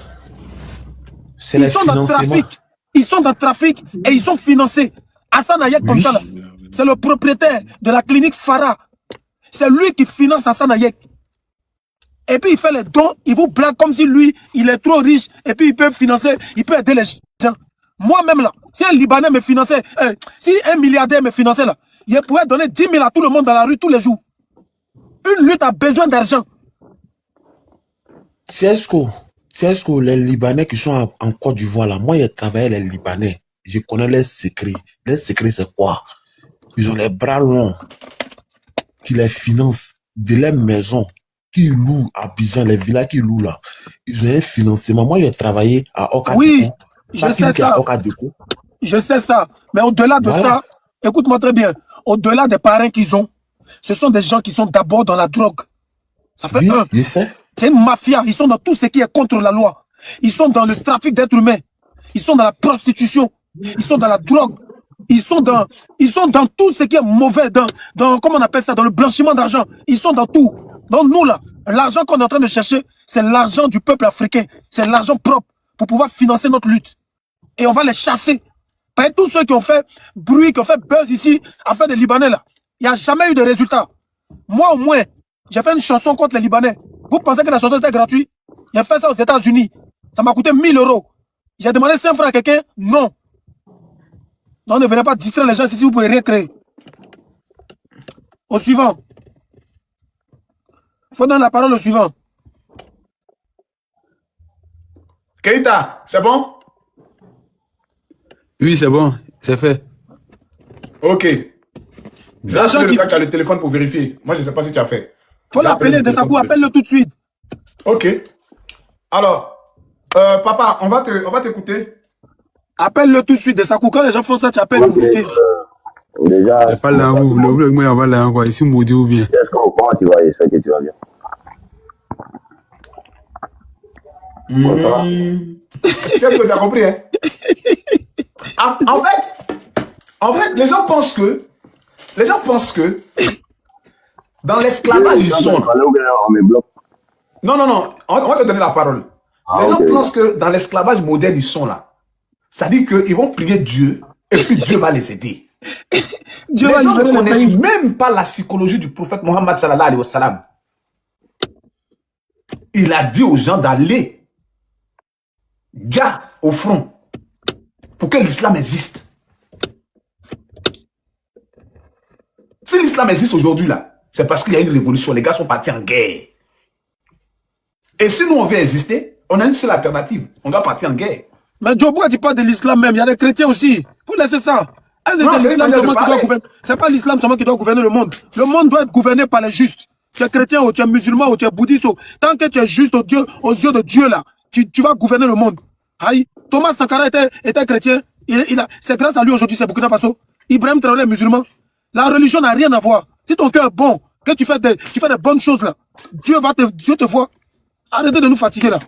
C'est ils sont dans le trafic. Ils sont dans le trafic et ils sont financés. Hassan Hayek comme ça là. C'est le propriétaire de la clinique Farah. C'est lui qui finance Hassan Hayek. Et puis il fait les dons, il vous blague comme si lui, il est trop riche et puis il peut financer, il peut aider les gens. Moi-même là, si un Libanais me finançait, si un milliardaire me finançait là, il pourrait donner 10 000 à tout le monde dans la rue tous les jours. Une lutte a besoin d'argent. C'est ce que les Libanais qui sont en Côte d'Ivoire là, moi j'ai travaillé les Libanais, je connais les secrets. Les secrets c'est quoi? Ils ont les bras longs qui les financent de leurs maisons, qui louent à Abidjan, les villas qui louent là. Ils ont un financement. Moi j'ai travaillé à Okadeko. Oui, je sais ça. Je sais ça. Mais au-delà de ça, écoute-moi très bien, au-delà des parrains qu'ils ont, ce sont des gens qui sont d'abord dans la drogue. Ça fait je sais. C'est une mafia. Ils sont dans tout ce qui est contre la loi. Ils sont dans le trafic d'êtres humains. Ils sont dans la prostitution. Ils sont dans la drogue. Ils sont dans tout ce qui est mauvais, dans comment on appelle ça, dans le blanchiment d'argent. Ils sont dans tout. Donc nous là, l'argent qu'on est en train de chercher, c'est l'argent du peuple africain. C'est l'argent propre pour pouvoir financer notre lutte. Et on va les chasser. Par tous ceux qui ont fait bruit, qui ont fait buzz ici, à faire des Libanais là, il n'y a jamais eu de résultat. Moi au moins, j'ai fait une chanson contre les Libanais. Vous pensez que la chanson était gratuite? J'ai fait ça aux États-Unis. Ça m'a coûté 1000 €. J'ai demandé 5 francs à quelqu'un? Non. Non, ne venez pas distraire les gens si vous pouvez rien créer. Au suivant. Il faut donner la parole au suivant. Keita, c'est bon? Oui, c'est bon. C'est fait. Ok. Je vais appeler le gars qui a le téléphone pour vérifier. Moi, je ne sais pas si tu as fait. Faut l'appeler de sa coupe, appelle-le tout de suite. Ok. Alors, papa, on va t'écouter. Appelle-le tout de suite de sa coupe. Quand les gens font ça, tu appelles pour vérifier. Déjà. Pas là, vous voulez que moi, on va là, quoi. Ici, maudit ou bien. Comment tu vas? J'espère que tu vas bien. Qu'est-ce que tu as compris, hein? En fait, les gens pensent que dans l'esclavage, ils sont. Non, on va te donner la parole. Les gens pensent que dans l'esclavage moderne, ils sont là. Ça dit qu'ils vont prier Dieu et puis Dieu va les aider. Les gens ne connaissent même pas la psychologie du prophète Mohammed sallallahu alayhi wa sallam. Il a dit aux gens d'aller au front pour que l'islam existe. Si l'islam existe aujourd'hui là, c'est parce qu'il y a une révolution. Les gars sont partis en guerre. Et si nous on veut exister, on a une seule alternative. On doit partir en guerre. Mais Joe, pourquoi tu parles de l'islam même? Il y a des chrétiens aussi. Faut laisser ça. C'est pas l'islam seulement qui doit gouverner le monde. Le monde doit être gouverné par les justes. Tu es chrétien ou tu es musulman ou tu es bouddhiste. Tant que tu es juste aux yeux de Dieu là, tu vas gouverner le monde. Aïe. Thomas Sankara était chrétien. C'est grâce à lui aujourd'hui, c'est Burkina Faso. Ibrahim Traoré est musulman. La religion n'a rien à voir. Si ton cœur est bon, que tu fais des bonnes choses là, Dieu te voit. Arrêtez de nous fatiguer là.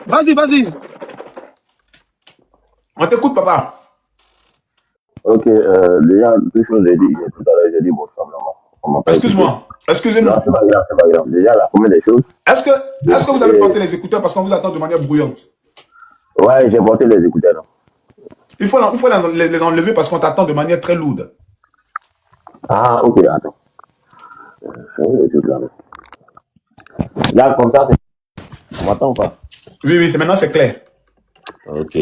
Vas-y. On t'écoute, papa. Ok, déjà, deux choses j'ai dit tout à l'heure, j'ai dit bonsoir. Excuse-moi, excusez-nous. Non, c'est pas grave. Déjà, la première des choses. Est-ce que vous avez porté les écouteurs parce qu'on vous attend de manière bruyante? Ouais, j'ai porté les écouteurs. Il faut les enlever parce qu'on t'attend de manière très lourde. Ah, ok, attends. Là, comme ça, on m'entend ou pas? Oui, maintenant c'est clair. Ok.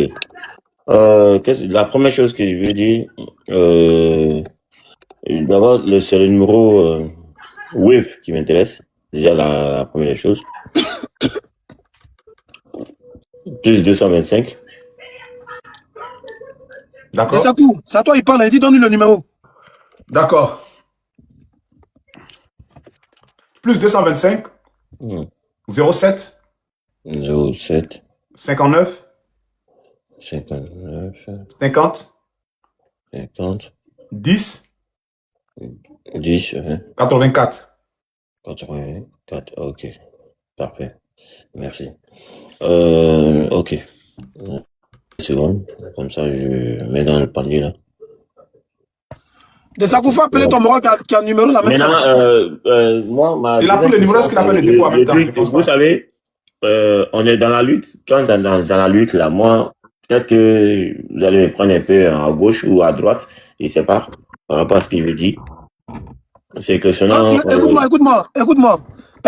La première chose que je veux dire, d'abord, c'est le numéro Wave qui m'intéresse. Déjà, la première chose. Plus 225. D'accord. C'est à toi, il parle, il dit donne-lui le numéro. D'accord. Plus 225. 07 07 59 59 50 50 10 10 84. 84. Ok. Parfait. Merci. Ok. Une seconde. Comme ça, je mets dans le panier là. De Sakou, faut appeler ton Maroc qui a un numéro là maintenant. Moi, Il a pris le numéro, est-ce qu'il a fait le dépôt en même temps? Vous savez, on est dans la lutte. Quand dans la lutte, là, moi, peut-être que vous allez me prendre un peu à gauche ou à droite, je ne sais pas, par rapport à ce qu'il me dit. C'est que sinon... Écoute-moi.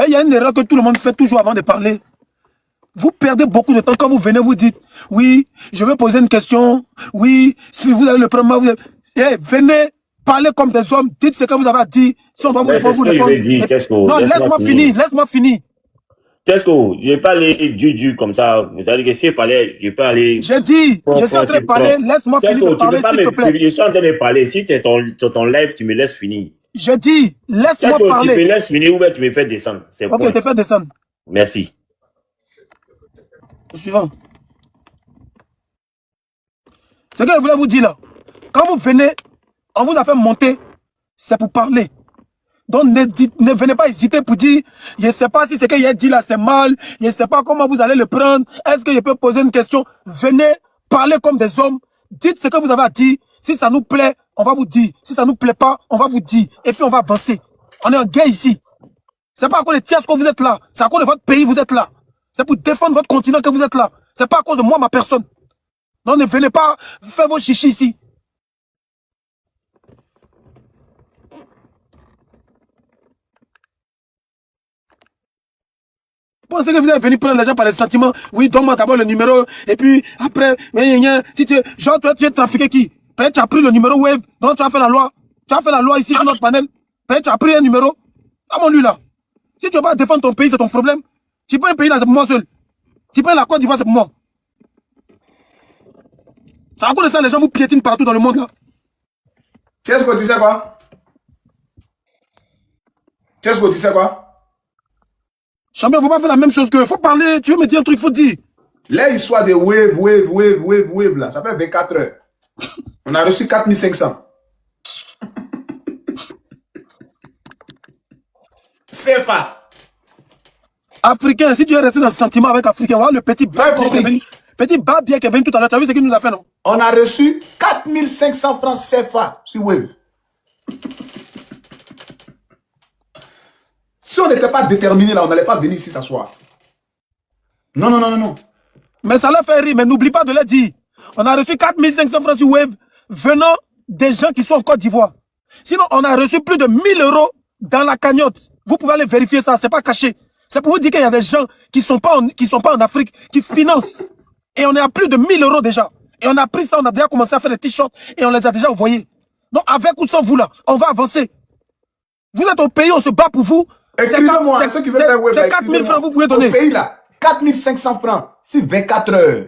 Il y a une erreur que tout le monde fait toujours avant de parler. Vous perdez beaucoup de temps quand vous venez, vous dites, oui, je vais poser une question, oui, si vous avez le problème, venez parler comme des hommes, dites ce que vous avez à dire, si on doit vous répondre, vous répondre. Non, laisse-moi finir. Tesco, je vais pas aller du comme ça. Vous allez que si je parlais, je peux aller... J'ai dit, je suis en train de parler, laisse-moi finir de parler, s'il te plaît. Je suis en train de parler. Si tu es sur ton live, tu me laisses finir. Je dis, laisse-moi parler. Tu me laisses finir ou bien tu me fais descendre. Ok, je te fais descendre. Merci. Suivant. Ce que je voulais vous dire là, quand vous venez, on vous a fait monter, c'est pour parler. Donc ne venez pas hésiter pour dire, je ne sais pas si ce qu'il a dit là c'est mal, je ne sais pas comment vous allez le prendre, est-ce que je peux poser une question? Venez parler comme des hommes, dites ce que vous avez à dire, si ça nous plaît, on va vous dire, si ça ne nous plaît pas, on va vous dire, et puis on va avancer. On est en guerre ici. C'est pas à cause de Tiasco que vous êtes là, c'est à cause de votre pays que vous êtes là. C'est pour défendre votre continent que vous êtes là. C'est pas à cause de moi, ma personne. Donc ne venez pas faire vos chichis ici. Pensez que vous êtes venu prendre les gens par les sentiments. Oui, donne-moi d'abord le numéro. Et puis, après, si tu es trafiqué qui? Peut-être tu as pris le numéro Wave. Donc tu as fait la loi. Tu as fait la loi ici sur notre panel. Peut-être tu as pris un numéro. Comment lui là? Si tu veux pas défendre ton pays, c'est ton problème. Tu prends un pays là, c'est pour moi seul. Tu prends la Côte d'Ivoire, c'est pour moi. C'est à cause de ça, les gens vous piétinent partout dans le monde là. Qu'est-ce que tu sais quoi? Qu'est-ce que tu sais quoi? Champion, faut pas faire la même chose que. Faut parler, tu veux me dire un truc, faut dire. Là, l'histoire de wave là, ça fait 24 heures. On a reçu 4500. CFA. Africain, si tu es resté dans ce sentiment avec Africain, voilà le petit bas bien qui est venu tout à l'heure. Tu as vu ce qu'il nous a fait, non? On a reçu 4500 francs CFA sur Wave. Si on n'était pas déterminé là, on n'allait pas venir ici s'asseoir. Non. Mais ça l'a fait rire, mais n'oublie pas de le dire. On a reçu 4500 francs sur Wave venant des gens qui sont en Côte d'Ivoire. Sinon, on a reçu plus de 1000 € dans la cagnotte. Vous pouvez aller vérifier ça, c'est pas caché. C'est pour vous dire qu'il y a des gens qui sont pas en Afrique, qui financent. Et on est à plus de 1000 € déjà. Et on a pris ça, on a déjà commencé à faire des t-shirts et on les a déjà envoyés. Donc avec ou sans vous là, on va avancer. Vous êtes au pays, on se bat pour vous. Excusez-moi, ceux qui veulent faire web, c'est 4000 francs, vous pouvez donner. Au pays là, 4500 francs, c'est 24 heures.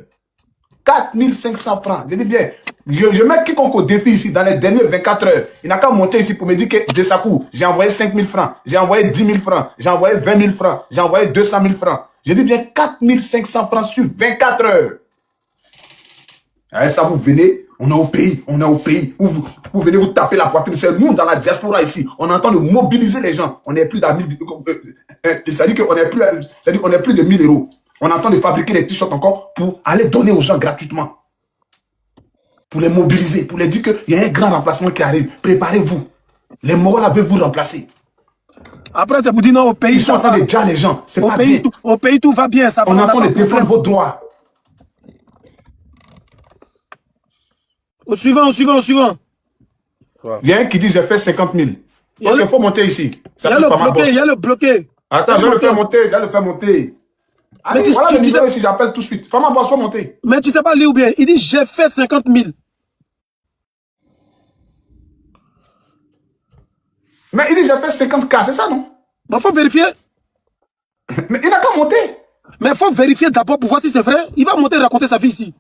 4500 francs, je dis bien. Je mets quiconque au défi ici dans les dernières 24 heures. Il n'a qu'à monter ici pour me dire que de sa coup, j'ai envoyé 5000 francs, j'ai envoyé 10 000 francs, j'ai envoyé 20 000 francs, j'ai envoyé 200 000 francs. Je dis bien 4500 francs sur 24 heures. Avec ça, vous venez, on est au pays. Vous venez vous taper la poitrine. C'est nous dans la diaspora ici. On est en train de mobiliser les gens. On n'est plus d'à 1000. C'est-à-dire qu'on n'est plus, on est plus de 1000 €. On est en train de fabriquer des t-shirts encore pour aller donner aux gens gratuitement. Pour les mobiliser, pour les dire qu'il y a un grand remplacement qui arrive. Préparez-vous. Les Mogol veulent vous remplacer. Après, c'est pour dire non, au pays. Ils sont en train de dire les gens. C'est pas bien. Au pays, tout va bien. Ça on est en train de défendre vos droits. Au suivant. Il y a un qui dit j'ai fait 50 000. Il faut monter ici. Il y a le bloqué. Attends, je vais le faire monter. Allez, voilà le numéro ici, j'appelle tout de suite. Fais-moi boss, faut monter. Mais tu sais pas lire ou bien. Il dit j'ai fait 50 000. Mais il dit j'ai fait 50K, c'est ça non? Bon, faut vérifier. Mais il n'a qu'à monter. Mais il faut vérifier d'abord pour voir si c'est vrai. Il va monter et raconter sa vie ici.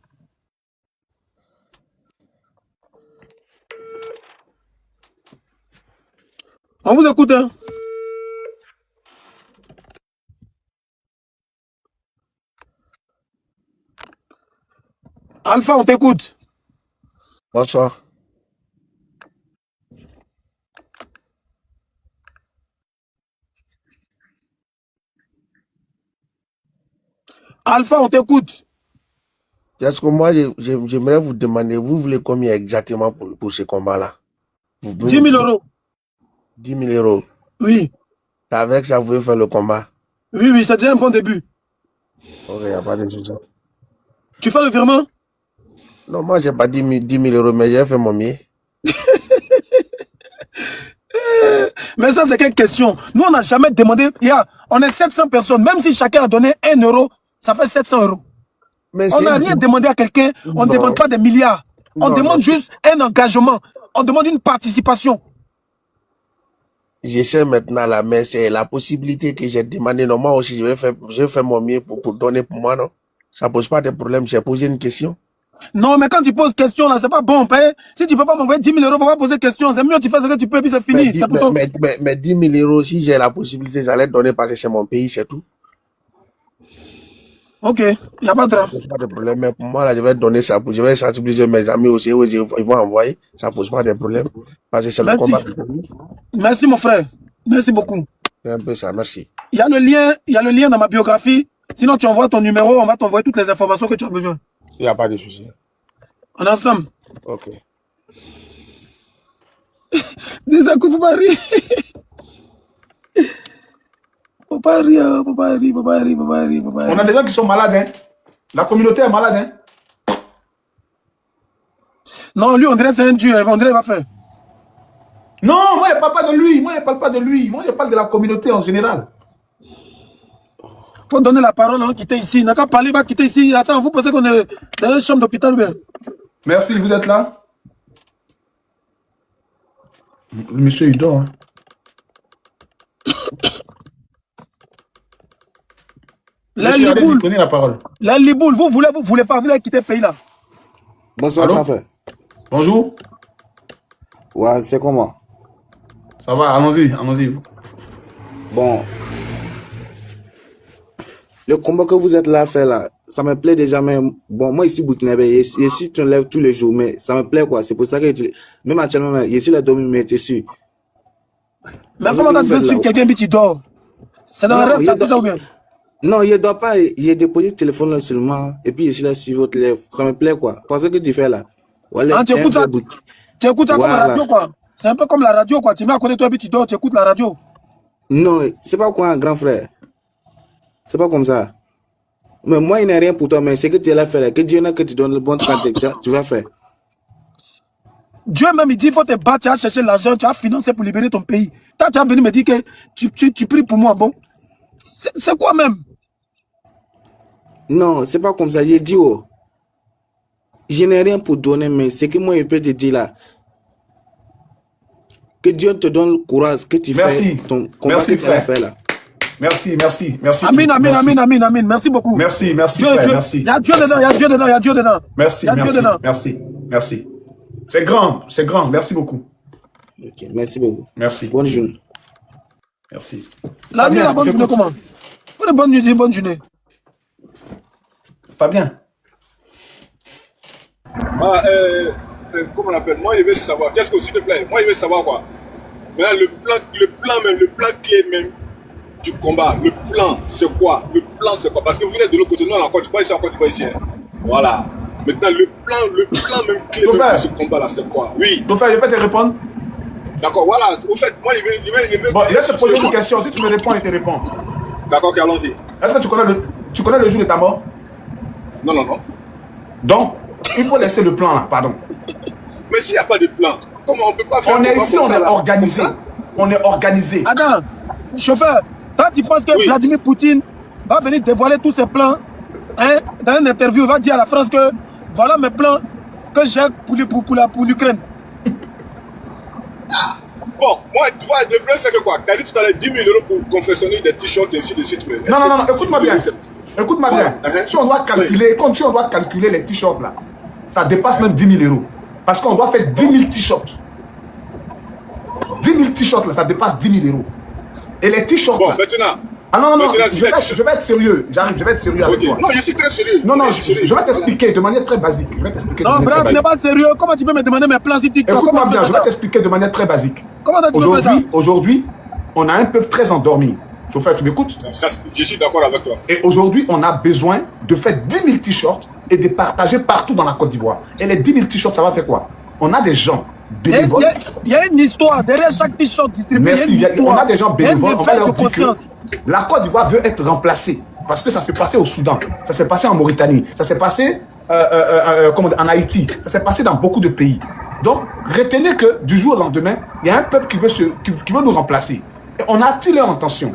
On vous écoute, hein? Alpha, on t'écoute. Bonsoir. Alpha, on t'écoute. Est-ce que moi, j'aimerais vous demander, vous voulez combien exactement pour ce combat-là? 10 000 euros. 10 000 euros. Oui. C'est avec ça, vous voulez faire le combat? Oui, oui, c'est déjà un bon début. Ok, il n'y a pas de souci. Tu fais le virement? Non, moi, j'ai pas 10 000 euros, mais j'ai fait mon mieux. Mais ça, c'est quelle question? Nous, on n'a jamais demandé. On est 700 personnes. Même si chacun a donné 1 euro, ça fait 700 euros. Mais on n'a rien demandé à quelqu'un. On ne demande pas des milliards. On demande juste un engagement. On demande une participation. J'essaie maintenant là, mais c'est la possibilité que j'ai demandé. Non, moi aussi, je vais faire mon mieux pour donner pour moi, non? Ça ne pose pas de problème. J'ai posé une question. Non, mais quand tu poses question, là, c'est pas bon. Si tu ne peux pas m'envoyer 10 000 euros, il ne faut pas poser question. C'est mieux, tu fais ce que tu peux, puis c'est fini. Mais 10 000 euros, si j'ai la possibilité, j'allais donner parce que c'est mon pays, c'est tout. Ok, il n'y a pas de drame. Ça pose pas de problème. Mais pour moi, là, je vais donner ça. Je vais sensibiliser mes amis aussi. Ils vont envoyer. Ça ne pose pas de problème. Parce que c'est le combat. Merci, mon frère. Merci beaucoup. C'est un peu ça, merci. Il y a le lien dans ma biographie. Sinon, tu envoies ton numéro, on va t'envoyer toutes les informations que tu as besoin. Il n'y a pas de souci. On est ensemble. Ok. Déjà, faut pas rire. Faut pas rire, faut pas rire, faut pas rire, faut pas rire, faut pas rire. On a des gens qui sont malades, hein. La communauté est malade, hein. Non, lui, on dirait c'est un dieu, on dirait il va faire. Non, moi, je ne parle pas de lui. Moi, je parle pas de lui. Moi, je parle de la communauté en général. Faut donner la parole à un qui était ici. N'a qu'à parler, va quitter ici. Attends, vous pensez qu'on est dans une chambre d'hôpital, bien? Merci, vous êtes là? Monsieur, il dort. Hein. Prenez la parole. La Liboul, vous voulez pas, vous allez quitter le pays là. Bonsoir, grand frère. Bonjour. Ouais, c'est comment? Ça va, allons-y, allons-y. Bon. Le combat que vous êtes là à faire là, ça me plaît déjà, mais bon, moi ici, Burkinabé, ici, tu lèves tous les jours, mais ça me plaît quoi. C'est pour ça que, même actuellement, ici, la domi, mais tu suis. Mais comment t'as vu sur quelqu'un qui dort? C'est dans le rêve, t'as tout ça ou bien? Non, il ne doit pas, il a déposé le téléphone là seulement, et puis je suis là sur votre lèvre. Ça me plaît quoi. Parce que tu fais là. Voilà, tu écoutes ça, comme la radio quoi. C'est un peu comme la radio quoi. Tu mets à côté de toi et puis tu dors, tu écoutes la radio. Non, c'est pas quoi, grand frère. C'est pas comme ça. Mais moi, il n'y a rien pour toi, mais c'est que tu es là faire là. Que Dieu n'a que tu donnes le bon santé, tu vas faire. Dieu même il dit, il faut te battre, tu as cherché l'argent, tu as financé pour libérer ton pays. Toi, tu as venu me dire que tu pries pour moi, bon. C'est quoi même? Non, c'est pas comme ça. J'ai dit, oh, je n'ai rien pour donner, mais c'est que moi, je peux te dire là. Que Dieu te donne le courage que tu fais ton combat que tu vas faire là. Merci, merci, merci. Amin, amin, amin, amin, amin. Merci beaucoup. Merci, merci, Dieu, frère, Dieu. merci. Il y a Dieu dedans, il y a Dieu dedans, il y a Dieu dedans. Merci, merci, merci, merci. C'est grand, merci beaucoup. Ok, merci beaucoup. Merci. Bonne journée. Merci. La nuit, la bonne journée, comment? Bonne journée. Fabien. Ah, comment on appelle? Moi, je veux savoir. Qu'est-ce que, s'il te plaît? Moi, je veux savoir quoi? Maintenant, le plan clé même du combat. Le plan, c'est quoi? Le plan, c'est quoi? Parce que vous êtes de l'autre côté, nous, on est en Côte d'Ivoire, ici, en Côte d'Ivoire, ici. Voilà. Maintenant, le plan même clé même de ce combat-là, c'est quoi? Oui. Donc, je peux te répondre? D'accord, voilà. Au fait, moi, il veut. Bon, laisse te poser une question. Si tu me réponds, il te répond. D'accord, ok, allons-y. Est-ce que tu connais le jour de ta mort? Non, non, non. Donc, il faut laisser le plan là, pardon. Mais s'il n'y a pas de plan, comment on peut pas faire? On est ici, on est organisé. On est organisé. Attends, chauffeur, toi tu penses que Vladimir Poutine va venir dévoiler tous ses plans hein, dans une interview, il va dire à la France que voilà mes plans que j'ai pour l'Ukraine. Bon, moi, tu vois, le plan c'est que quoi? Tu as dit tout à l'heure 10 000 € pour confectionner des t-shirts et ainsi de suite. Mais non, écoute-moi bien. Écoute-moi bien. Si on doit calculer les t-shirts là, ça dépasse même 10 000 €. Parce qu'on doit faire 10 000 t-shirts. 10 000 t-shirts là, ça dépasse 10 000 €. Et les t-shirts bon, là. maintenant, Ah non, je vais être sérieux. J'arrive, je vais être sérieux avec toi. Non, je suis très sérieux. Non, je vais t'expliquer de manière très basique. Non, bref, tu n'es pas sérieux. Comment tu peux me demander mes plans si tu Écoute-moi bien, je vais t'expliquer de manière très basique. Comment tu peux faire ça? Aujourd'hui, on a un peuple très endormi. Chauffeur, tu m'écoutes? Je suis d'accord avec toi. Et aujourd'hui, on a besoin de faire 10 000 t-shirts et de partager partout dans la Côte d'Ivoire. Et les 10 000 t-shirts, ça va faire quoi? On a des gens bénévoles. Il y a une histoire derrière chaque t-shirt distribué. Merci, on a des gens bénévoles. On va leur dire que la Côte d'Ivoire veut être remplacée. Parce que ça s'est passé au Soudan, ça s'est passé en Mauritanie, ça s'est passé en Haïti, ça s'est passé dans beaucoup de pays. Donc, retenez que du jour au lendemain, il y a un peuple qui veut nous remplacer. Et on a attiré leur attention.